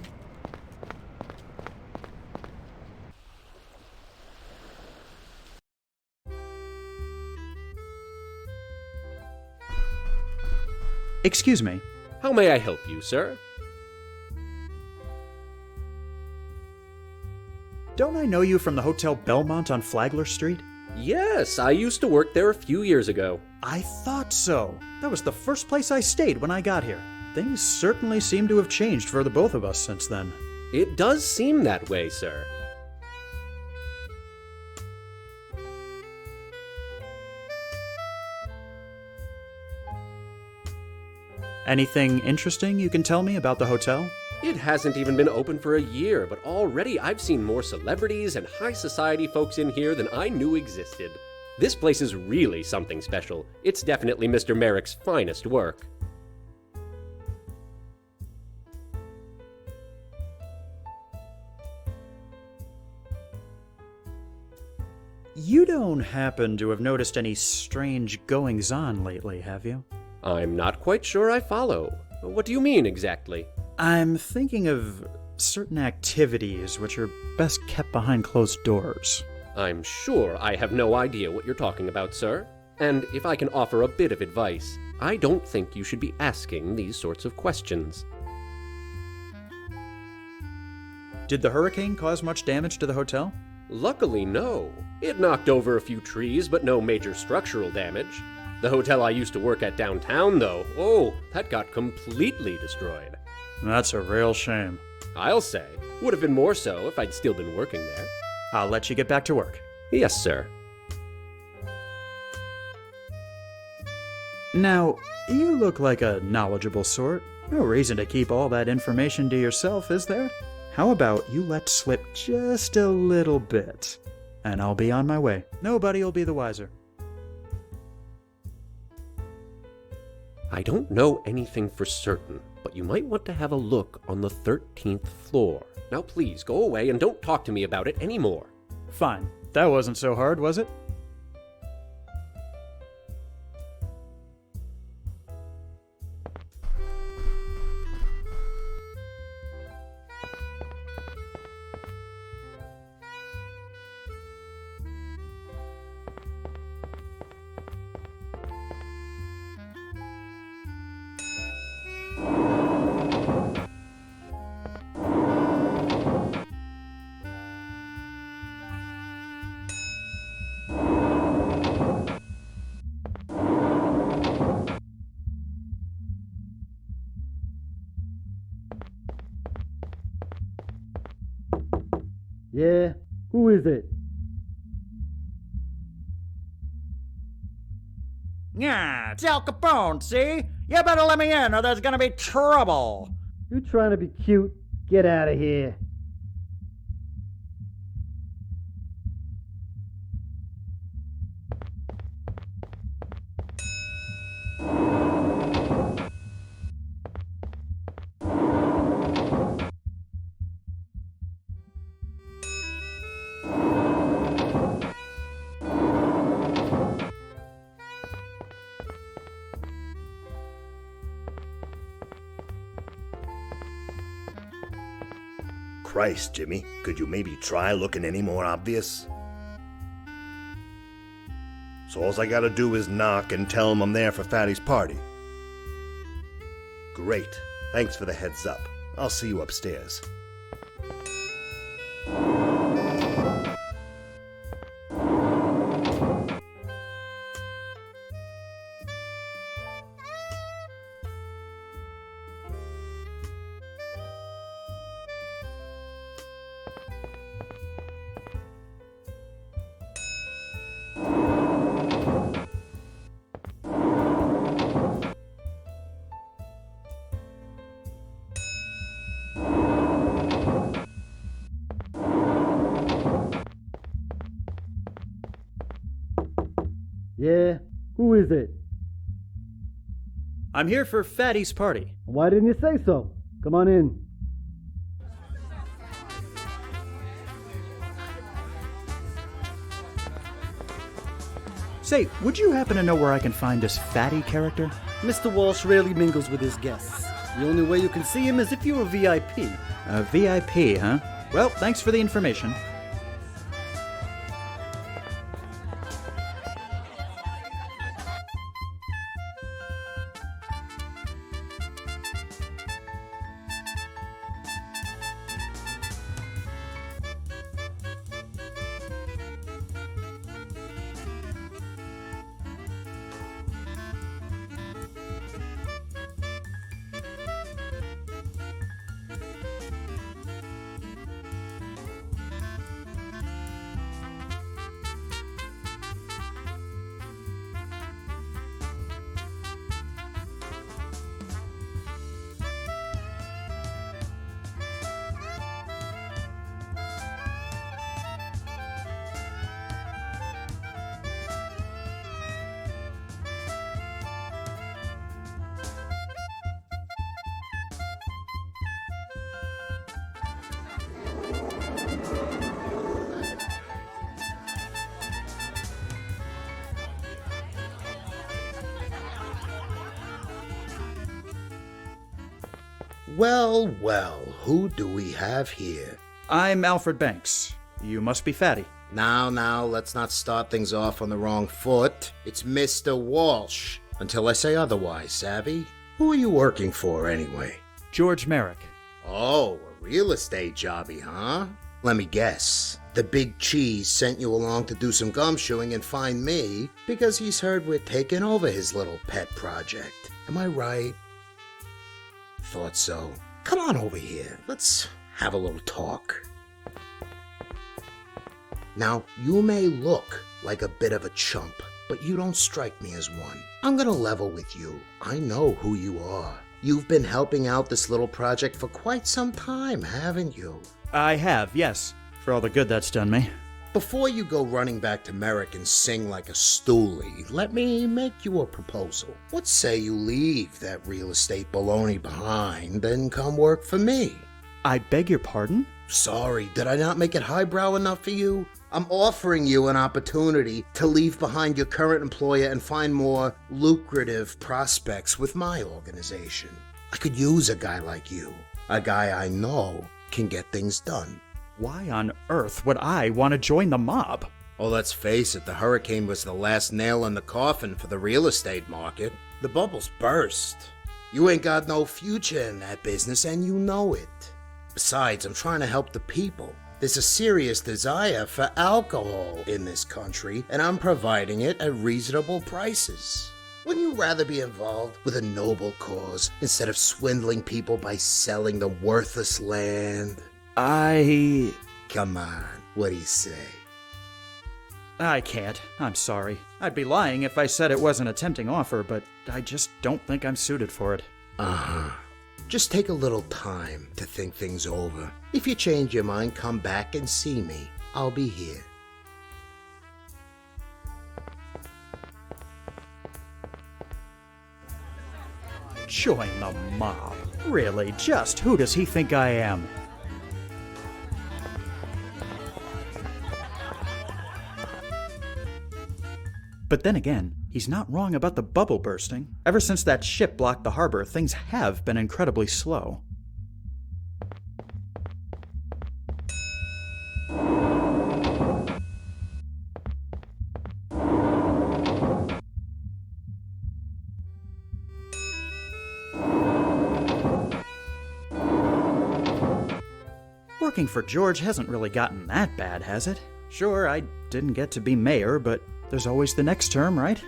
Excuse me. How may I help you, sir? Don't I know you from the Hotel Belmont on Flagler Street? Yes, I used to work there a few years ago. I thought so. That was the first place I stayed when I got here. Things certainly seem to have changed for the both of us since then. It does seem that way, sir. Anything interesting you can tell me about the hotel? It hasn't even been open for a year, but already I've seen more celebrities and high society folks in here than I knew existed. This place is really something special. It's definitely Mr. Merrick's finest work. You don't happen to have noticed any strange goings-on lately, have you? I'm not quite sure I follow. What do you mean exactly? I'm thinking of certain activities which are best kept behind closed doors. I'm sure I have no idea what you're talking about, sir. And if I can offer a bit of advice, I don't think you should be asking these sorts of questions. Did the hurricane cause much damage to the hotel? Luckily, no. It knocked over a few trees, but no major structural damage. The hotel I used to work at downtown, though, oh, that got completely destroyed. That's a real shame. I'll say. Would have been more so if I'd still been working there. I'll let you get back to work. Yes, sir. Now, you look like a knowledgeable sort. No reason to keep all that information to yourself, is there? How about you let slip just a little bit, and I'll be on my way. Nobody will be the wiser. I don't know anything for certain, but you might want to have a look on the 13th floor. Now please, go away and don't talk to me about it anymore. Fine. That wasn't so hard, was it? Yeah? Who is it? Yeah, it's Al Capone, see? You better let me in or there's gonna be trouble. You trying to be cute? Get out of here. Christ, Jimmy, could you maybe try looking any more obvious? So all I gotta do is knock and tell him I'm there for Fatty's party. Great. Thanks for the heads up. I'll see you upstairs. Yeah? Who is it? I'm here for Fatty's party. Why didn't you say so? Come on in. Say, would you happen to know where I can find this Fatty character? Mr. Walsh rarely mingles with his guests. The only way you can see him is if you're a VIP. A VIP, huh? Well, thanks for the information. Well, well, who do we have here? I'm Alfred Banks. You must be Fatty. Now, let's not start things off on the wrong foot. It's Mr. Walsh. Until I say otherwise, savvy? Who are you working for, anyway? George Merrick. Oh, a real estate jobby, huh? Let me guess. The big cheese sent you along to do some gumshoeing and find me because he's heard we're taking over his little pet project. Am I right? Thought so. Come on over here. Let's have a little talk. Now, you may look like a bit of a chump, but you don't strike me as one. I'm gonna level with you. I know who you are. You've been helping out this little project for quite some time, haven't you? I have, yes. For all the good that's done me. Before you go running back to Merrick and sing like a stoolie, let me make you a proposal. What say you leave that real estate baloney behind and come work for me? I beg your pardon? Sorry, did I not make it highbrow enough for you? I'm offering you an opportunity to leave behind your current employer and find more lucrative prospects with my organization. I could use a guy like you, a guy I know can get things done. Why on earth would I want to join the mob? Oh, let's face it, the hurricane was the last nail in the coffin for the real estate market. The bubbles burst. You ain't got no future in that business and you know it. Besides, I'm trying to help the people. There's a serious desire for alcohol in this country, and I'm providing it at reasonable prices. Wouldn't you rather be involved with a noble cause instead of swindling people by selling them worthless land? I... Come on, what do you say? I can't. I'm sorry. I'd be lying if I said it wasn't a tempting offer, but I just don't think I'm suited for it. Uh-huh. Just take a little time to think things over. If you change your mind, come back and see me. I'll be here. Join the mob. Really, just who does he think I am? But then again, he's not wrong about the bubble bursting. Ever since that ship blocked the harbor, things have been incredibly slow. Working for George hasn't really gotten that bad, has it? Sure, I didn't get to be mayor, but there's always the next term, right?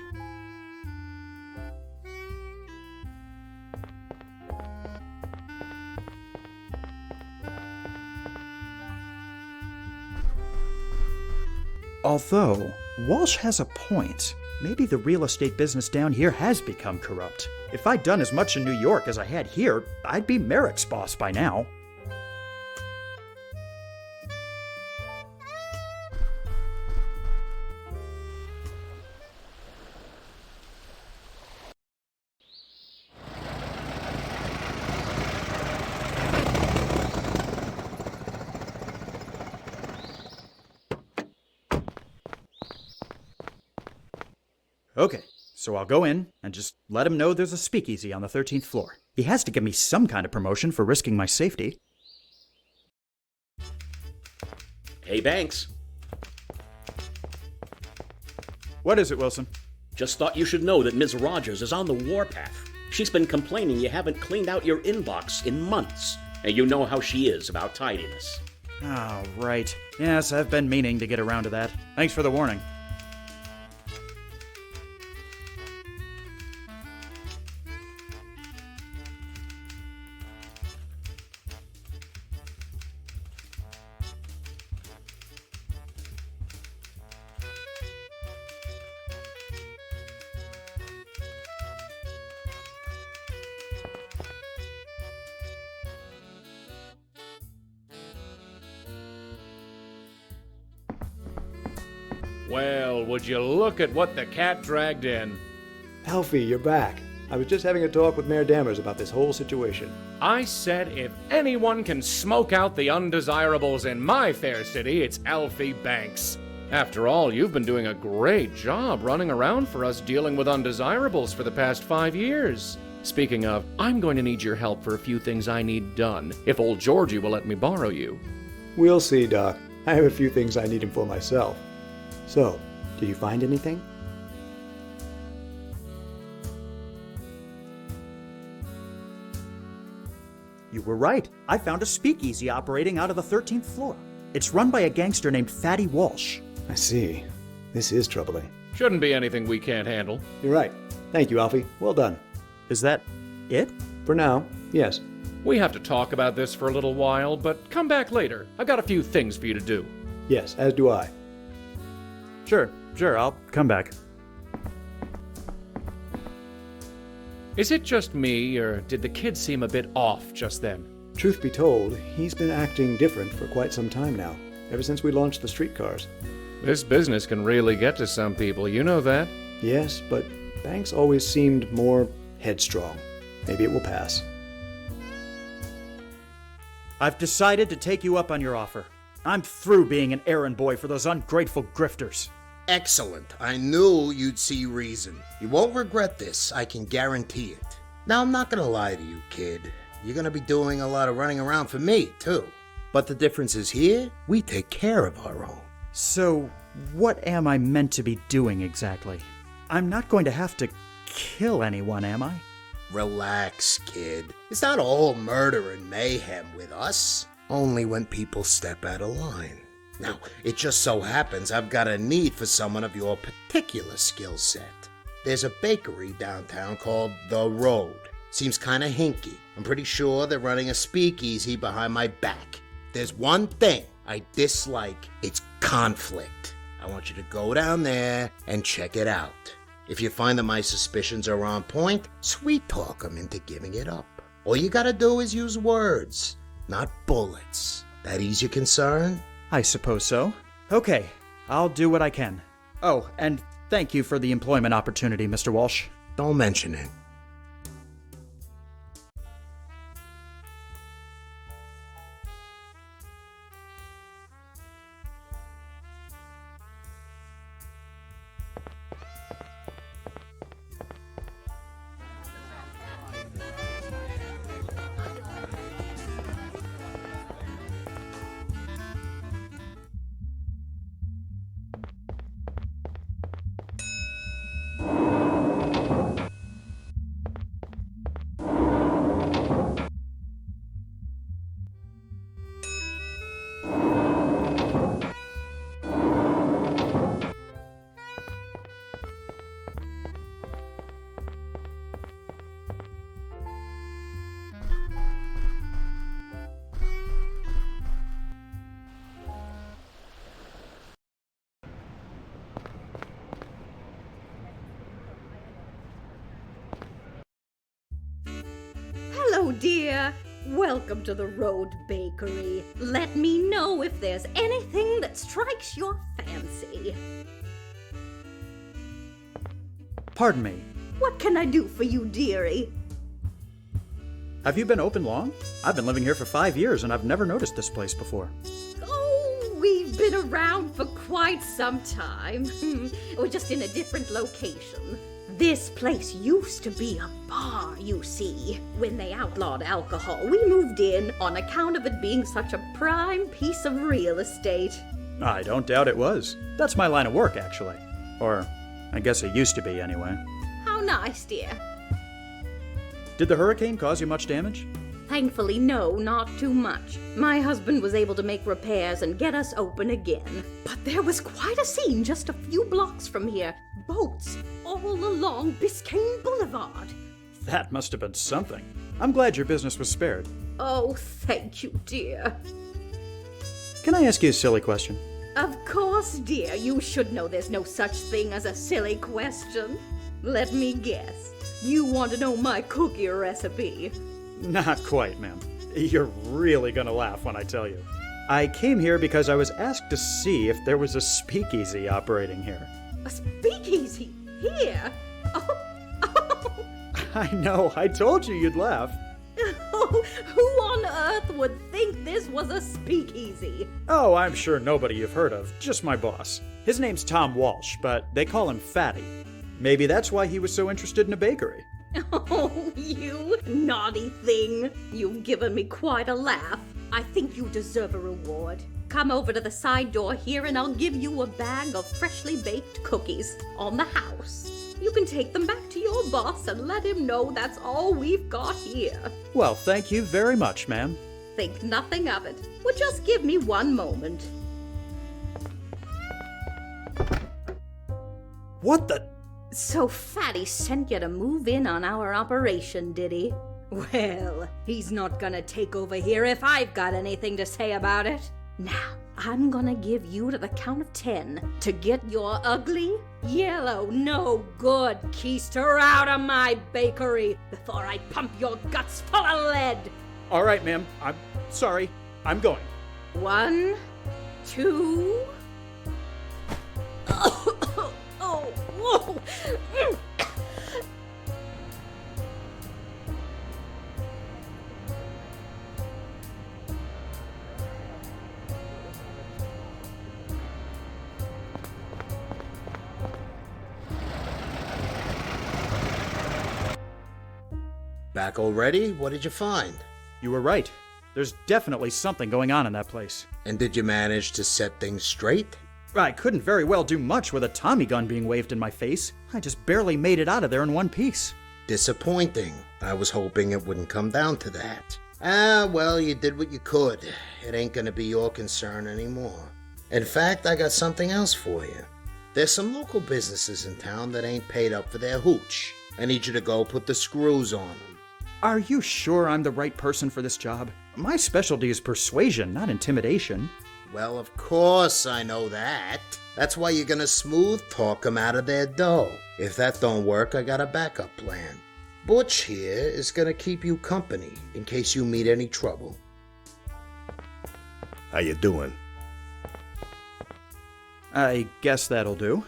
Although, Walsh has a point. Maybe the real estate business down here has become corrupt. If I'd done as much in New York as I had here, I'd be Merrick's boss by now. Okay, so I'll go in and just let him know there's a speakeasy on the 13th floor. He has to give me some kind of promotion for risking my safety. Hey, Banks. What is it, Wilson? Just thought you should know that Ms. Rogers is on the warpath. She's been complaining you haven't cleaned out your inbox in months. And you know how she is about tidiness. Oh, right. Yes, I've been meaning to get around to that. Thanks for the warning. Well, would you look at what the cat dragged in? Alfie, you're back. I was just having a talk with Mayor Dammers about this whole situation. I said if anyone can smoke out the undesirables in my fair city, it's Alfie Banks. After all, you've been doing a great job running around for us dealing with undesirables for the past 5 years. Speaking of, I'm going to need your help for a few things I need done, if old Georgie will let me borrow you. We'll see, Doc. I have a few things I need him for myself. So, did you find anything? You were right. I found a speakeasy operating out of the 13th floor. It's run by a gangster named Fatty Walsh. I see. This is troubling. Shouldn't be anything we can't handle. You're right. Thank you, Alfie. Well done. Is that it? For now, yes. We have to talk about this for a little while, but come back later. I've got a few things for you to do. Yes, as do I. Sure, I'll come back. Is it just me, or did the kid seem a bit off just then? Truth be told, he's been acting different for quite some time now, ever since we launched the streetcars. This business can really get to some people, you know that? Yes, but Banks always seemed more headstrong. Maybe it will pass. I've decided to take you up on your offer. I'm through being an errand boy for those ungrateful grifters. Excellent. I knew you'd see reason. You won't regret this, I can guarantee it. Now, I'm not gonna lie to you, kid. You're gonna be doing a lot of running around for me, too. But the difference is here, we take care of our own. So, what am I meant to be doing exactly? I'm not going to have to kill anyone, am I? Relax, kid. It's not all murder and mayhem with us. Only when people step out of line. Now, it just so happens I've got a need for someone of your particular skill set. There's a bakery downtown called The Road. Seems kinda hinky. I'm pretty sure they're running a speakeasy behind my back. There's one thing I dislike. It's conflict. I want you to go down there and check it out. If you find that my suspicions are on point, sweet talk them into giving it up. All you gotta do is use words, not bullets. That ease your concern? I suppose so. Okay, I'll do what I can. Oh, and thank you for the employment opportunity, Mr. Walsh. Don't mention it. Hello, dear. Welcome to the Road Bakery. Let me know if there's anything that strikes your fancy. Pardon me. What can I do for you, dearie? Have you been open long? I've been living here for 5 years and I've never noticed this place before. Oh, we've been around for quite some time. We're just in a different location. This place used to be a bar, you see. When they outlawed alcohol, we moved in on account of it being such a prime piece of real estate. I don't doubt it was. That's my line of work, actually. Or, I guess it used to be anyway. How nice, dear. Did the hurricane cause you much damage? Thankfully, no, not too much. My husband was able to make repairs and get us open again. But there was quite a scene just a few blocks from here. Boats all along Biscayne Boulevard. That must have been something. I'm glad your business was spared. Oh, thank you, dear. Can I ask you a silly question? Of course, dear. You should know there's no such thing as a silly question. Let me guess. You want to know my cookie recipe? Not quite, ma'am. You're really gonna laugh when I tell you. I came here because I was asked to see if there was a speakeasy operating here. A speakeasy? Here? Oh. I know, I told you you'd laugh. Oh, who on earth would think this was a speakeasy? Oh, I'm sure nobody you've heard of, just my boss. His name's Tom Walsh, but they call him Fatty. Maybe that's why he was so interested in a bakery. Oh, you naughty thing. You've given me quite a laugh. I think you deserve a reward. Come over to the side door here and I'll give you a bag of freshly baked cookies on the house. You can take them back to your boss and let him know that's all we've got here. Well, thank you very much, ma'am. Think nothing of it. Well, just give me one moment. What the? So Fatty sent you to move in on our operation, did he? Well, he's not gonna take over here if I've got anything to say about it. Now, I'm gonna give you to the count of 10 to get your ugly, yellow, no good keister out of my bakery before I pump your guts full of lead. All right, ma'am. I'm sorry. I'm going. 1, 2... Oh, whoa! Back already? What did you find? You were right. There's definitely something going on in that place. And did you manage to set things straight? I couldn't very well do much with a Tommy gun being waved in my face. I just barely made it out of there in one piece. Disappointing. I was hoping it wouldn't come down to that. Well, you did what you could. It ain't gonna be your concern anymore. In fact, I got something else for you. There's some local businesses in town that ain't paid up for their hooch. I need you to go put the screws on them. Are you sure I'm the right person for this job? My specialty is persuasion, not intimidation. Well, of course I know that. That's why you're gonna smooth talk 'em out of their dough. If that don't work, I got a backup plan. Butch here is gonna keep you company in case you meet any trouble. How you doing? I guess that'll do.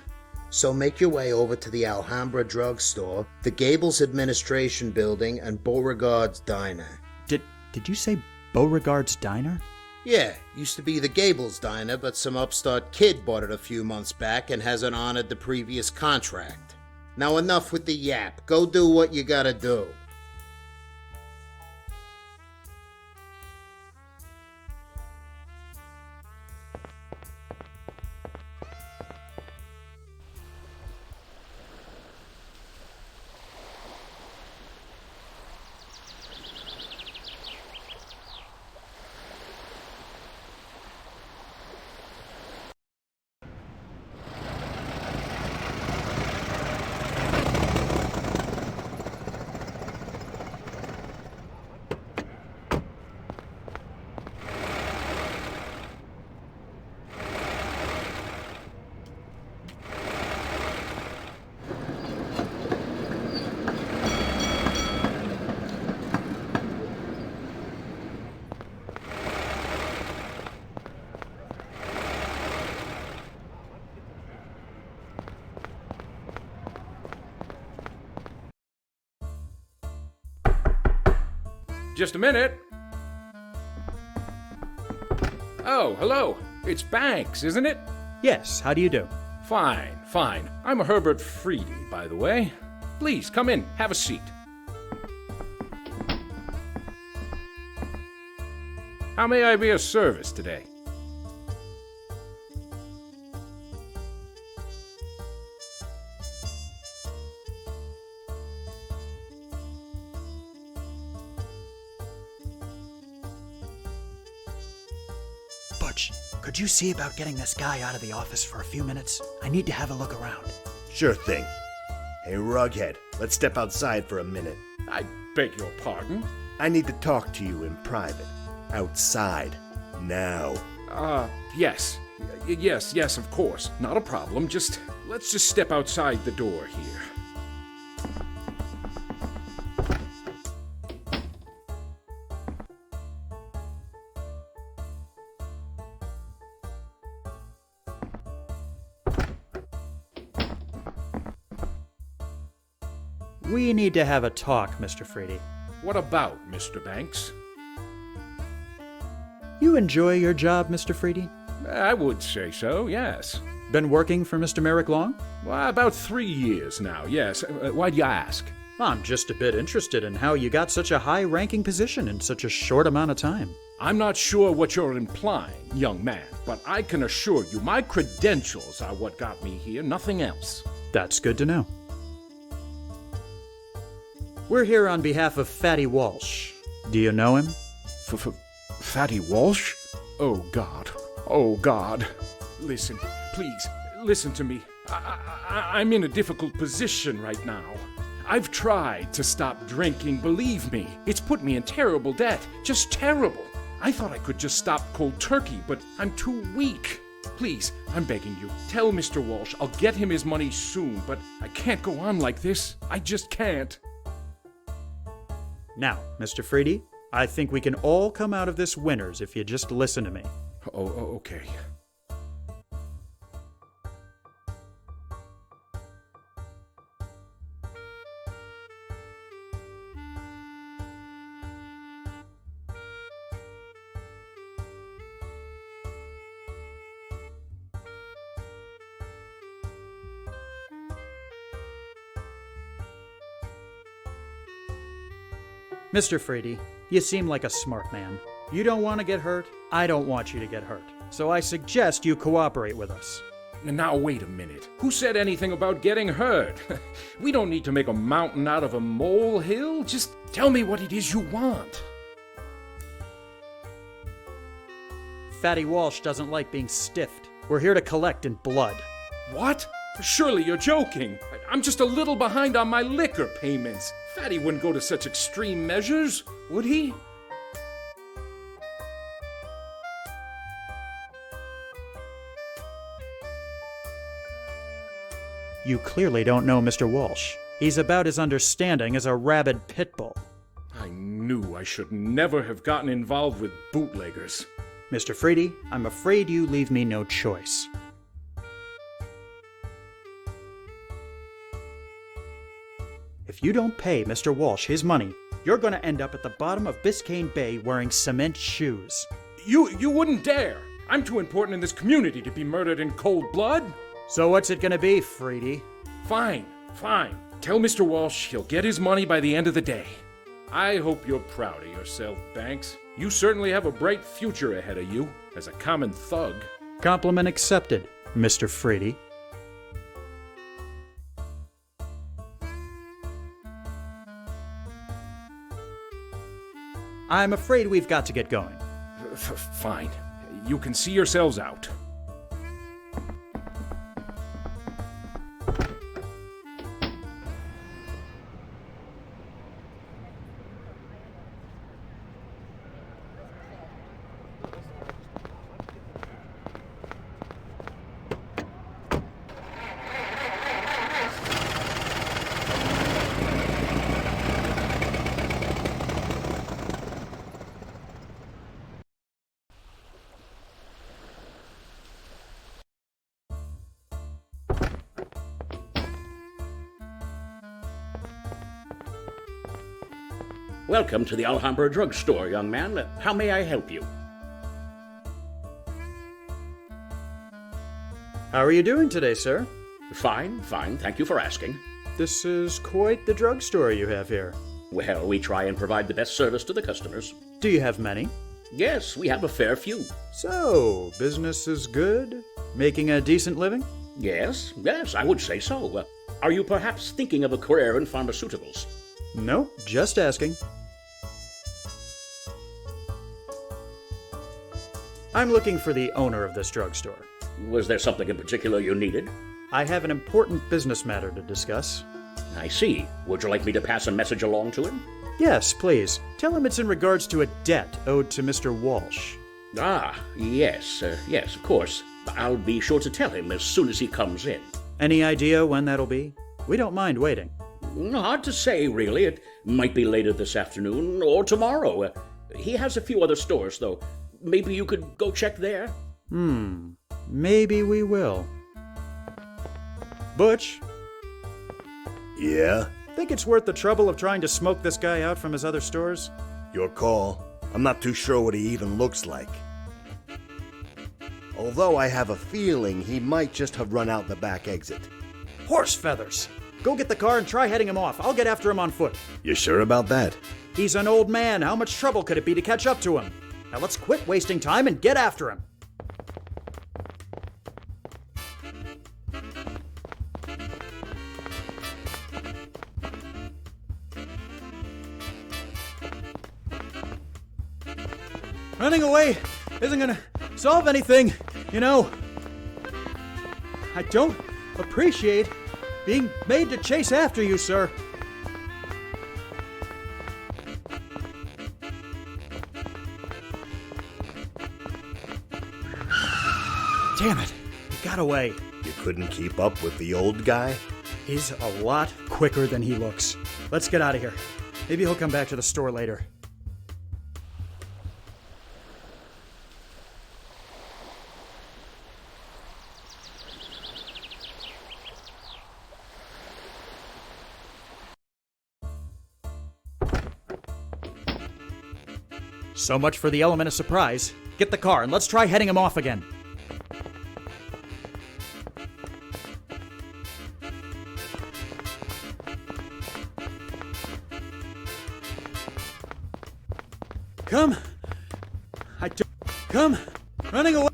So make your way over to the Alhambra drugstore, the Gables Administration Building, and Beauregard's Diner. Did you say Beauregard's Diner? Yeah, used to be the Gables Diner, but some upstart kid bought it a few months back and hasn't honored the previous contract. Now enough with the yap. Go do what you gotta do. Just a minute. Oh, hello. It's Banks, isn't it? Yes, how do you do? Fine, fine. I'm Herbert Freedy, by the way. Please, come in. Have a seat. How may I be of service today? Butch, could you see about getting this guy out of the office for a few minutes? I need to have a look around. Sure thing. Hey, Rughead, let's step outside for a minute. I beg your pardon? I need to talk to you in private. Outside. Now. Yes. Yes, of course. Not a problem. Let's just step outside the door here. We need to have a talk, Mr. Freedy. What about, Mr. Banks? You enjoy your job, Mr. Freedy? I would say so, yes. Been working for Mr. Merrick long? Well, about 3 years now, yes. Why do you ask? I'm just a bit interested in how you got such a high-ranking position in such a short amount of time. I'm not sure what you're implying, young man, but I can assure you my credentials are what got me here, nothing else. That's good to know. We're here on behalf of Fatty Walsh. Do you know him? Fatty Walsh? Oh, God. Oh, God. Listen, please, listen to me. I'm in a difficult position right now. I've tried to stop drinking, believe me. It's put me in terrible debt. Just terrible. I thought I could just stop cold turkey, but I'm too weak. Please, I'm begging you, tell Mr. Walsh I'll get him his money soon, but I can't go on like this. I just can't. Now, Mr. Freedy, I think we can all come out of this winners if you just listen to me. Oh, okay. Mr. Freedy, you seem like a smart man. You don't want to get hurt, I don't want you to get hurt. So I suggest you cooperate with us. Now, wait a minute. Who said anything about getting hurt? We don't need to make a mountain out of a molehill. Just tell me what it is you want. Fatty Walsh doesn't like being stiffed. We're here to collect in blood. What? Surely you're joking. I'm just a little behind on my liquor payments. Fatty wouldn't go to such extreme measures, would he? You clearly don't know Mr. Walsh. He's about as understanding as a rabid pit bull. I knew I should never have gotten involved with bootleggers. Mr. Freedy, I'm afraid you leave me no choice. If you don't pay Mr. Walsh his money, you're going to end up at the bottom of Biscayne Bay wearing cement shoes. You wouldn't dare! I'm too important in this community to be murdered in cold blood! So what's it going to be, Freedy? Fine. Tell Mr. Walsh he'll get his money by the end of the day. I hope you're proud of yourself, Banks. You certainly have a bright future ahead of you as a common thug. Compliment accepted, Mr. Freedy. I'm afraid we've got to get going. Fine. You can see yourselves out. Welcome to the Alhambra drugstore, young man. How may I help you? How are you doing today, sir? Fine. Thank you for asking. This is quite the drugstore you have here. Well, we try and provide the best service to the customers. Do you have many? Yes, we have a fair few. So, business is good? Making a decent living? Yes, I would say so. Are you perhaps thinking of a career in pharmaceuticals? No, just asking. I'm looking for the owner of this drugstore. Was there something in particular you needed? I have an important business matter to discuss. I see. Would you like me to pass a message along to him? Yes, please. Tell him it's in regards to a debt owed to Mr. Walsh. Ah, yes, of course. I'll be sure to tell him as soon as he comes in. Any idea when that'll be? We don't mind waiting. Hard to say, really. It might be later this afternoon or tomorrow. He has a few other stores, though. Maybe you could go check there? Maybe we will. Butch? Yeah? Think it's worth the trouble of trying to smoke this guy out from his other stores? Your call. I'm not too sure what he even looks like. Although I have a feeling he might just have run out the back exit. Horse feathers! Go get the car and try heading him off. I'll get after him on foot. You sure about that? He's an old man. How much trouble could it be to catch up to him? Now let's quit wasting time and get after him. Running away isn't gonna solve anything, you know. I don't appreciate being made to chase after you, sir. Damn it, he got away. You couldn't keep up with the old guy? He's a lot quicker than he looks. Let's get out of here. Maybe he'll come back to the store later. So much for the element of surprise. Get the car and let's try heading him off again. Come! Come! Running away!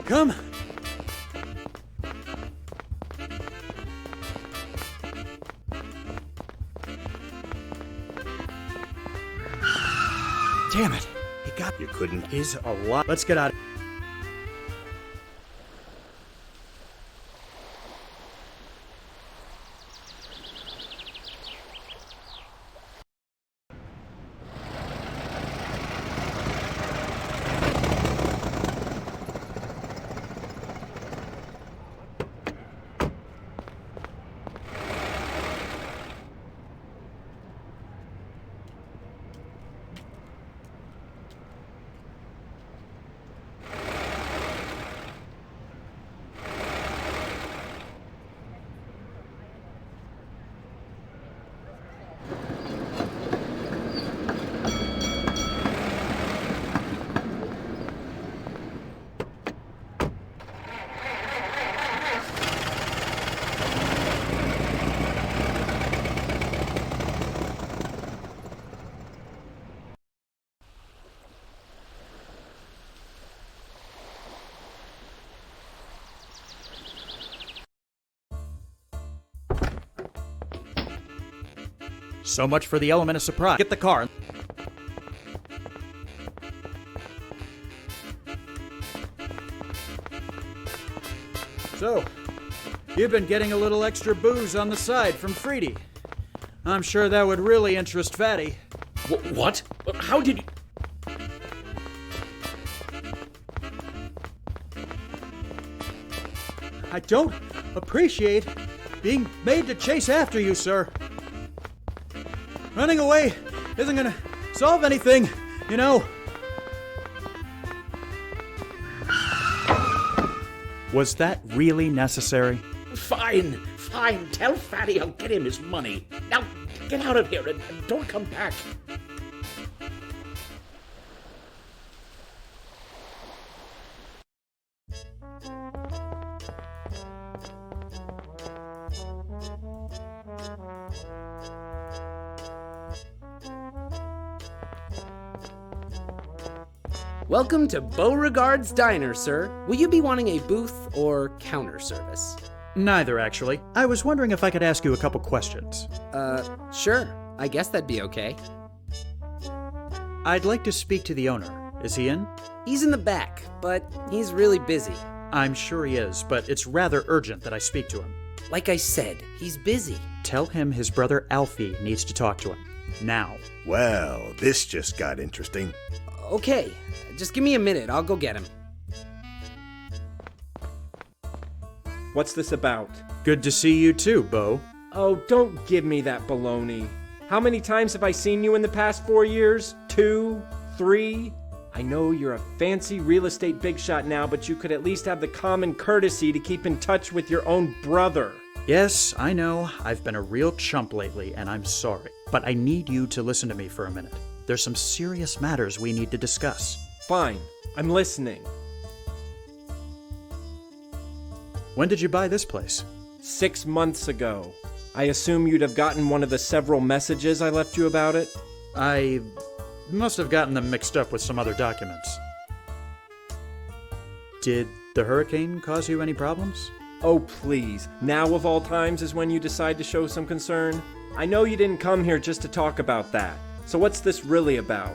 Come! Damn it! He got... You couldn't... He's a lot... Let's get out of... So much for the element of surprise. Get the car. So, you've been getting a little extra booze on the side from Freedy. I'm sure that would really interest Fatty. What? How did you... I don't appreciate being made to chase after you, sir. Running away isn't gonna solve anything, you know. Was that really necessary? Fine. Tell Fatty I'll get him his money. Now, get out of here and don't come back. Welcome to Beauregard's Diner, sir. Will you be wanting a booth or counter service? Neither, actually. I was wondering if I could ask you a couple questions. Sure. I guess that'd be okay. I'd like to speak to the owner. Is he in? He's in the back, but he's really busy. I'm sure he is, but it's rather urgent that I speak to him. Like I said, he's busy. Tell him his brother Alfie needs to talk to him. Now. Well, this just got interesting. Okay, just give me a minute. I'll go get him. What's this about? Good to see you too, Bo. Oh, don't give me that baloney. How many times have I seen you in the past 4 years? 2? 3? I know you're a fancy real estate big shot now, but you could at least have the common courtesy to keep in touch with your own brother. Yes, I know. I've been a real chump lately, and I'm sorry. But I need you to listen to me for a minute. There's some serious matters we need to discuss. Fine, I'm listening. When did you buy this place? 6 months ago. I assume you'd have gotten one of the several messages I left you about it? I must have gotten them mixed up with some other documents. Did the hurricane cause you any problems? Oh, please. Now of all times is when you decide to show some concern? I know you didn't come here just to talk about that. So what's this really about?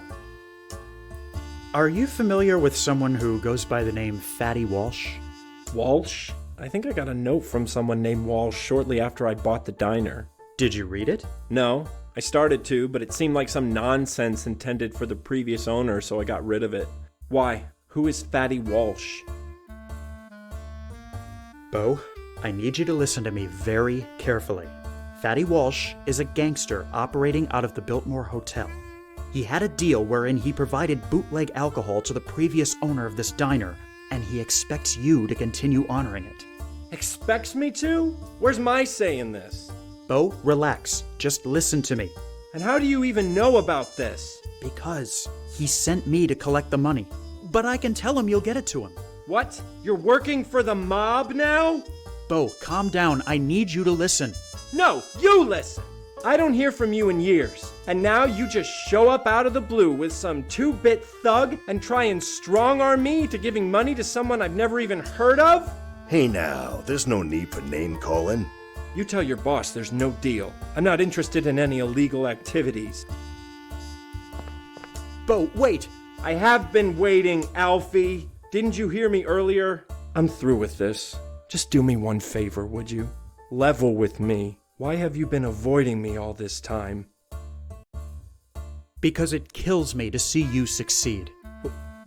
Are you familiar with someone who goes by the name Fatty Walsh? Walsh? I think I got a note from someone named Walsh shortly after I bought the diner. Did you read it? No. I started to, but it seemed like some nonsense intended for the previous owner, so I got rid of it. Why? Who is Fatty Walsh? Bo, I need you to listen to me very carefully. Fatty Walsh is a gangster operating out of the Biltmore Hotel. He had a deal wherein he provided bootleg alcohol to the previous owner of this diner, and he expects you to continue honoring it. Expects me to? Where's my say in this? Bo, relax. Just listen to me. And how do you even know about this? Because he sent me to collect the money. But I can tell him you'll get it to him. What? You're working for the mob now? Bo, calm down. I need you to listen. No, you listen! I don't hear from you in years, and now you just show up out of the blue with some 2-bit thug and try and strong-arm me to giving money to someone I've never even heard of? Hey now, there's no need for name-calling. You tell your boss there's no deal. I'm not interested in any illegal activities. Bo, wait! I have been waiting, Alfie. Didn't you hear me earlier? I'm through with this. Just do me one favor, would you? Level with me. Why have you been avoiding me all this time? Because it kills me to see you succeed.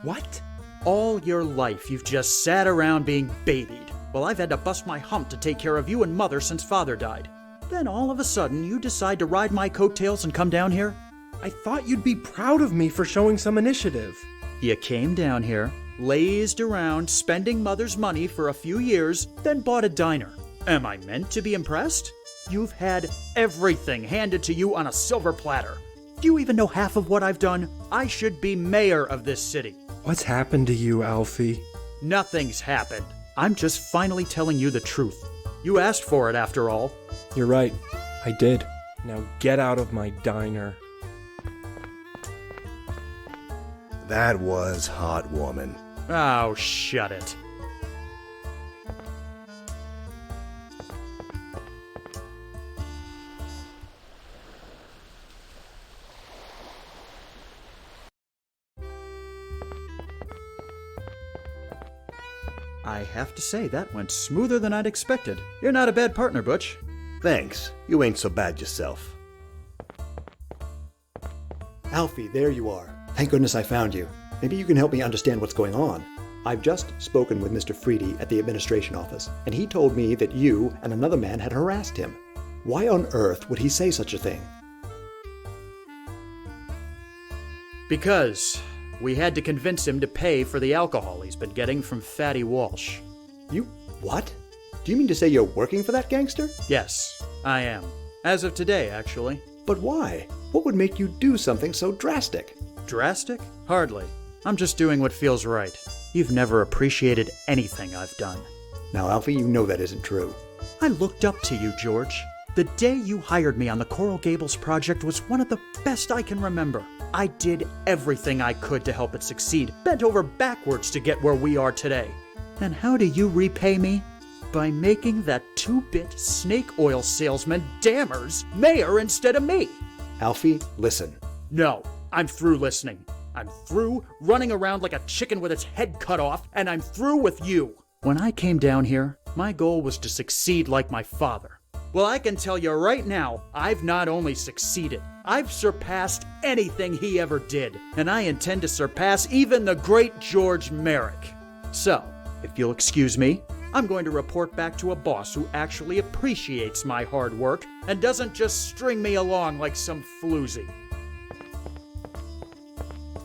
What? All your life you've just sat around being babied. Well, I've had to bust my hump to take care of you and Mother since Father died. Then all of a sudden you decide to ride my coattails and come down here? I thought you'd be proud of me for showing some initiative. You came down here, lazed around, spending Mother's money for a few years, then bought a diner. Am I meant to be impressed? You've had everything handed to you on a silver platter. Do you even know half of what I've done? I should be mayor of this city. What's happened to you, Alfie? Nothing's happened. I'm just finally telling you the truth. You asked for it, after all. You're right. I did. Now get out of my diner. That was hot, woman. Oh, shut it. I have to say, that went smoother than I'd expected. You're not a bad partner, Butch. Thanks. You ain't so bad yourself. Alfie, there you are. Thank goodness I found you. Maybe you can help me understand what's going on. I've just spoken with Mr. Freedy at the administration office, and he told me that you and another man had harassed him. Why on earth would he say such a thing? Because we had to convince him to pay for the alcohol he's been getting from Fatty Walsh. You what? Do you mean to say you're working for that gangster? Yes, I am. As of today, actually. But why? What would make you do something so drastic? Drastic? Hardly. I'm just doing what feels right. You've never appreciated anything I've done. Now, Alfie, you know that isn't true. I looked up to you, George. The day you hired me on the Coral Gables project was one of the best I can remember. I did everything I could to help it succeed, bent over backwards to get where we are today. And how do you repay me? By making that two-bit snake oil salesman Dammers mayor instead of me. Alfie, listen. No, I'm through listening. I'm through running around like a chicken with its head cut off, and I'm through with you. When I came down here, my goal was to succeed like my father. Well, I can tell you right now, I've not only succeeded, I've surpassed anything he ever did, and I intend to surpass even the great George Merrick. So, if you'll excuse me, I'm going to report back to a boss who actually appreciates my hard work and doesn't just string me along like some floozy.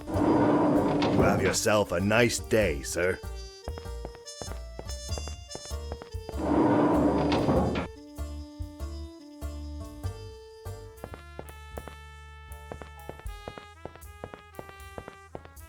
You have yourself a nice day, sir.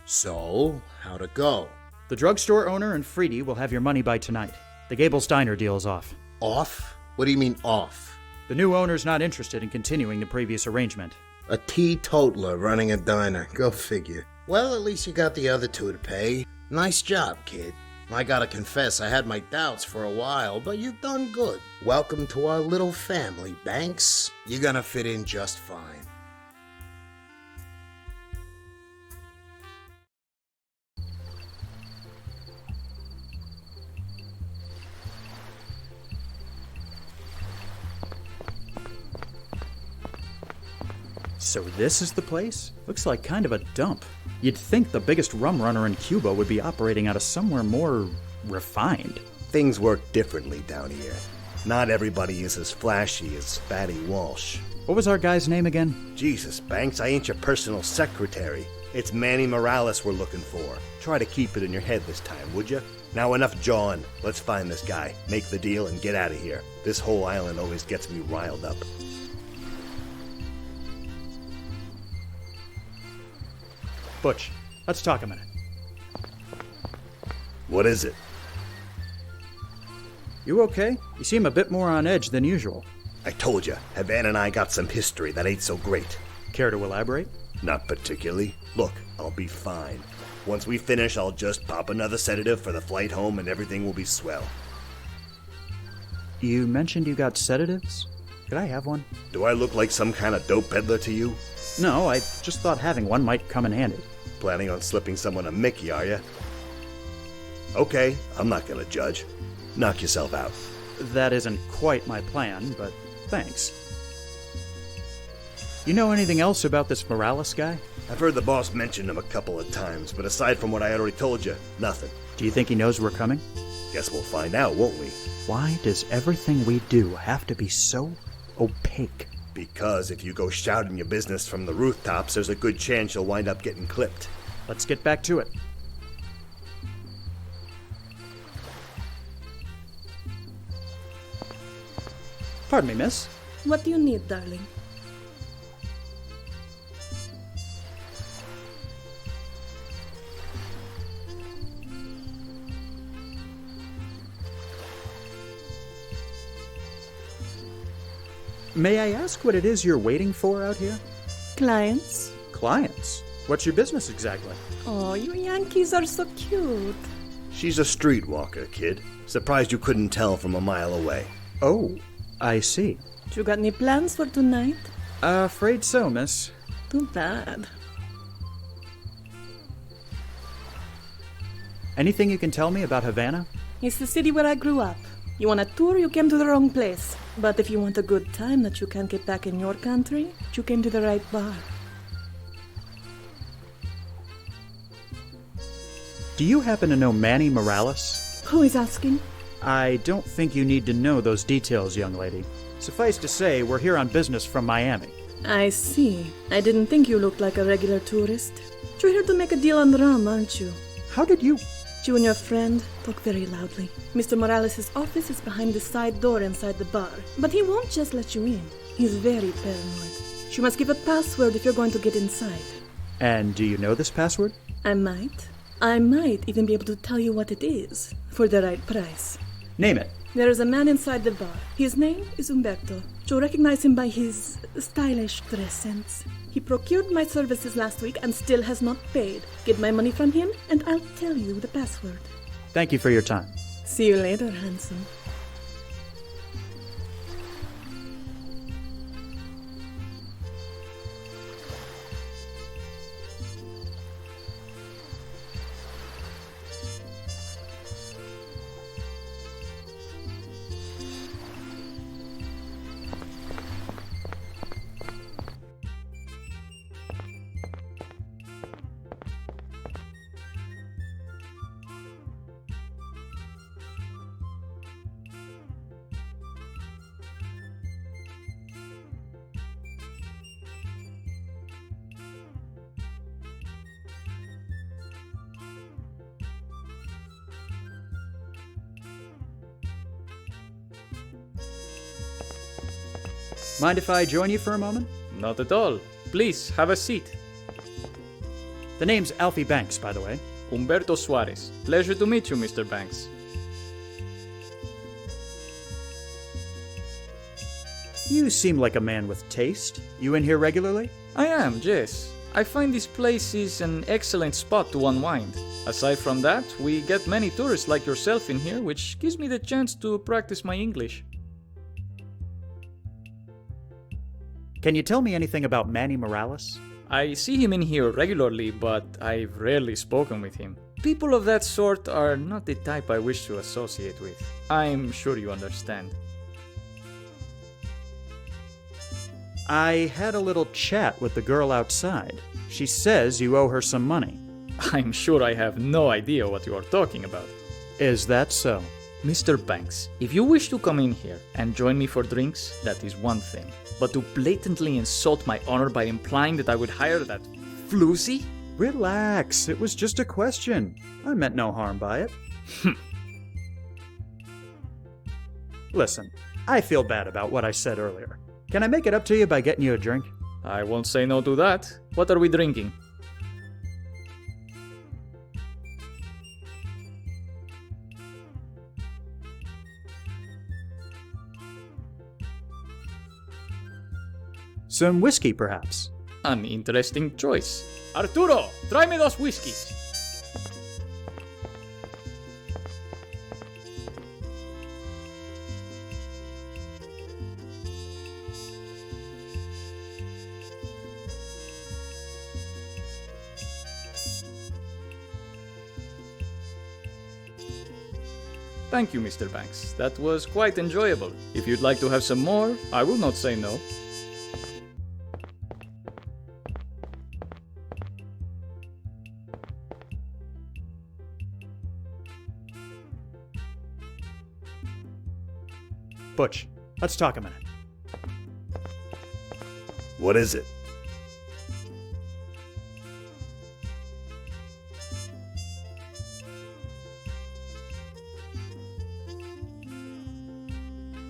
So, how'd it go? The drugstore owner and Freedy will have your money by tonight. The Gables Diner deal's off. Off? What do you mean off? The new owner's not interested in continuing the previous arrangement. A teetotaler running a diner. Go figure. Well, at least you got the other two to pay. Nice job, kid. I gotta confess, I had my doubts for a while, but you've done good. Welcome to our little family, Banks. You're gonna fit in just fine. So this is the place? Looks like kind of a dump. You'd think the biggest rum runner in Cuba would be operating out of somewhere more refined. Things work differently down here. Not everybody is as flashy as Fatty Walsh. What was our guy's name again? Jesus, Banks, I ain't your personal secretary. It's Manny Morales we're looking for. Try to keep it in your head this time, would you? Now enough jawing. Let's find this guy, make the deal, and get out of here. This whole island always gets me riled up. Butch, let's talk a minute. What is it? You okay? You seem a bit more on edge than usual. I told you, Havana and I got some history that ain't so great. Care to elaborate? Not particularly. Look, I'll be fine. Once we finish, I'll just pop another sedative for the flight home and everything will be swell. You mentioned you got sedatives? Could I have one? Do I look like some kind of dope peddler to you? No, I just thought having one might come in handy. Planning on slipping someone a Mickey, are you? Okay, I'm not gonna judge. Knock yourself out. That isn't quite my plan, but thanks. You know anything else about this Morales guy? I've heard the boss mention him a couple of times, but aside from what I already told you, nothing. Do you think he knows we're coming? Guess we'll find out, won't we? Why does everything we do have to be so opaque? Because if you go shouting your business from the rooftops, there's a good chance you'll wind up getting clipped. Let's get back to it. Pardon me, miss. What do you need, darling? May I ask what it is you're waiting for out here? Clients? Clients? What's your business exactly? Oh, you Yankees are so cute. She's a streetwalker, kid. Surprised you couldn't tell from a mile away. Oh, I see. You got any plans for tonight? Afraid so, miss. Too bad. Anything you can tell me about Havana? It's the city where I grew up. You want a tour, you came to the wrong place. But if you want a good time that you can't get back in your country, you came to the right bar. Do you happen to know Manny Morales? Who is asking? I don't think you need to know those details, young lady. Suffice to say, we're here on business from Miami. I see. I didn't think you looked like a regular tourist. You're here to make a deal on rum, aren't you? How did you... You and your friend talk very loudly. Mr. Morales' office is behind the side door inside the bar, but he won't just let you in. He's very paranoid. You must give a password if you're going to get inside. And do you know this password? I might even be able to tell you what it is, for the right price. Name it. There is a man inside the bar. His name is Humberto. You'll recognize him by his stylish dress sense. He procured my services last week and still has not paid. Get my money from him, and I'll tell you the password. Thank you for your time. See you later, handsome. Mind if I join you for a moment? Not at all. Please, have a seat. The name's Alfie Banks, by the way. Humberto Suarez. Pleasure to meet you, Mr. Banks. You seem like a man with taste. You in here regularly? I am, yes. I find this place is an excellent spot to unwind. Aside from that, we get many tourists like yourself in here, which gives me the chance to practice my English. Can you tell me anything about Manny Morales? I see him in here regularly, but I've rarely spoken with him. People of that sort are not the type I wish to associate with. I'm sure you understand. I had a little chat with the girl outside. She says you owe her some money. I'm sure I have no idea what you are talking about. Is that so? Mr. Banks, if you wish to come in here and join me for drinks, that is one thing. But to blatantly insult my honor by implying that I would hire that floozy? Relax, it was just a question. I meant no harm by it. Listen, I feel bad about what I said earlier. Can I make it up to you by getting you a drink? I won't say no to that. What are we drinking? Some whiskey, perhaps. An interesting choice. Arturo, try me those whiskeys. Thank you, Mr. Banks. That was quite enjoyable. If you'd like to have some more, I will not say no. Butch, let's talk a minute. What is it?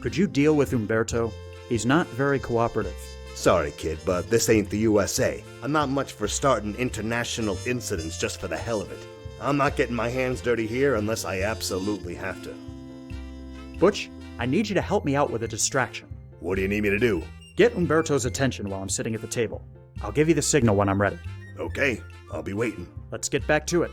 Could you deal with Humberto? He's not very cooperative. Sorry, kid, but this ain't the USA. I'm not much for starting international incidents just for the hell of it. I'm not getting my hands dirty here unless I absolutely have to. Butch, I need you to help me out with a distraction. What do you need me to do? Get Humberto's attention while I'm sitting at the table. I'll give you the signal when I'm ready. Okay, I'll be waiting. Let's get back to it.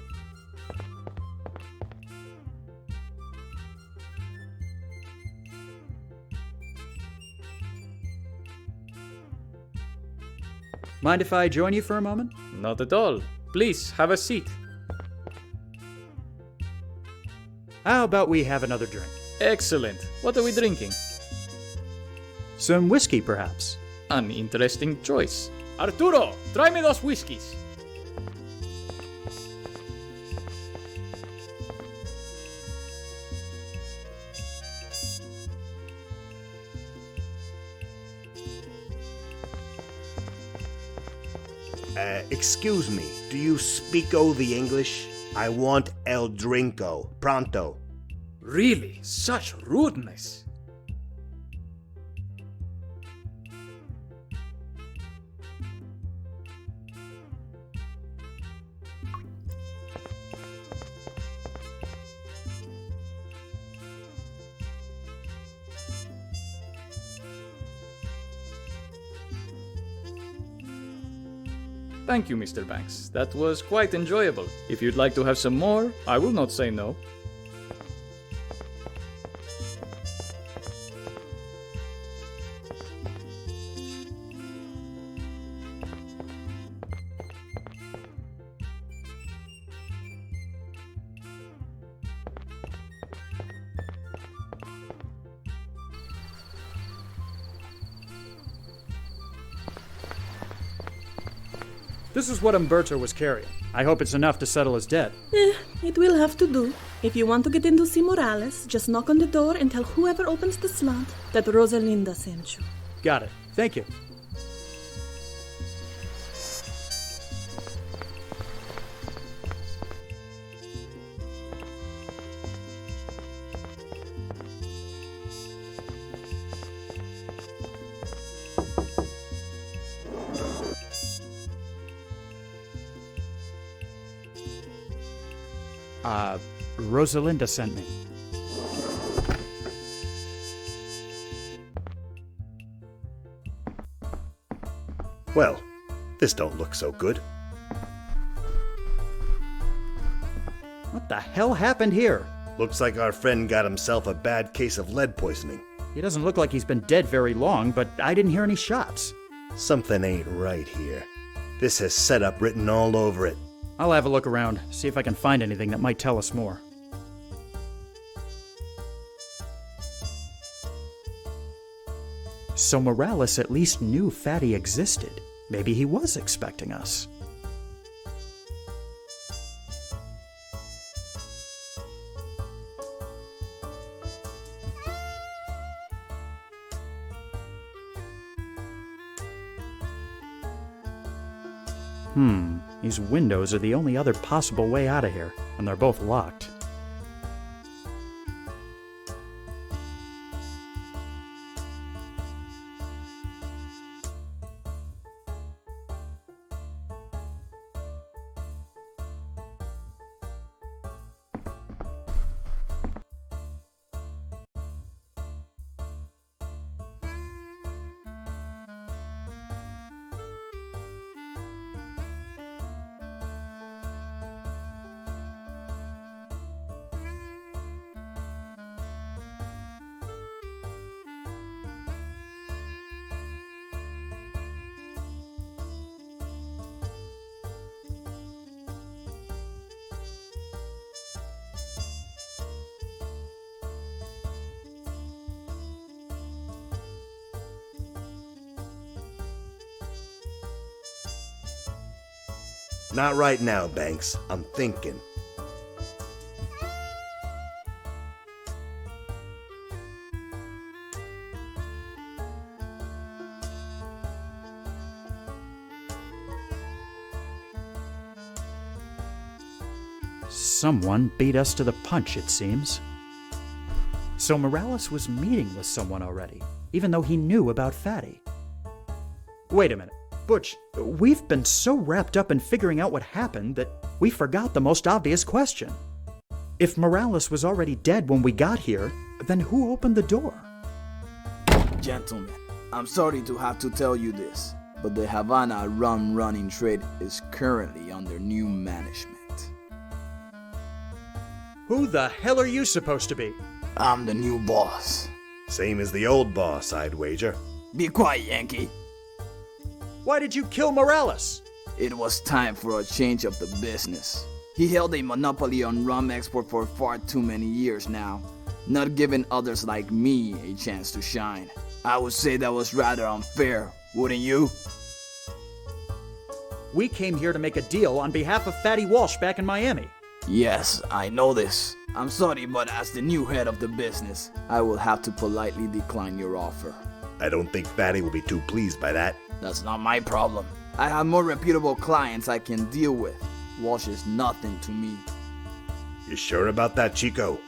Mind if I join you for a moment? Not at all. Please, have a seat. How about we have another drink? Excellent. What are we drinking? Some whiskey, perhaps. An interesting choice. Arturo, try me those whiskeys. Excuse me, do you speak-o the English? I want el drinko, pronto. Really? Such rudeness. Thank you, Mr. Banks. That was quite enjoyable. If you'd like to have some more, I will not say no. This is what Umberto was carrying. I hope it's enough to settle his debt. It will have to do. If you want to get in to see Morales, just knock on the door and tell whoever opens the slot that Rosalinda sent you. Got it. Thank you. Rosalinda sent me. Well, this don't look so good. What the hell happened here? Looks like our friend got himself a bad case of lead poisoning. He doesn't look like he's been dead very long, but I didn't hear any shots. Something ain't right here. This has setup written all over it. I'll have a look around, see if I can find anything that might tell us more. So Morales at least knew Fatty existed. Maybe he was expecting us. These windows are the only other possible way out of here, and they're both locked. Not right now, Banks. I'm thinking. Someone beat us to the punch, it seems. So Morales was meeting with someone already, even though he knew about Fatty. Wait a minute. Butch, we've been so wrapped up in figuring out what happened that we forgot the most obvious question. If Morales was already dead when we got here, then who opened the door? Gentlemen, I'm sorry to have to tell you this, but the Havana rum running trade is currently under new management. Who the hell are you supposed to be? I'm the new boss. Same as the old boss, I'd wager. Be quiet, Yankee. Why did you kill Morales? It was time for a change of the business. He held a monopoly on rum export for far too many years now, not giving others like me a chance to shine. I would say that was rather unfair, wouldn't you? We came here to make a deal on behalf of Fatty Walsh back in Miami. Yes, I know this. I'm sorry, but as the new head of the business, I will have to politely decline your offer. I don't think Fatty will be too pleased by that. That's not my problem. I have more reputable clients I can deal with. Walsh is nothing to me. You sure about that, Chico?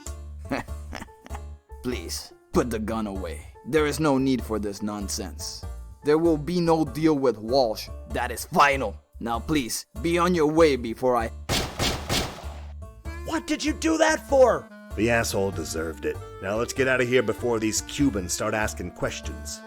Please, put the gun away. There is no need for this nonsense. There will be no deal with Walsh. That is final. Now please, be on your way before I... What did you do that for? The asshole deserved it. Now let's get out of here before these Cubans start asking questions.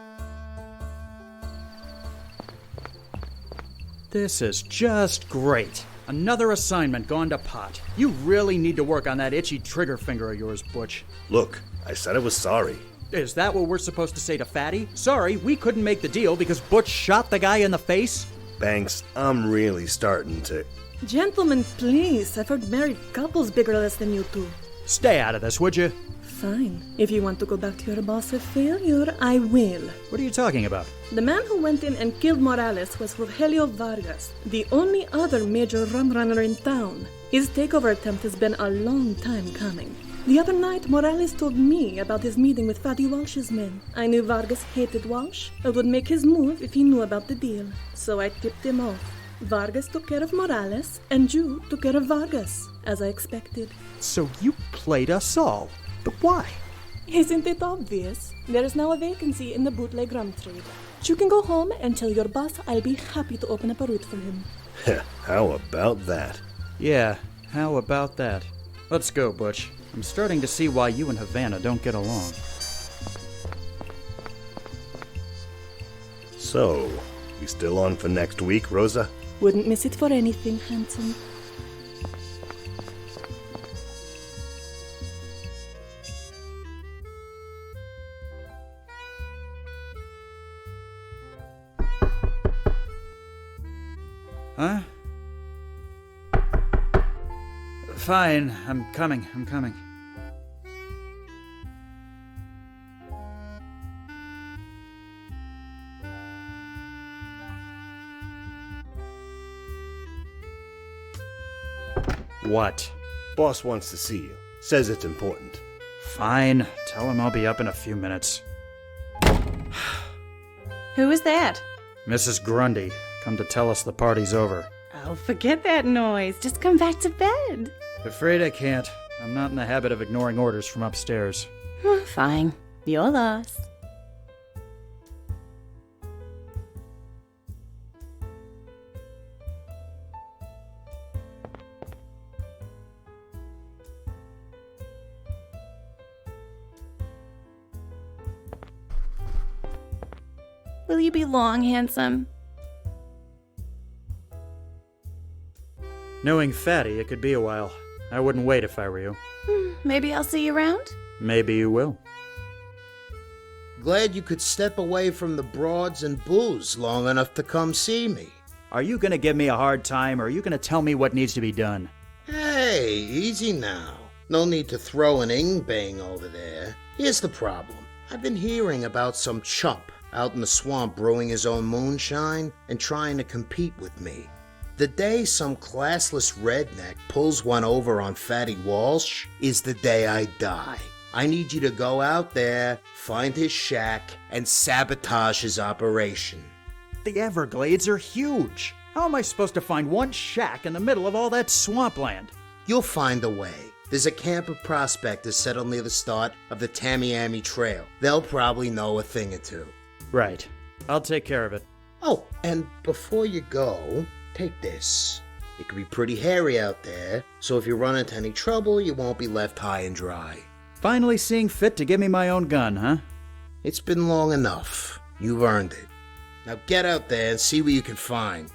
This is just great. Another assignment gone to pot. You really need to work on that itchy trigger finger of yours, Butch. Look, I said I was sorry. Is that what we're supposed to say to Fatty? Sorry, we couldn't make the deal because Butch shot the guy in the face? Banks, I'm really starting to... Gentlemen, please. I've heard married couples bigger or less than you two. Stay out of this, would you? Fine. If you want to go back to your boss with failure, I will. What are you talking about? The man who went in and killed Morales was Rogelio Vargas, the only other major rum runner in town. His takeover attempt has been a long time coming. The other night, Morales told me about his meeting with Fatty Walsh's men. I knew Vargas hated Walsh and would make his move if he knew about the deal. So I tipped him off. Vargas took care of Morales, and you took care of Vargas, as I expected. So you played us all. But why? Isn't it obvious? There is now a vacancy in the bootleg rum trade. You can go home and tell your boss I'll be happy to open up a route for him. How about that? Yeah, how about that? Let's go, Butch. I'm starting to see why you and Havana don't get along. So, you still on for next week, Rosa? Wouldn't miss it for anything, handsome. Huh? Fine, I'm coming. What? Boss wants to see you. Says it's important. Fine. Tell him I'll be up in a few minutes. Who is that? Mrs. Grundy, come to tell us the party's over. Oh, forget that noise. Just come back to bed. Afraid I can't. I'm not in the habit of ignoring orders from upstairs. Fine. Your loss. Will you be long, handsome? Knowing Fatty, it could be a while. I wouldn't wait if I were you. Maybe I'll see you around? Maybe you will. Glad you could step away from the broads and booze long enough to come see me. Are you gonna give me a hard time, or are you gonna tell me what needs to be done? Hey, easy now. No need to throw an ing-bang over there. Here's the problem. I've been hearing about some chump out in the swamp brewing his own moonshine and trying to compete with me. The day some classless redneck pulls one over on Fatty Walsh is the day I die. I need you to go out there, find his shack, and sabotage his operation. The Everglades are huge. How am I supposed to find one shack in the middle of all that swampland? You'll find a way. There's a camp of prospectors settled near the start of the Tamiami Trail. They'll probably know a thing or two. Right. I'll take care of it. Oh, and before you go, take this. It can be pretty hairy out there, so if you run into any trouble, you won't be left high and dry. Finally seeing fit to give me my own gun, huh? It's been long enough. You've earned it. Now get out there and see what you can find.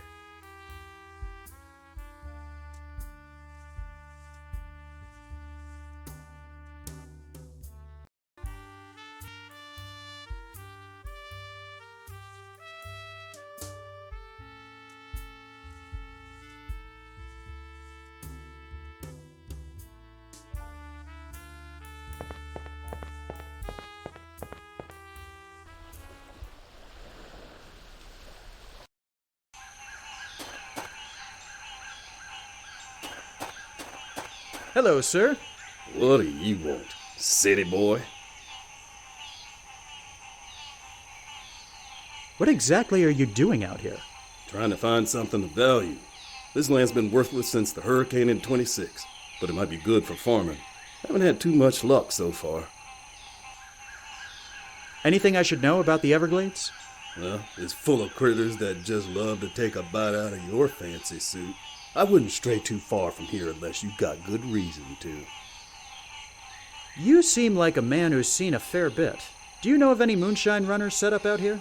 Hello, sir. What do you want, city boy? What exactly are you doing out here? Trying to find something of value. This land's been worthless since the hurricane in '26, but it might be good for farming. Haven't had too much luck so far. Anything I should know about the Everglades? Well, it's full of critters that just love to take a bite out of your fancy suit. I wouldn't stray too far from here unless you got good reason to. You seem like a man who's seen a fair bit. Do you know of any moonshine runners set up out here?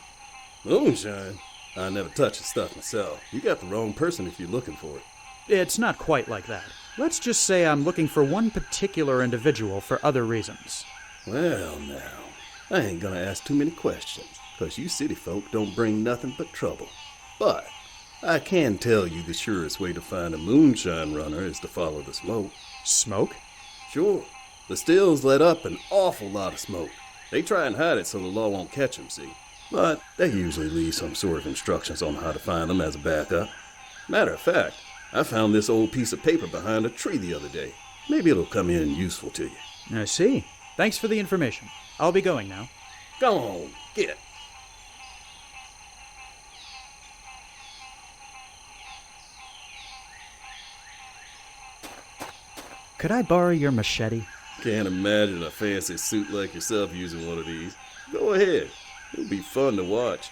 Moonshine? I never touch the stuff myself. You got the wrong person if you're looking for it. It's not quite like that. Let's just say I'm looking for one particular individual for other reasons. Well, now, I ain't gonna ask too many questions, 'cause you city folk don't bring nothing but trouble. But I can tell you the surest way to find a moonshine runner is to follow the smoke. Smoke? Sure. The stills let up an awful lot of smoke. They try and hide it so the law won't catch them, see? But they usually leave some sort of instructions on how to find them as a backup. Matter of fact, I found this old piece of paper behind a tree the other day. Maybe it'll come in useful to you. I see. Thanks for the information. I'll be going now. Go on, get. Could I borrow your machete? Can't imagine a fancy suit like yourself using one of these. Go ahead. It'll be fun to watch.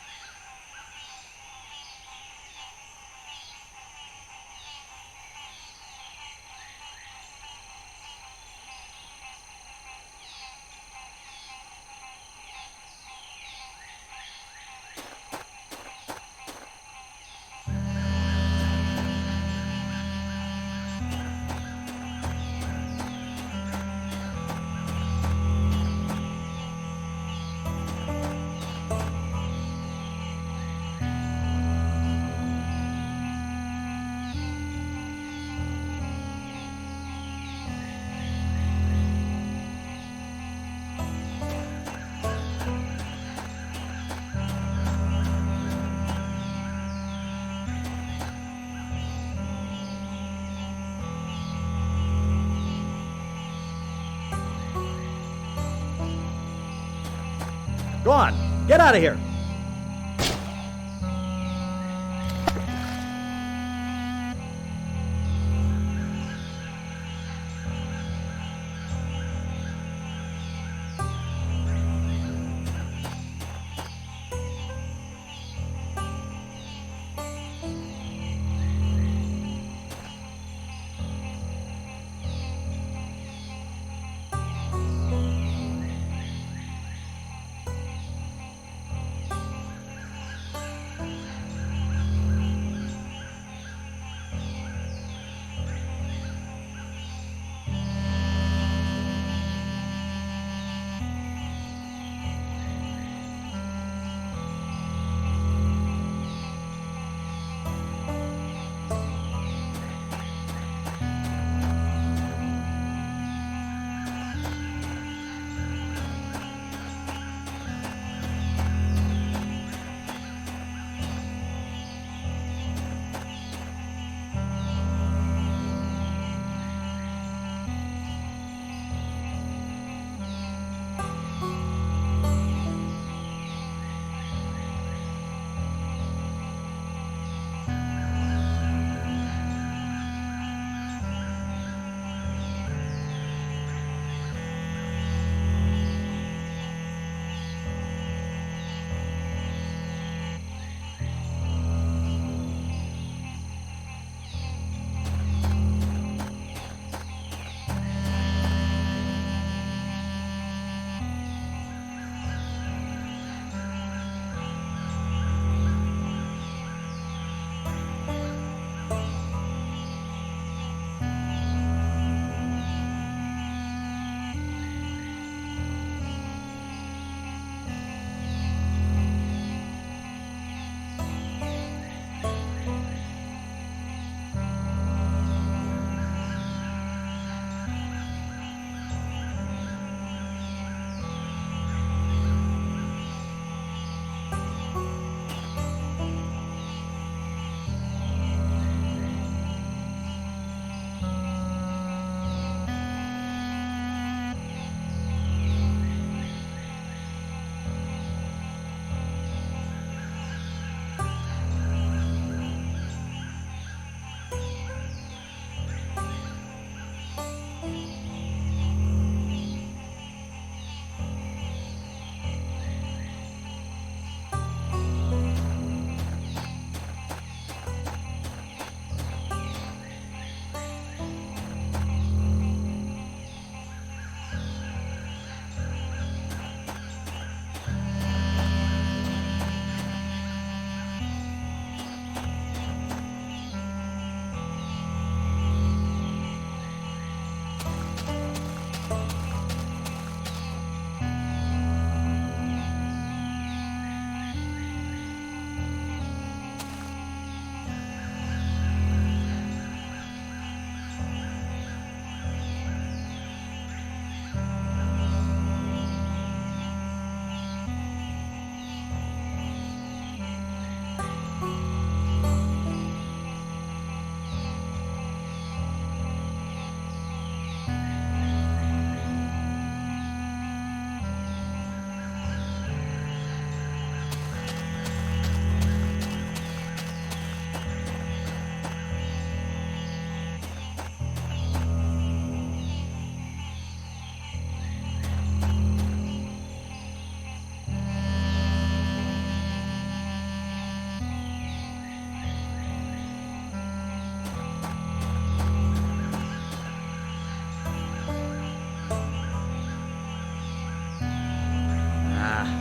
Go on, get out of here!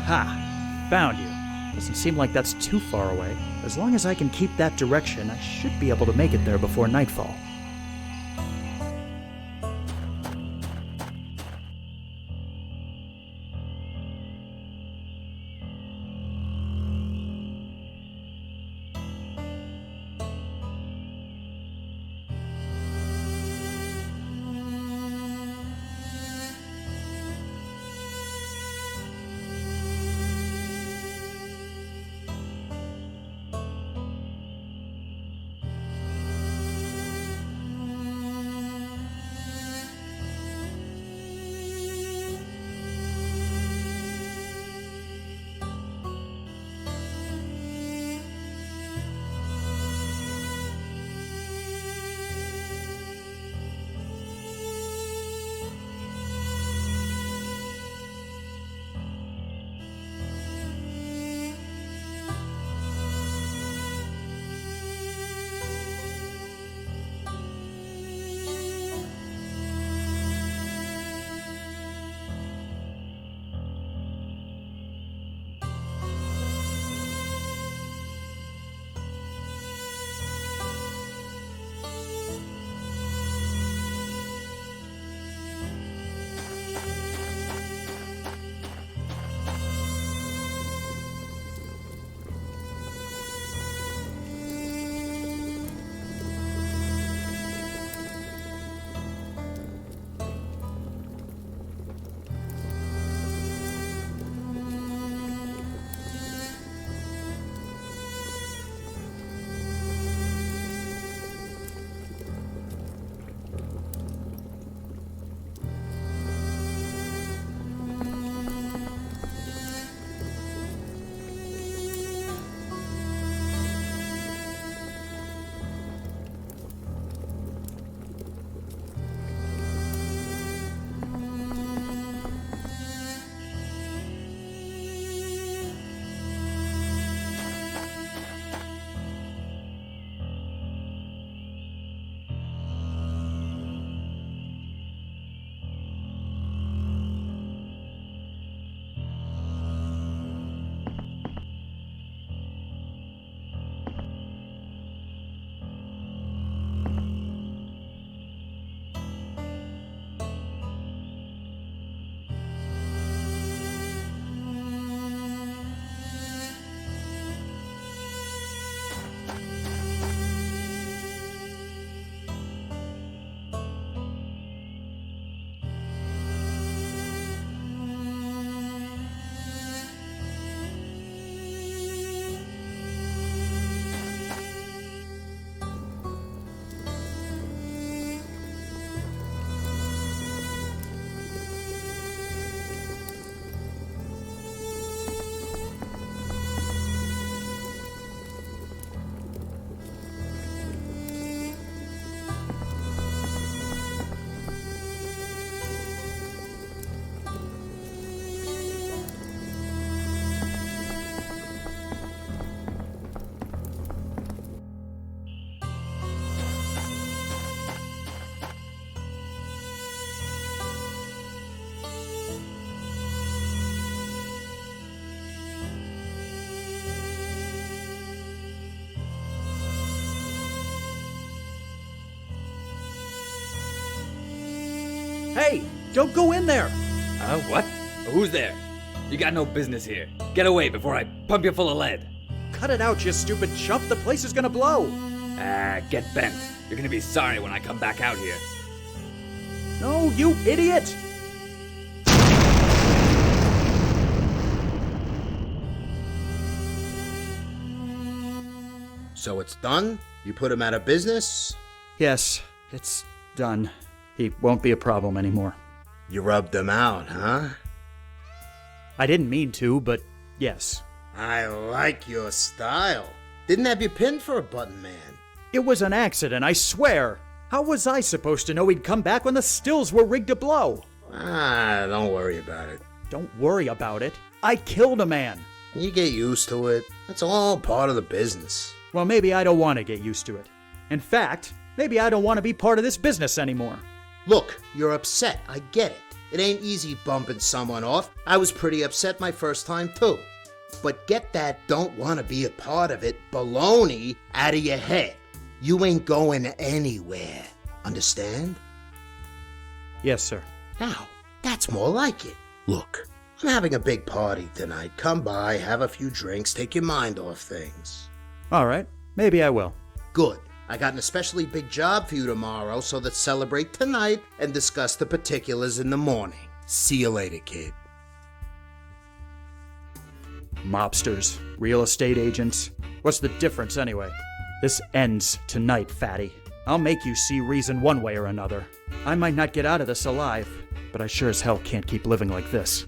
Ha! Found you. Doesn't seem like that's too far away. As long as I can keep that direction, I should be able to make it there before nightfall. Hey, don't go in there! What? Who's there? You got no business here. Get away before I pump you full of lead. Cut it out, you stupid chump. The place is gonna blow. Get bent. You're gonna be sorry when I come back out here. No, you idiot! So it's done? You put him out of business? Yes, it's done. He won't be a problem anymore. You rubbed him out, huh? I didn't mean to, but yes. I like your style. Didn't have you pinned for a button man. It was an accident, I swear. How was I supposed to know he'd come back when the stills were rigged to blow? Don't worry about it. Don't worry about it. I killed a man. You get used to it. That's all part of the business. Well, maybe I don't want to get used to it. In fact, maybe I don't want to be part of this business anymore. Look, you're upset. I get it. It ain't easy bumping someone off. I was pretty upset my first time too. But get that don't want to be a part of it baloney out of your head. You ain't going anywhere. Understand? Yes, sir. Now, that's more like it. Look, I'm having a big party tonight. Come by, have a few drinks, take your mind off things. All right, maybe I will. Good. I got an especially big job for you tomorrow, so let's celebrate tonight and discuss the particulars in the morning. See you later, kid. Mobsters, real estate agents. What's the difference anyway? This ends tonight, fatty. I'll make you see reason one way or another. I might not get out of this alive, but I sure as hell can't keep living like this.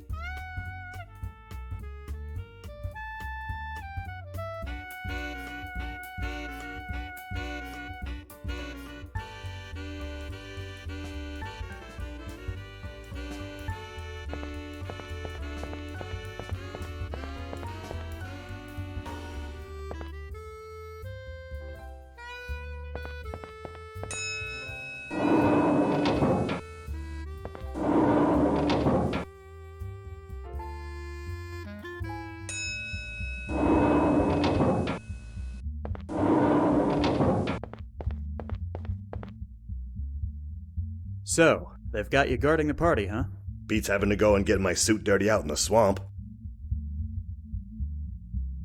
So, they've got you guarding the party, huh? Beats having to go and get my suit dirty out in the swamp.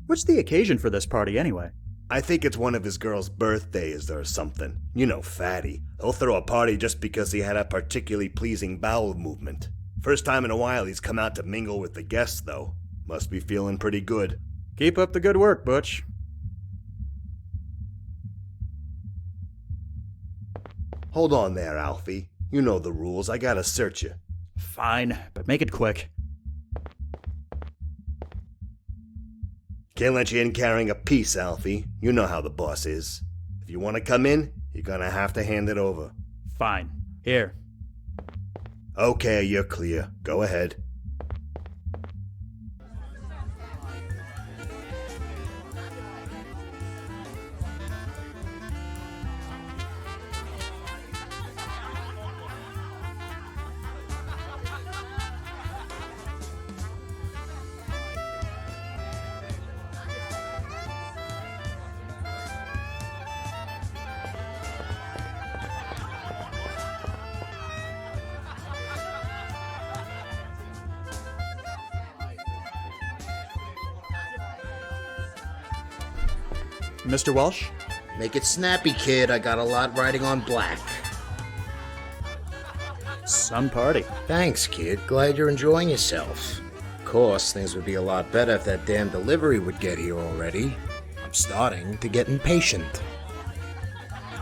What's the occasion for this party anyway? I think it's one of his girl's birthdays or something. You know, Fatty. He'll throw a party just because he had a particularly pleasing bowel movement. First time in a while he's come out to mingle with the guests, though. Must be feeling pretty good. Keep up the good work, Butch. Hold on there, Alfie. You know the rules. I gotta search you. Fine, but make it quick. Can't let you in carrying a piece, Alfie. You know how the boss is. If you want to come in, you're gonna have to hand it over. Fine. Here. Okay, you're clear. Go ahead. Mr. Walsh? Make it snappy, kid. I got a lot riding on black. Some party. Thanks, kid. Glad you're enjoying yourself. Of course, things would be a lot better if that damn delivery would get here already. I'm starting to get impatient.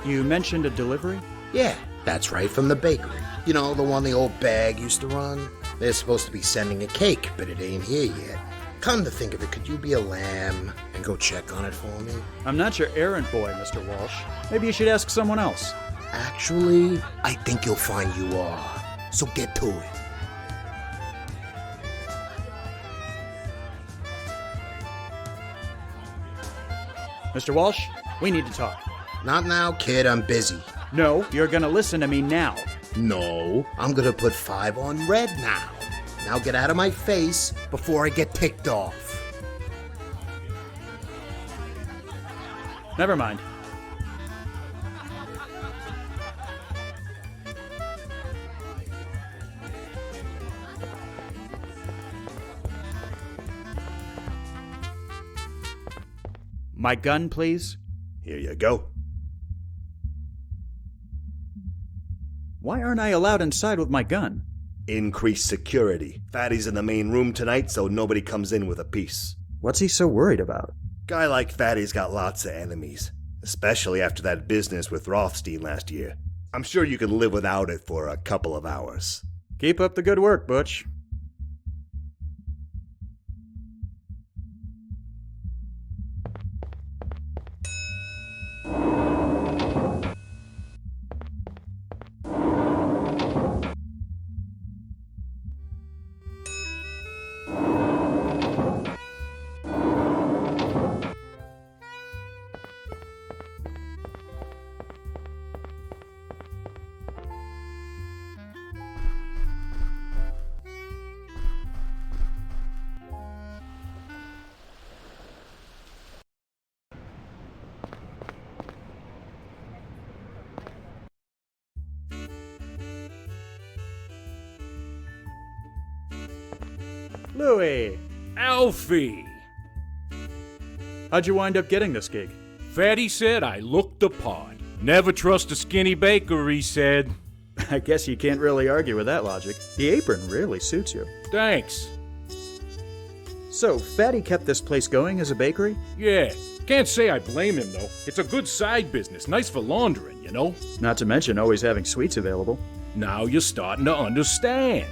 You mentioned a delivery? Yeah, that's right, from the bakery. You know, the one the old bag used to run? They're supposed to be sending a cake, but it ain't here yet. Come to think of it, could you be a lamb and go check on it for me? I'm not your errand boy, Mr. Walsh. Maybe you should ask someone else. Actually, I think you'll find you are. So get to it. Mr. Walsh, we need to talk. Not now, kid. I'm busy. No, you're gonna listen to me now. No, I'm gonna put 5 on red now. Now get out of my face before I get ticked off. Never mind. My gun, please. Here you go. Why aren't I allowed inside with my gun? Increased security. Fatty's in the main room tonight, so nobody comes in with a piece. What's he so worried about? Guy like Fatty's got lots of enemies, especially after that business with Rothstein last year. I'm sure you can live without it for a couple of hours. Keep up the good work, Butch. Louie! Alfie! How'd you wind up getting this gig? Fatty said I looked the part. Never trust a skinny baker, he said. I guess you can't really argue with that logic. The apron really suits you. Thanks. So, Fatty kept this place going as a bakery? Yeah. Can't say I blame him, though. It's a good side business, nice for laundering, you know? Not to mention always having sweets available. Now you're starting to understand.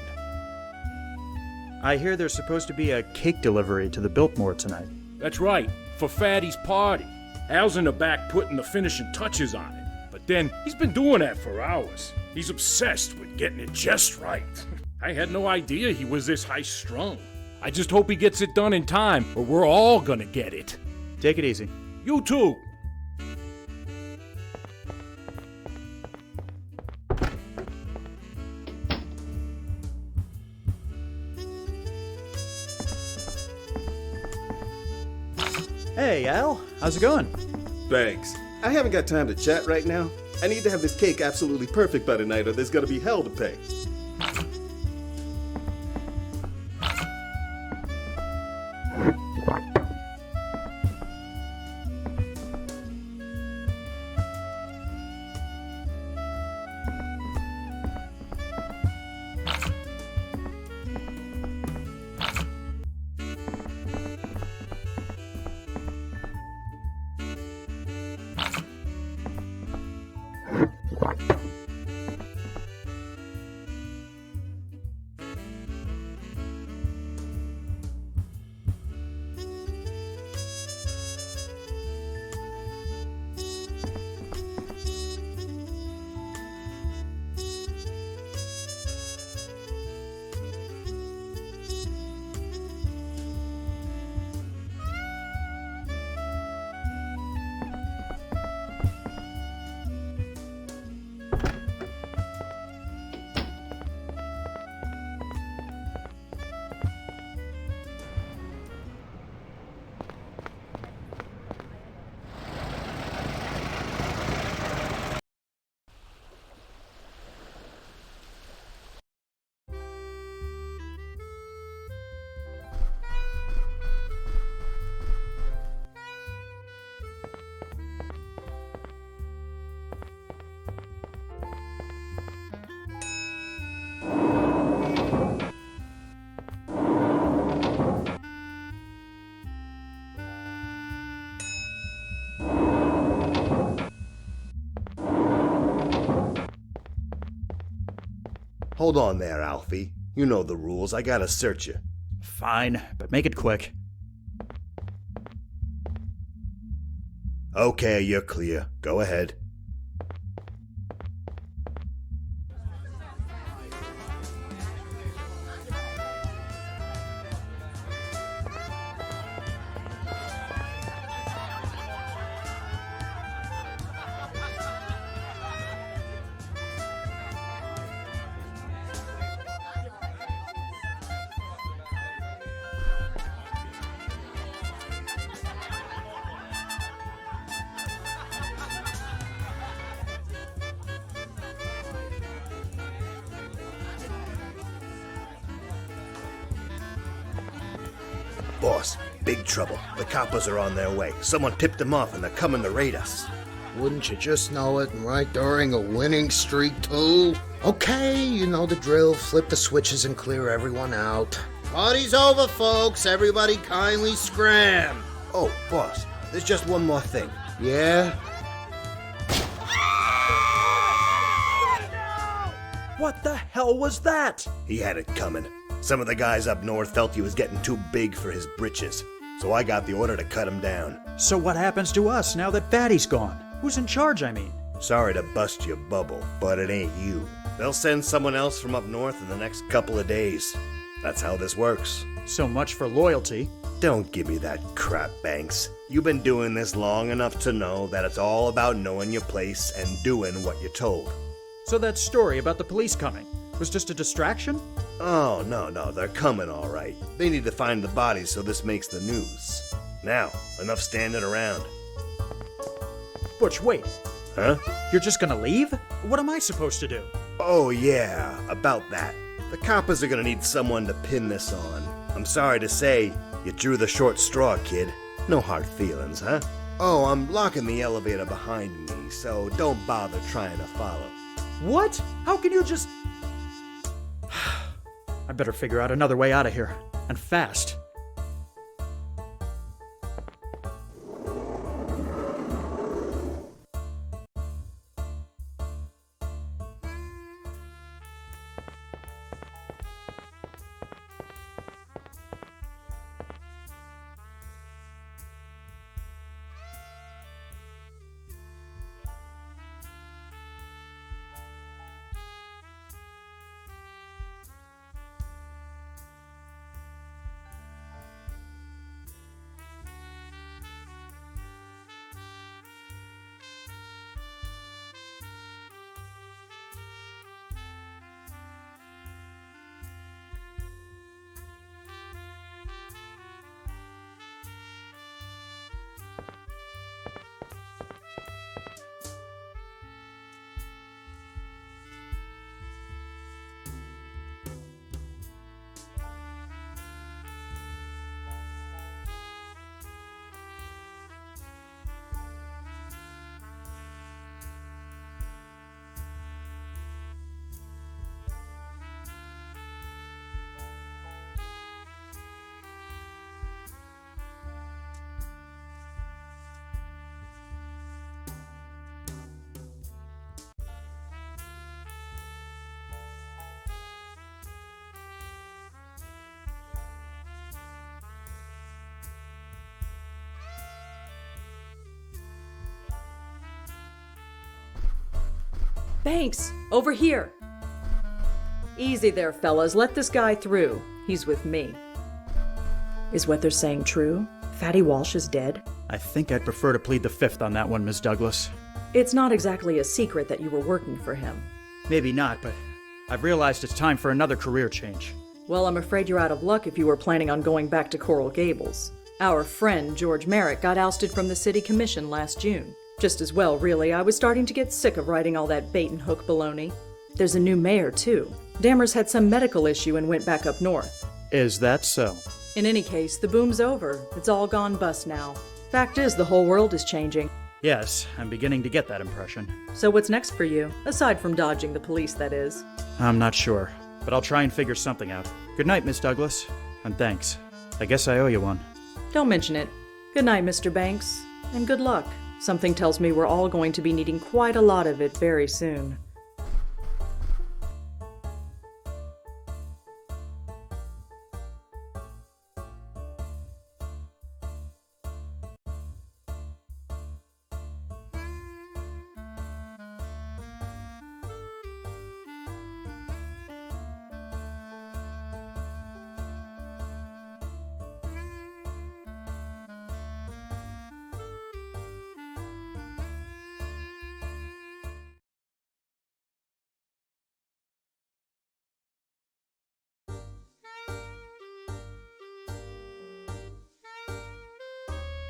I hear there's supposed to be a cake delivery to the Biltmore tonight. That's right, for Fatty's party. Al's in the back putting the finishing touches on it. But then, he's been doing that for hours. He's obsessed with getting it just right. I had no idea he was this high-strung. I just hope he gets it done in time, or we're all gonna get it. Take it easy. You too. Hey, Al. How's it going? Thanks. I haven't got time to chat right now. I need to have this cake absolutely perfect by tonight or there's gonna be hell to pay. Hold on there, Alfie. You know the rules. I gotta search you. Fine, but make it quick. Okay, you're clear. Go ahead. Boss, big trouble. The coppers are on their way. Someone tipped them off and they're coming to raid us. Wouldn't you just know it, and right during a winning streak, too? Okay, you know the drill. Flip the switches and clear everyone out. Party's over, folks. Everybody kindly scram. Oh, boss, there's just one more thing. Yeah? What the hell was that? He had it coming. Some of the guys up north felt he was getting too big for his britches, so I got the order to cut him down. So what happens to us now that Fatty's gone? Who's in charge, I mean? Sorry to bust your bubble, but it ain't you. They'll send someone else from up north in the next couple of days. That's how this works. So much for loyalty. Don't give me that crap, Banks. You've been doing this long enough to know that it's all about knowing your place and doing what you're told. So that story about the police coming was just a distraction? Oh, no, they're coming all right. They need to find the bodies so this makes the news. Now, enough standing around. Butch, wait. Huh? You're just gonna leave? What am I supposed to do? Oh, yeah, about that. The coppers are gonna need someone to pin this on. I'm sorry to say, you drew the short straw, kid. No hard feelings, huh? Oh, I'm locking the elevator behind me, so don't bother trying to follow. What? How can you just... I better figure out another way out of here. And fast. Banks, over here. Easy there, fellas. Let this guy through. He's with me. Is what they're saying true? Fatty Walsh is dead? I think I'd prefer to plead the fifth on that one, Miss Douglas. It's not exactly a secret that you were working for him. Maybe not, but I've realized it's time for another career change. Well, I'm afraid you're out of luck if you were planning on going back to Coral Gables. Our friend, George Merrick, got ousted from the city commission last June. Just as well, really. I was starting to get sick of writing all that bait-and-hook baloney. There's a new mayor, too. Dammers had some medical issue and went back up north. Is that so? In any case, the boom's over. It's all gone bust now. Fact is, the whole world is changing. Yes, I'm beginning to get that impression. So what's next for you? Aside from dodging the police, that is. I'm not sure, but I'll try and figure something out. Good night, Miss Douglas, and thanks. I guess I owe you one. Don't mention it. Good night, Mr. Banks, and good luck. Something tells me we're all going to be needing quite a lot of it very soon.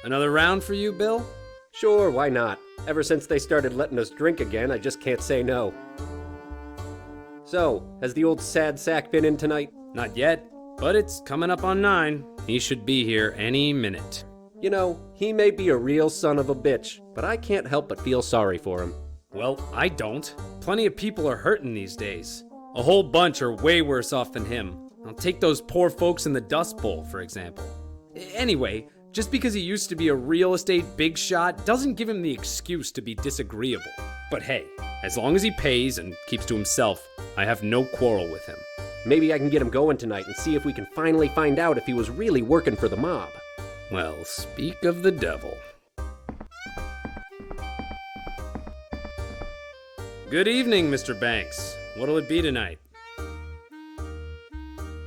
Another round for you, Bill? Sure, why not? Ever since they started letting us drink again, I just can't say no. So, has the old sad sack been in tonight? Not yet, but it's coming up on 9. He should be here any minute. You know, he may be a real son of a bitch, but I can't help but feel sorry for him. Well, I don't. Plenty of people are hurting these days. A whole bunch are way worse off than him. I'll take those poor folks in the Dust Bowl, for example. Anyway, just because he used to be a real estate big shot doesn't give him the excuse to be disagreeable. But hey, as long as he pays and keeps to himself, I have no quarrel with him. Maybe I can get him going tonight and see if we can finally find out if he was really working for the mob. Well, speak of the devil. Good evening, Mr. Banks. What'll it be tonight?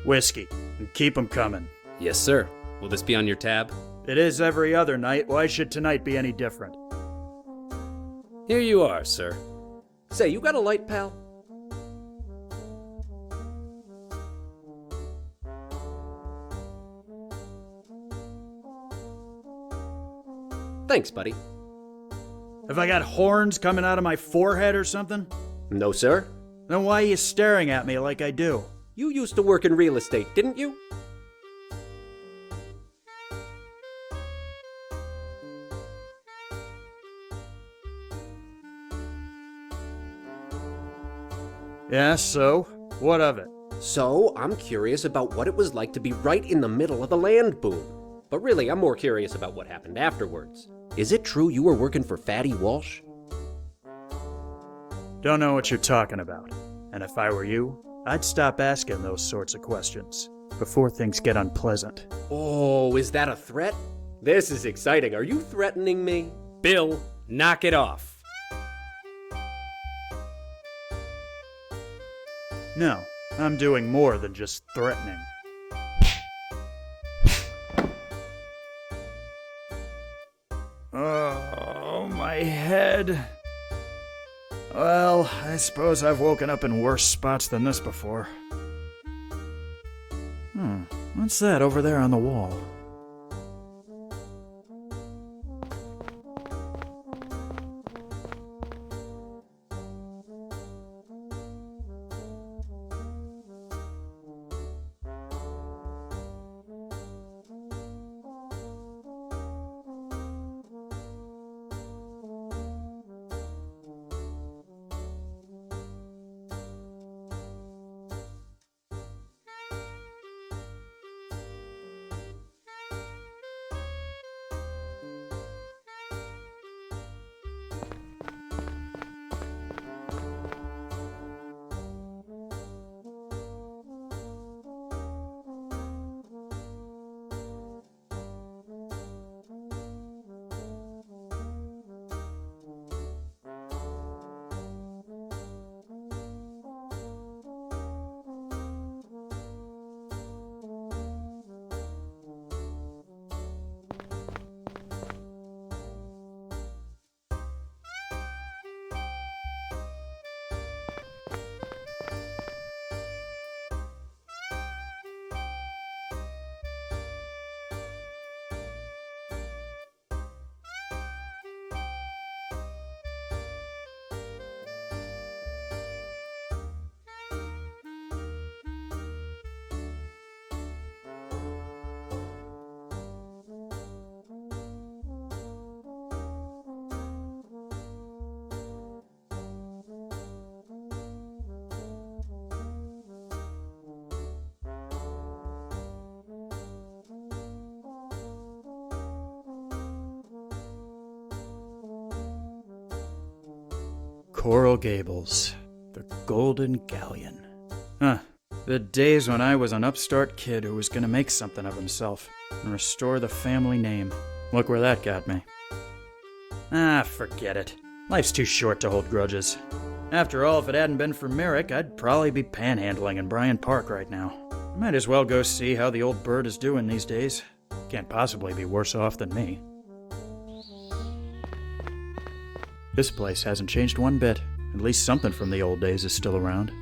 Whiskey, and keep 'em coming. Yes, sir. Will this be on your tab? It is every other night. Why should tonight be any different? Here you are, sir. Say, you got a light, pal? Thanks, buddy. Have I got horns coming out of my forehead or something? No, sir. Then why are you staring at me like I do? You used to work in real estate, didn't you? Yeah, so? What of it? So, I'm curious about what it was like to be right in the middle of the land boom. But really, I'm more curious about what happened afterwards. Is it true you were working for Fatty Walsh? Don't know what you're talking about. And if I were you, I'd stop asking those sorts of questions before things get unpleasant. Oh, is that a threat? This is exciting. Are you threatening me? Bill, knock it off. No, I'm doing more than just threatening. Oh, my head. Well, I suppose I've woken up in worse spots than this before. What's that over there on the wall? Coral Gables, the Golden Galleon. The days when I was an upstart kid who was gonna make something of himself and restore the family name. Look where that got me. Forget it. Life's too short to hold grudges. After all, if it hadn't been for Merrick, I'd probably be panhandling in Bryant Park right now. Might as well go see how the old bird is doing these days. Can't possibly be worse off than me. This place hasn't changed one bit. At least something from the old days is still around.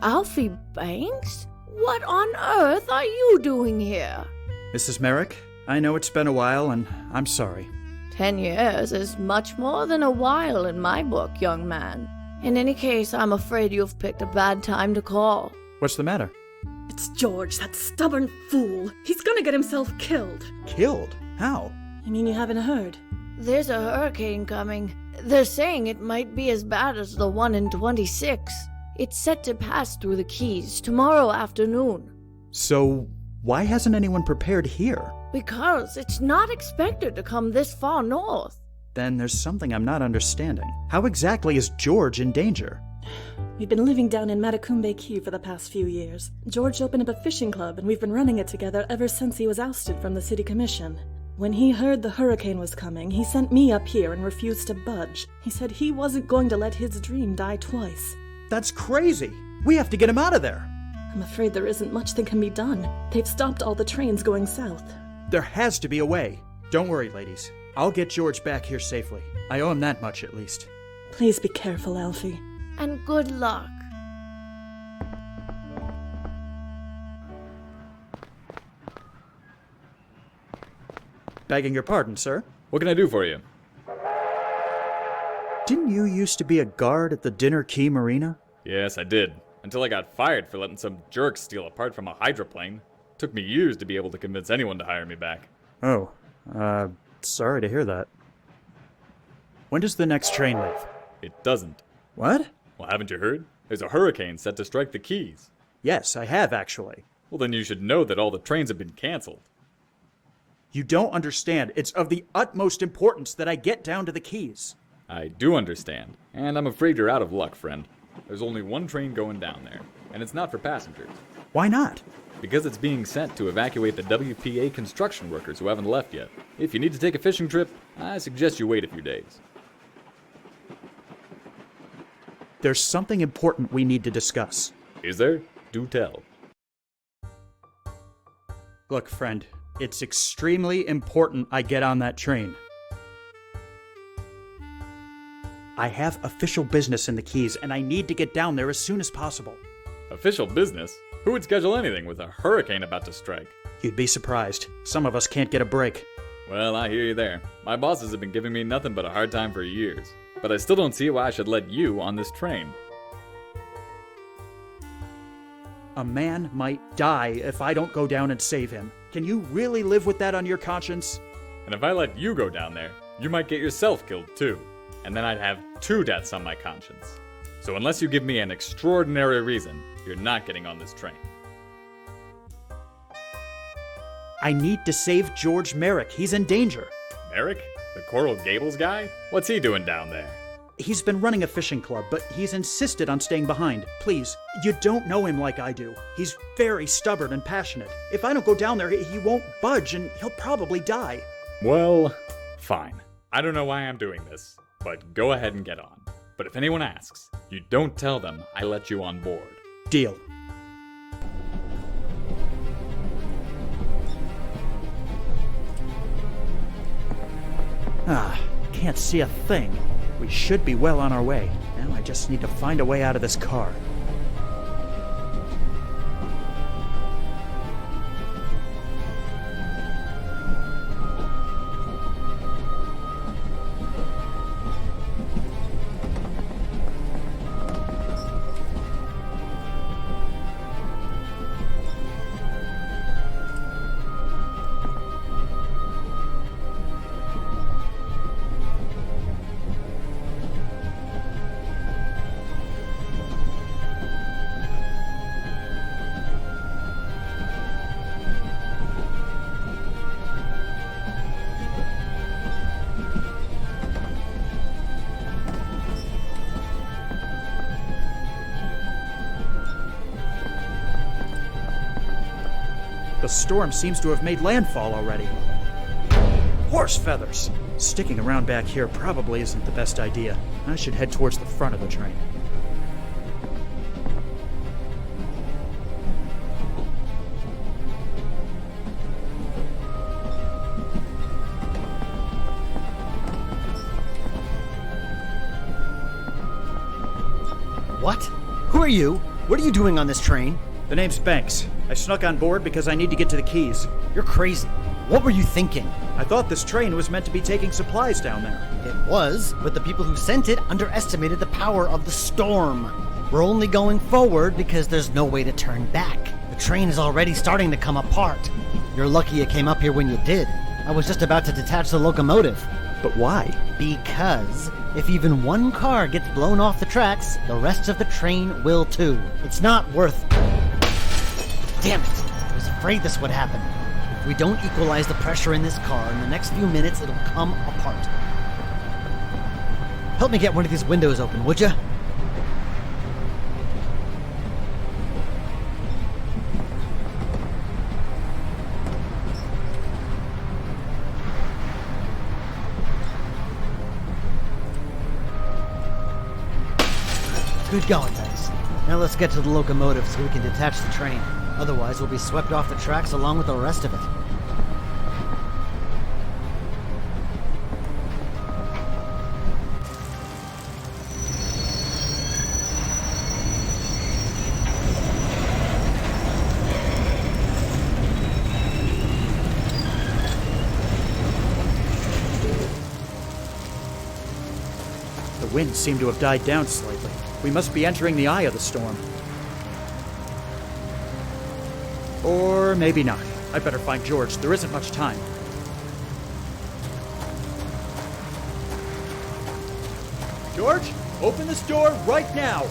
Alfie Banks? What on earth are you doing here? Mrs. Merrick, I know it's been a while, and I'm sorry. 10 years is much more than a while in my book, young man. In any case, I'm afraid you've picked a bad time to call. What's the matter? It's George, that stubborn fool. He's gonna get himself killed. Killed? How? You mean you haven't heard? There's a hurricane coming. They're saying it might be as bad as the one in 26. It's set to pass through the Keys tomorrow afternoon. So, why hasn't anyone prepared here? Because it's not expected to come this far north. Then there's something I'm not understanding. How exactly is George in danger? We've been living down in Matacumbe Key for the past few years. George opened up a fishing club, and we've been running it together ever since he was ousted from the city commission. When he heard the hurricane was coming, he sent me up here and refused to budge. He said he wasn't going to let his dream die twice. That's crazy! We have to get him out of there! I'm afraid there isn't much that can be done. They've stopped all the trains going south. There has to be a way. Don't worry, ladies. I'll get George back here safely. I owe him that much, at least. Please be careful, Alfie. And good luck. Begging your pardon, sir. What can I do for you? Didn't you used to be a guard at the Dinner Key Marina? Yes, I did. Until I got fired for letting some jerk steal a part from a hydroplane. Took me years to be able to convince anyone to hire me back. Oh, sorry to hear that. When does the next train leave? It doesn't. What? Well, haven't you heard? There's a hurricane set to strike the Keys. Yes, I have actually. Well, then you should know that all the trains have been canceled. You don't understand. It's of the utmost importance that I get down to the Keys. I do understand, and I'm afraid you're out of luck, friend. There's only one train going down there, and it's not for passengers. Why not? Because it's being sent to evacuate the WPA construction workers who haven't left yet. If you need to take a fishing trip, I suggest you wait a few days. There's something important we need to discuss. Is there? Do tell. Look, friend, it's extremely important I get on that train. I have official business in the Keys, and I need to get down there as soon as possible. Official business? Who would schedule anything with a hurricane about to strike? You'd be surprised. Some of us can't get a break. Well, I hear you there. My bosses have been giving me nothing but a hard time for years. But I still don't see why I should let you on this train. A man might die if I don't go down and save him. Can you really live with that on your conscience? And if I let you go down there, you might get yourself killed too. And then I'd have 2 deaths on my conscience. So unless you give me an extraordinary reason, you're not getting on this train. I need to save George Merrick. He's in danger. Merrick? The Coral Gables guy? What's he doing down there? He's been running a fishing club, but he's insisted on staying behind. Please, you don't know him like I do. He's very stubborn and passionate. If I don't go down there, he won't budge and he'll probably die. Well, fine. I don't know why I'm doing this, but go ahead and get on. But if anyone asks, you don't tell them I let you on board. Deal. Can't see a thing. We should be well on our way. Now I just need to find a way out of this car. The storm seems to have made landfall already. Horse feathers! Sticking around back here probably isn't the best idea. I should head towards the front of the train. What? Who are you? What are you doing on this train? The name's Banks. I snuck on board because I need to get to the Keys. You're crazy. What were you thinking? I thought this train was meant to be taking supplies down there. It was, but the people who sent it underestimated the power of the storm. We're only going forward because there's no way to turn back. The train is already starting to come apart. You're lucky it came up here when you did. I was just about to detach the locomotive. But why? Because if even one car gets blown off the tracks, the rest of the train will too. It's not worth... Damn it! I was afraid this would happen. If we don't equalize the pressure in this car, in the next few minutes it'll come apart. Help me get one of these windows open, would ya? Good going, Banks. Now let's get to the locomotive so we can detach the train. Otherwise, we'll be swept off the tracks along with the rest of it. The winds seem to have died down slightly. We must be entering the eye of the storm. Or maybe not. I'd better find George. There isn't much time. George, open this door right now!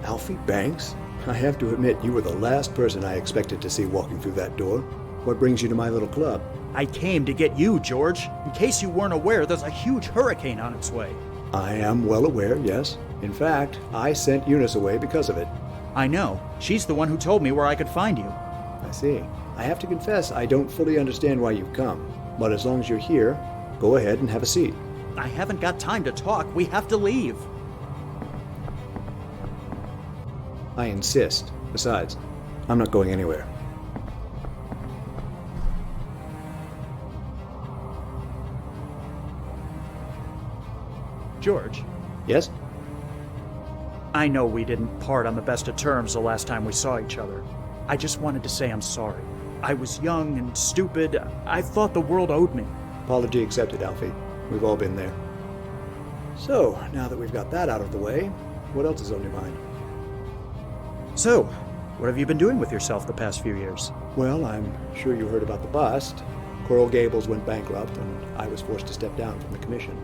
Alfie Banks? I have to admit, you were the last person I expected to see walking through that door. What brings you to my little club? I came to get you, George. In case you weren't aware, there's a huge hurricane on its way. I am well aware, yes. In fact, I sent Eunice away because of it. I know. She's the one who told me where I could find you. I see. I have to confess, I don't fully understand why you've come. But as long as you're here, go ahead and have a seat. I haven't got time to talk. We have to leave. I insist. Besides, I'm not going anywhere. George? Yes? I know we didn't part on the best of terms the last time we saw each other. I just wanted to say I'm sorry. I was young and stupid. I thought the world owed me. Apology accepted, Alfie. We've all been there. So, now that we've got that out of the way, what else is on your mind? So, what have you been doing with yourself the past few years? Well, I'm sure you heard about the bust. Coral Gables went bankrupt, and I was forced to step down from the commission.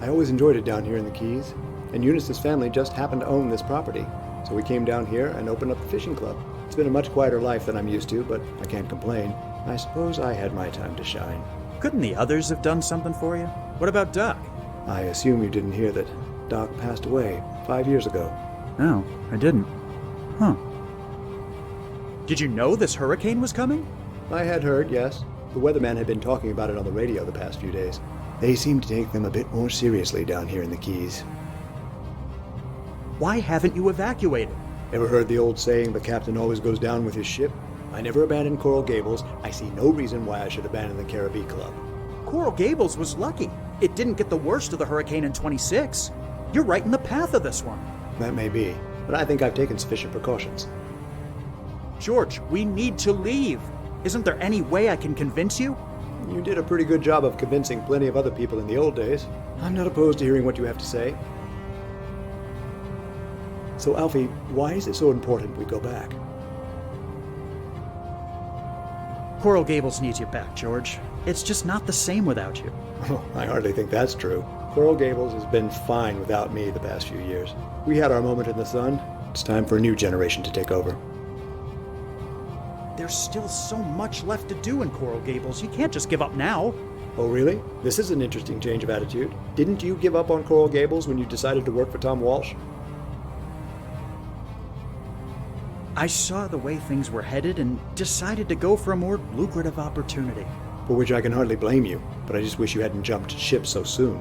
I always enjoyed it down here in the Keys, and Eunice's family just happened to own this property. So we came down here and opened up the fishing club. It's been a much quieter life than I'm used to, but I can't complain. I suppose I had my time to shine. Couldn't the others have done something for you? What about Doc? I assume you didn't hear that Doc passed away 5 years ago. No, I didn't. Huh. Did you know this hurricane was coming? I had heard, yes. The weatherman had been talking about it on the radio the past few days. They seem to take them a bit more seriously down here in the Keys. Why haven't you evacuated? Ever heard the old saying, the captain always goes down with his ship? I never abandoned Coral Gables. I see no reason why I should abandon the Caribbean Club. Coral Gables was lucky. It didn't get the worst of the hurricane in 26. You're right in the path of this one. That may be, but I think I've taken sufficient precautions. George, we need to leave. Isn't there any way I can convince you? You did a pretty good job of convincing plenty of other people in the old days. I'm not opposed to hearing what you have to say. So, Alfie, why is it so important we go back? Coral Gables needs you back, George. It's just not the same without you. Oh, I hardly think that's true. Coral Gables has been fine without me the past few years. We had our moment in the sun. It's time for a new generation to take over. There's still so much left to do in Coral Gables. You can't just give up now. Oh, really? This is an interesting change of attitude. Didn't you give up on Coral Gables when you decided to work for Tom Walsh? I saw the way things were headed and decided to go for a more lucrative opportunity. For which I can hardly blame you, but I just wish you hadn't jumped ship so soon.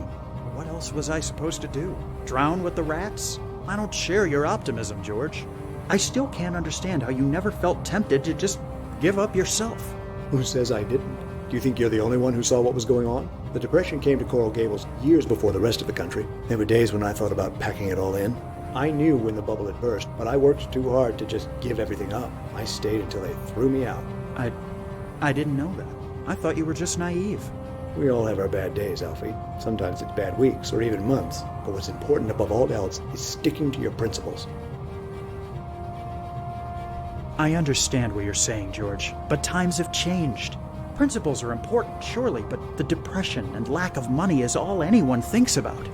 What else was I supposed to do? Drown with the rats? I don't share your optimism, George. I still can't understand how you never felt tempted to just give up yourself. Who says I didn't? Do you think you're the only one who saw what was going on? The Depression came to Coral Gables years before the rest of the country. There were days when I thought about packing it all in. I knew when the bubble had burst, but I worked too hard to just give everything up. I stayed until they threw me out. I didn't know that. I thought you were just naive. We all have our bad days, Alfie. Sometimes it's bad weeks or even months. But what's important above all else is sticking to your principles. I understand what you're saying, George, but times have changed. Principles are important, surely, but the depression and lack of money is all anyone thinks about.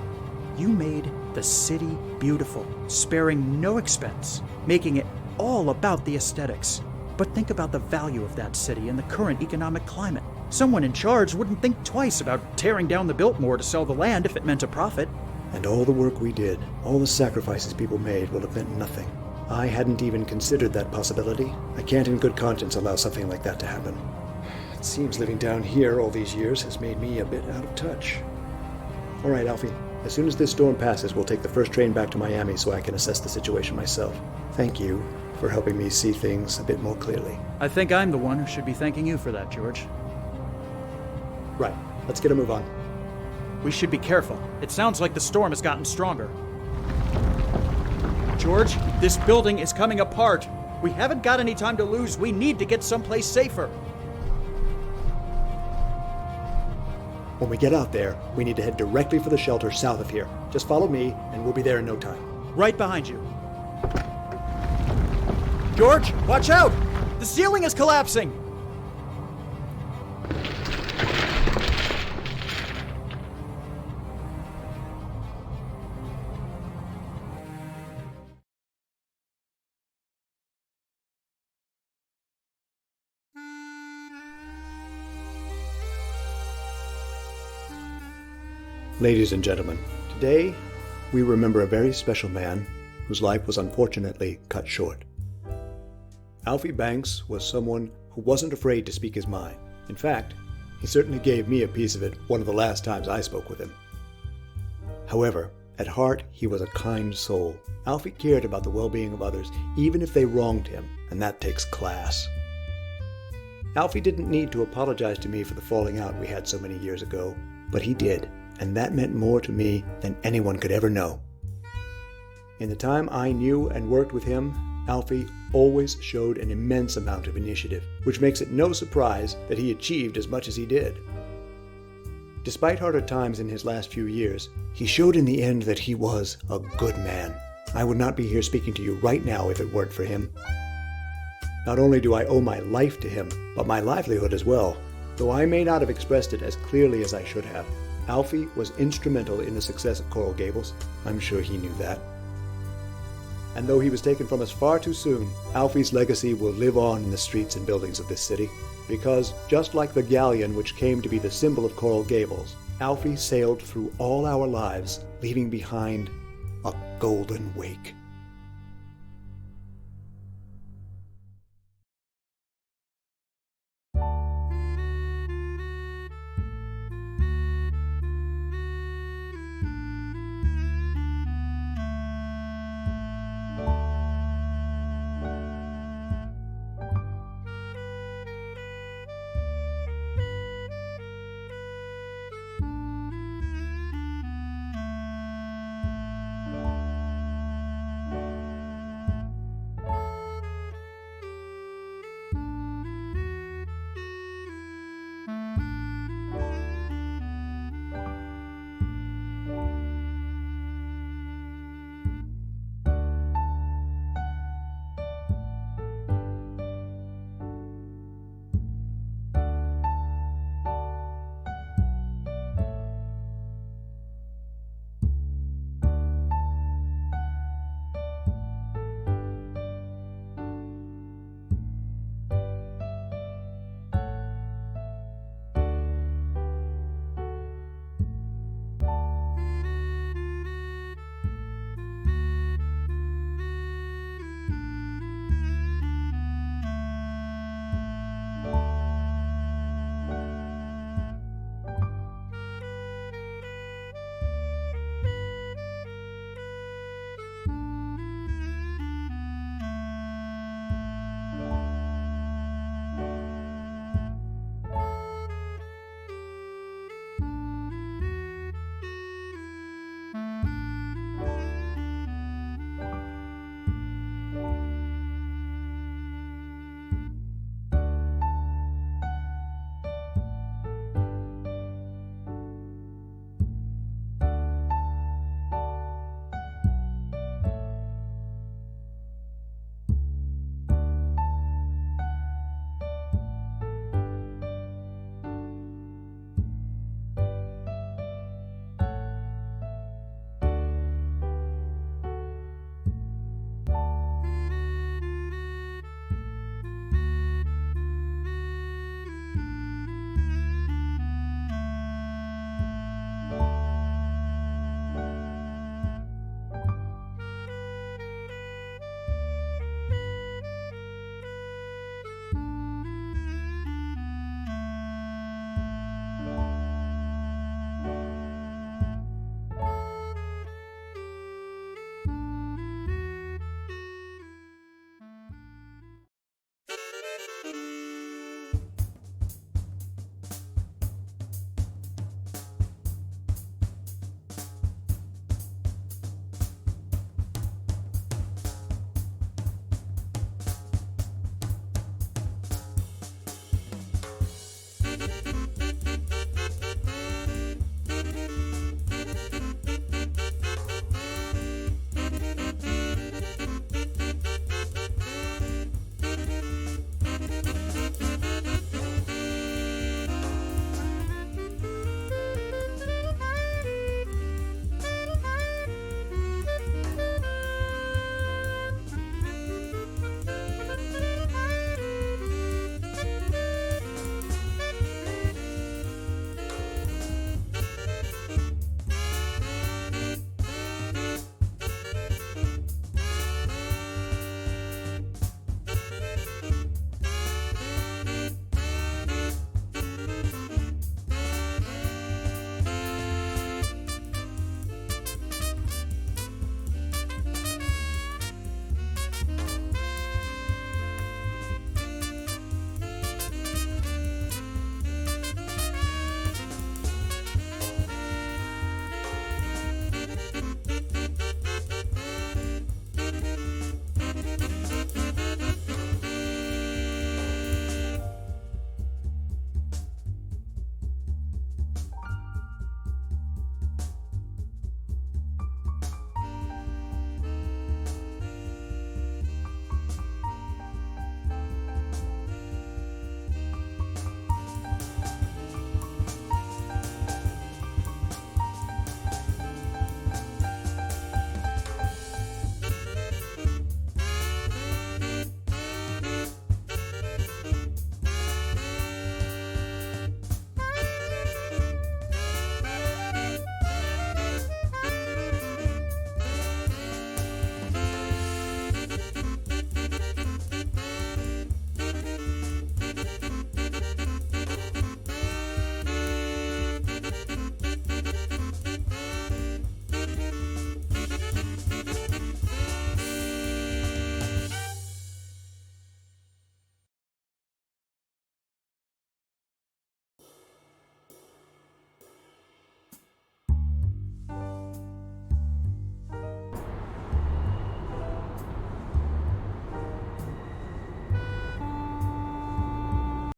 You made the city beautiful, sparing no expense, making it all about the aesthetics. But think about the value of that city in the current economic climate. Someone in charge wouldn't think twice about tearing down the Biltmore to sell the land if it meant a profit. And all the work we did, all the sacrifices people made would have meant nothing. I hadn't even considered that possibility. I can't in good conscience allow something like that to happen. It seems living down here all these years has made me a bit out of touch. All right, Alfie. As soon as this storm passes, we'll take the first train back to Miami so I can assess the situation myself. Thank you for helping me see things a bit more clearly. I think I'm the one who should be thanking you for that, George. Right. Let's get a move on. We should be careful. It sounds like the storm has gotten stronger. George, this building is coming apart. We haven't got any time to lose. We need to get someplace safer. When we get out there, we need to head directly for the shelter south of here. Just follow me, and we'll be there in no time. Right behind you. George, watch out! The ceiling is collapsing! Ladies and gentlemen, today we remember a very special man whose life was unfortunately cut short. Alfie Banks was someone who wasn't afraid to speak his mind. In fact, he certainly gave me a piece of it one of the last times I spoke with him. However, at heart, he was a kind soul. Alfie cared about the well-being of others, even if they wronged him, and that takes class. Alfie didn't need to apologize to me for the falling out we had so many years ago, but he did, and that meant more to me than anyone could ever know. In the time I knew and worked with him, Alfie always showed an immense amount of initiative, which makes it no surprise that he achieved as much as he did. Despite harder times in his last few years, he showed in the end that he was a good man. I would not be here speaking to you right now if it weren't for him. Not only do I owe my life to him, but my livelihood as well. Though I may not have expressed it as clearly as I should have, Alfie was instrumental in the success of Coral Gables. I'm sure he knew that. And though he was taken from us far too soon, Alfie's legacy will live on in the streets and buildings of this city. Because, just like the galleon which came to be the symbol of Coral Gables, Alfie sailed through all our lives, leaving behind a golden wake.